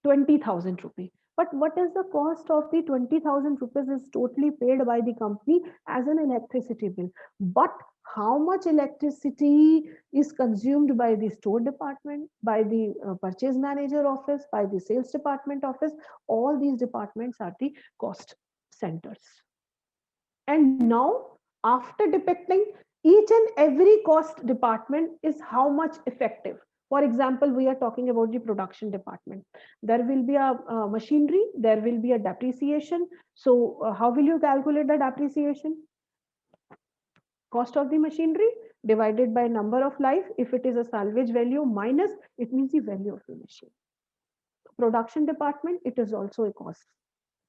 Speaker 2: 20,000 rupee. But what is the cost of the 20,000 rupees is totally paid by the company as an electricity bill. But how much electricity is consumed by the store department, by the purchase manager office, by the sales department office? All these departments are the cost centers. And now, after depicting each and every cost department is how much effective. For example, we are talking about the production department. There will be a machinery, there will be a depreciation. So how will you calculate the depreciation? Cost of the machinery divided by number of life. If it is a salvage value minus, it means the value of the machine. Production department, it is also a cost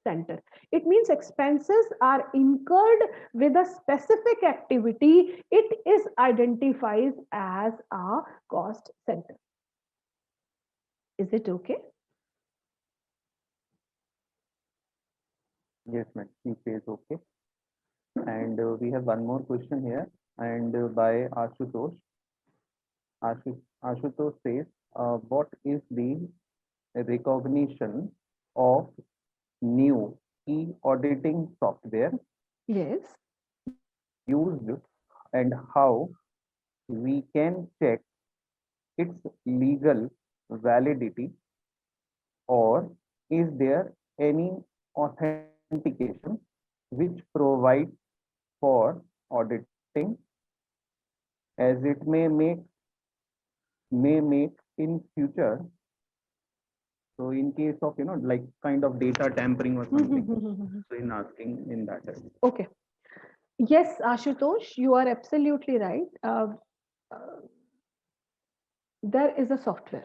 Speaker 2: center. It means expenses are incurred with a specific activity. It is identified as a cost center. Is it okay?
Speaker 3: Yes, ma'am. She says okay. And we have one more question here, and by Ashutosh. Ashutosh says, what is the recognition of new e-auditing software
Speaker 2: Yes.
Speaker 3: used, and how we can check its legal validity, or is there any authentication which provides for auditing, as it may make in future, so in case of like kind of data tampering or something, so in asking in that way.
Speaker 2: Okay. Yes, Ashutosh, you are absolutely right. There is a software.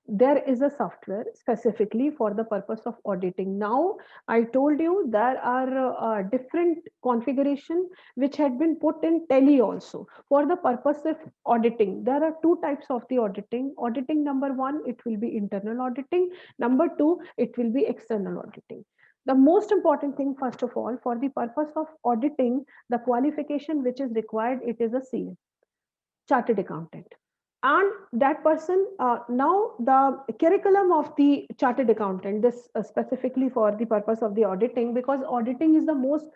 Speaker 2: There is a software specifically for the purpose of auditing. Now, I told you there are different configuration which had been put in Tele also for the purpose of auditing. There are two types of the auditing. Auditing number one, it will be internal auditing. Number two, it will be external auditing. The most important thing, first of all, for the purpose of auditing, the qualification which is required, it is a CA, chartered accountant. And that person, now the curriculum of the chartered accountant, this specifically for the purpose of the auditing, because auditing is the most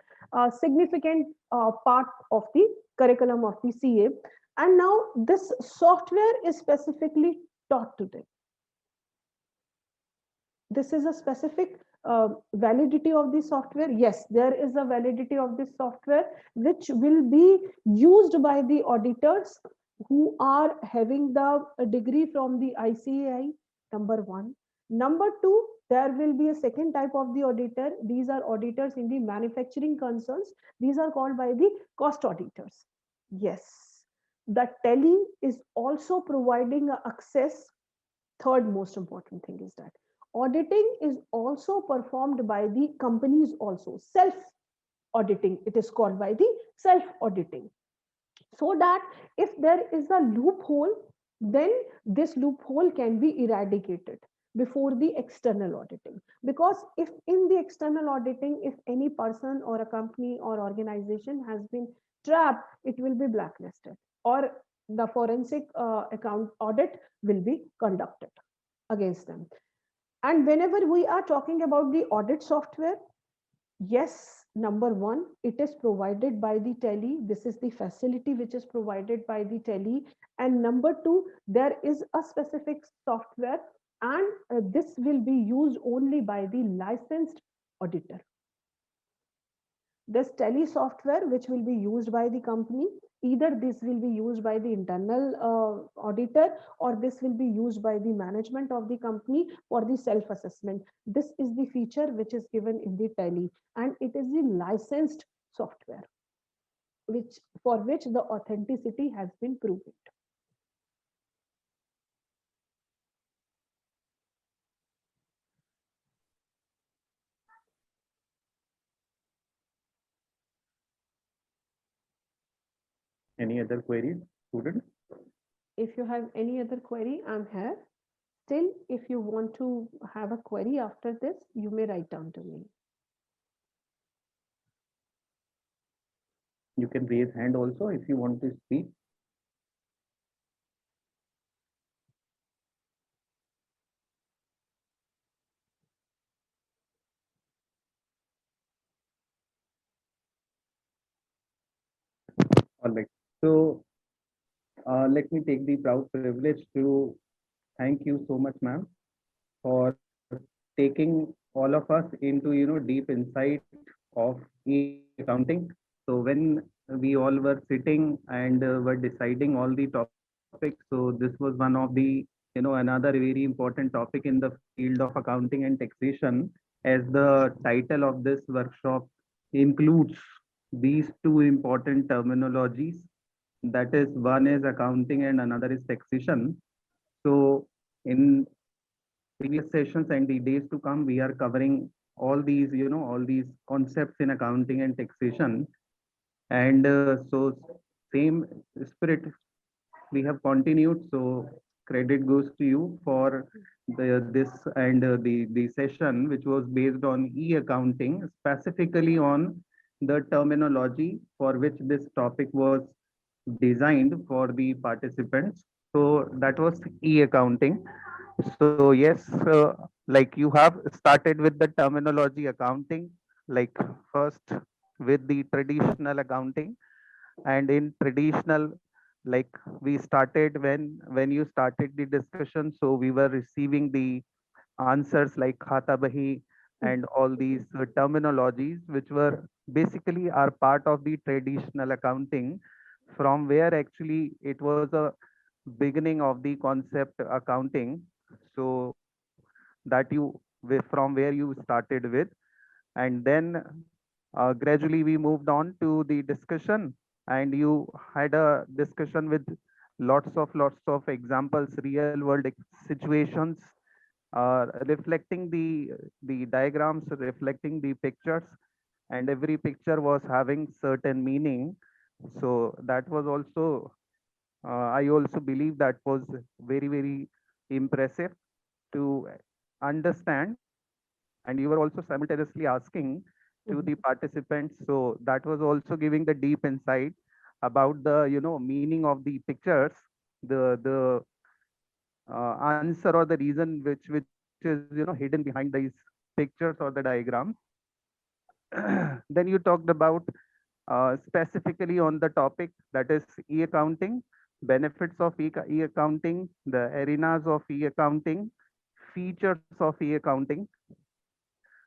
Speaker 2: significant part of the curriculum of the CA. And now this software is specifically taught to them. This is a specific validity of the software. Yes, there is a validity of this software which will be used by the auditors who are having the degree from the ICAI, number one. Number two, there will be a second type of the auditor. These are auditors in the manufacturing concerns. These are called by the cost auditors. Yes, the Tele is also providing access. Third most important thing is that auditing is also performed by the companies also. Self auditing, it is called by the self auditing. So that if there is a loophole, then this loophole can be eradicated before the external auditing. Because if in the external auditing, if any person or a company or organization has been trapped, it will be blacklisted. or the forensic account audit will be conducted against them. And whenever we are talking about the audit software, yes, number one, it is provided by the tele. This is the facility which is provided by the tele. And number two, there is a specific software, and this will be used only by the licensed auditor. This tele software which will be used by the company, either this will be used by the internal auditor, or this will be used by the management of the company for the self assessment. This is the feature which is given in the tele, and it is the licensed software which for which the authenticity has been proven.
Speaker 3: Any other queries, students?
Speaker 2: If you have any other query, I'm here. Still, if you want to have a query after this, you may write down to me.
Speaker 3: You can raise hand also if you want to speak. All right. So let me take the proud privilege to thank you so much, ma'am, for taking all of us into deep insight of e-accounting. So when we all were sitting and were deciding all the topics, so this was one of the another very important topic in the field of accounting and taxation, as the title of this workshop includes these two important terminologies, that is, one is accounting and another is taxation. So in previous sessions and the days to come, we are covering all these, all these concepts in accounting and taxation. And so same spirit we have continued. So credit goes to you for this and the session, which was based on e-accounting, specifically on the terminology for which this topic was designed for the participants. So that was e-accounting. So yes, like you have started with the terminology accounting, like first with the traditional accounting, and in traditional, like we started when you started the discussion, so we were receiving the answers like khata bahi and all these terminologies, which were basically are part of the traditional accounting, from where actually it was a beginning of the concept accounting. So that you from where you started with, and then gradually we moved on to the discussion, and you had a discussion with lots of examples, real world situations, reflecting the diagrams, reflecting the pictures, and every picture was having certain meaning. So that was also I also believe that was very impressive to understand, and you were also simultaneously asking to the
Speaker 2: Mhm.
Speaker 3: participants, so that was also giving the deep insight about the meaning of the pictures, the answer or the reason which is hidden behind these pictures or the diagrams. Then you talked about specifically on the topic, that is e-accounting, benefits of e-accounting, the arenas of e-accounting, features of e-accounting,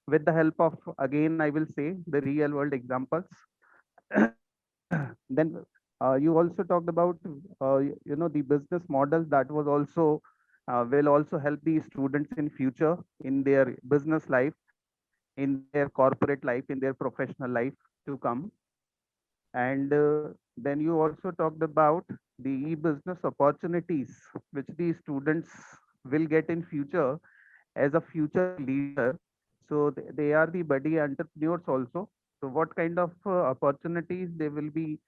Speaker 3: with the help of, again I will say, the real world examples. Then you also talked about the business models that was also will also help the students in future in their business life, in their corporate life, in their professional life to come. And then you also talked about the e-business opportunities which the students will get in future as a future leader. So they are the buddy entrepreneurs also. So what kind of opportunities they will be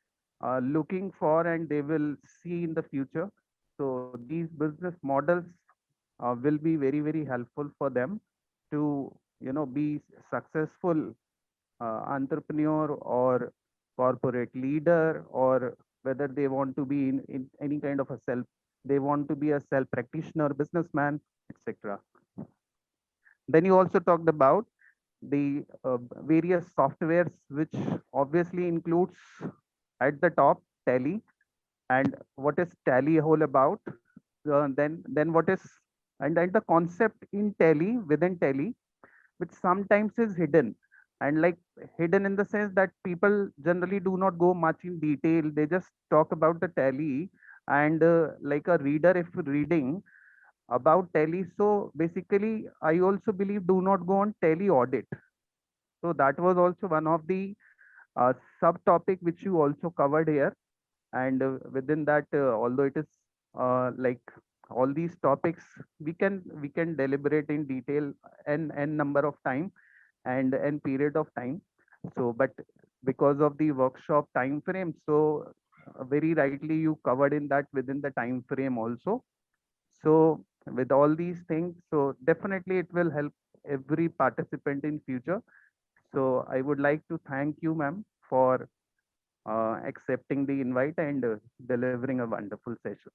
Speaker 3: looking for and they will see in the future. So these business models will be very helpful for them to be successful entrepreneur or corporate leader or whether they want to be in any kind of a self, they want to be a self practitioner, businessman, etc. Then you also talked about the various softwares, which obviously includes at the top Tally, and what is Tally all about? Then what is, and the concept in Tally, within Tally, which sometimes is hidden, and like hidden in the sense that people generally do not go much in detail. They just talk about the Tally, and like a reader, if reading about Tally, so basically I also believe do not go on Tally audit. So that was also one of the subtopic which you also covered here. And within that, although it is like all these topics, we can deliberate in detail and number of time and period of time. So but because of the workshop time frame, so very rightly you covered in that within the time frame also. So with all these things, so definitely it will help every participant in future. So I would like to thank you, ma'am, for accepting the invite and delivering a wonderful session.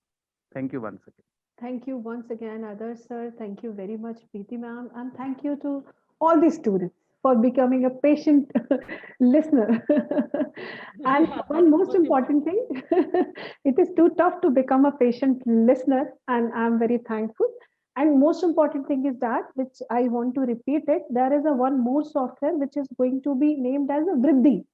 Speaker 3: Thank you once again.
Speaker 2: Thank you once again, Adarsh sir. Thank you very much, Preeti ma'am. And thank you to all the students for becoming a patient listener. And
Speaker 4: Yeah, that's
Speaker 2: one
Speaker 4: the
Speaker 2: most
Speaker 4: most
Speaker 2: important
Speaker 4: important.
Speaker 2: thing, it is too tough to become a patient listener. And I'm very thankful. And most important thing is that, which I want to repeat it, there is a one more software which is going to be named as a Vriddhi.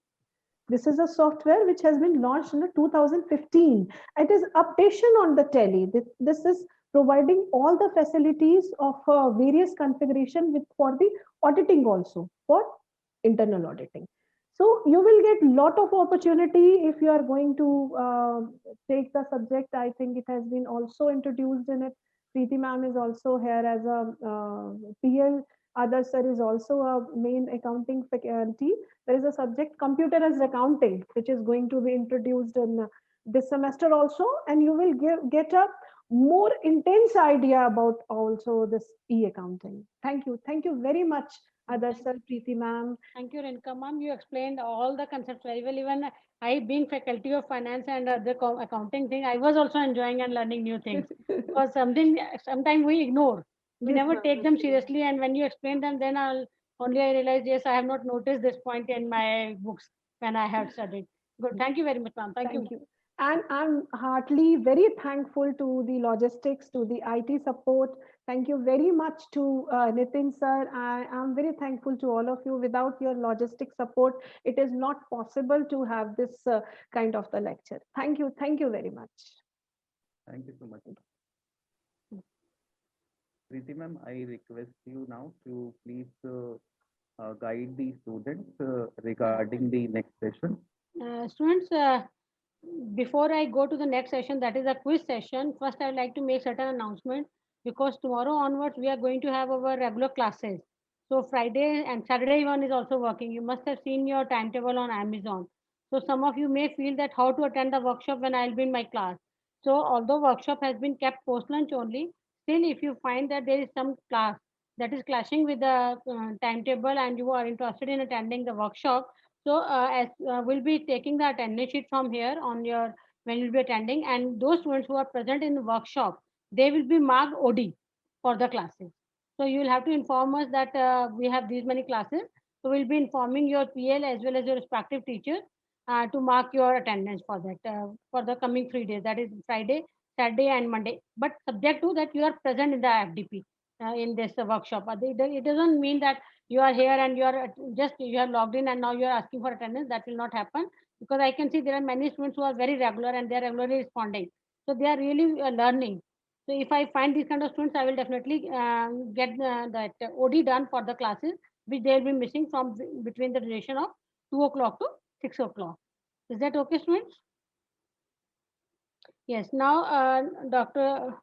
Speaker 2: This is a software which has been launched in 2015. It is updation on the Tele. This is providing all the facilities of various configuration with for the auditing also for internal auditing. So you will get lot of opportunity if you are going to take the subject. I think it has been also introduced in it. Preeti ma'am is also here as a PL. Other sir is also a main accounting faculty. There is a subject computer as accounting, which is going to be introduced in this semester also, and you will get a more intense idea about also this e-accounting. Thank you very much, Adarsh
Speaker 4: Thank
Speaker 2: sir, Preeti ma'am.
Speaker 4: Thank you, Renka ma'am. You explained all the concepts very well. Even I, being faculty of finance and other accounting thing, I was also enjoying and learning new things because something sometimes we ignore. We
Speaker 2: Yes,
Speaker 4: never
Speaker 2: ma'am.
Speaker 4: take them seriously, and when you explain them, then I realized yes, I have not noticed this point in my books when I had studied. Good. Thank you very much, ma'am. Thank you.
Speaker 2: Thank you. And I'm heartily very thankful to the logistics, to the IT support. Thank you very much to Nitin sir. I am very thankful to all of you. Without your logistic support, it is not possible to have this kind of the lecture. Thank you. Thank you very much.
Speaker 3: Thank you so much. Preeti ma'am, I request you now to please guide the students regarding the next session.
Speaker 4: Students, before I go to the next session, that is a quiz session, first I would like to make certain announcement because tomorrow onwards we are going to have our regular classes. So Friday and Saturday one is also working. You must have seen your timetable on Amazon. So some of you may feel that how to attend the workshop when I'll be in my class. So although workshop has been kept post lunch only, still if you find that there is some class that is clashing with the timetable and you are interested in attending the workshop, so as we'll be taking the attendance sheet from here on your when you'll be attending, and those students who are present in the workshop, they will be marked OD for the classes. So you will have to inform us that we have these many classes. So we'll be informing your PL as well as your respective teacher to mark your attendance for that for the coming 3 days. That is Friday, Saturday, and Monday. But subject to that you are present in the FDP in this workshop. It doesn't mean that you are here and you are just you are logged in and now you are asking for attendance. That will not happen because I can see there are many students who are very regular and they are regularly responding. So they are really learning. So if I find these kind of students, I will definitely get that OD done for the classes, which they will be missing from between the duration of 2 o'clock to 6 o'clock. Is that okay, students? Yes. Now, Dr.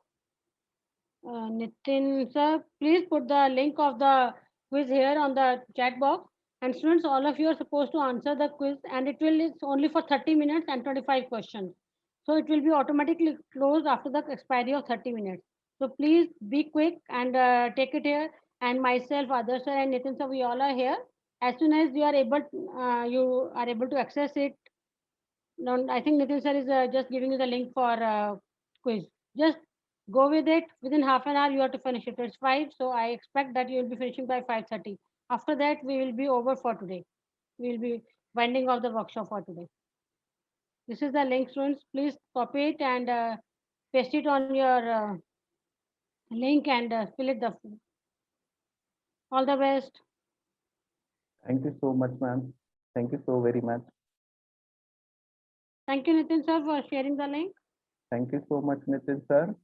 Speaker 4: Nitin sir, please put the link of the quiz here on the chat box. And students, all of you are supposed to answer the quiz, and it will it's only for 30 minutes and 25 questions. So it will be automatically closed after the expiry of 30 minutes. So please be quick and take it here. And myself, Adarsh sir, and Nitin sir, we all are here. As soon as you are able to access it, No, I think Nitin sir is just giving you the link for quiz. Just go with it. Within half an hour, you have to finish it. It's 5, so I expect that you will be finishing by 5:30. After that, we will be over for today. We will be winding off the workshop for today. This is the link, students. Please copy it and paste it on your link and fill it the. All the best.
Speaker 3: Thank you so much, ma'am. Thank you so very much.
Speaker 4: Thank you, Nitin sir, for sharing the link.
Speaker 3: Thank you so much, Nitin sir.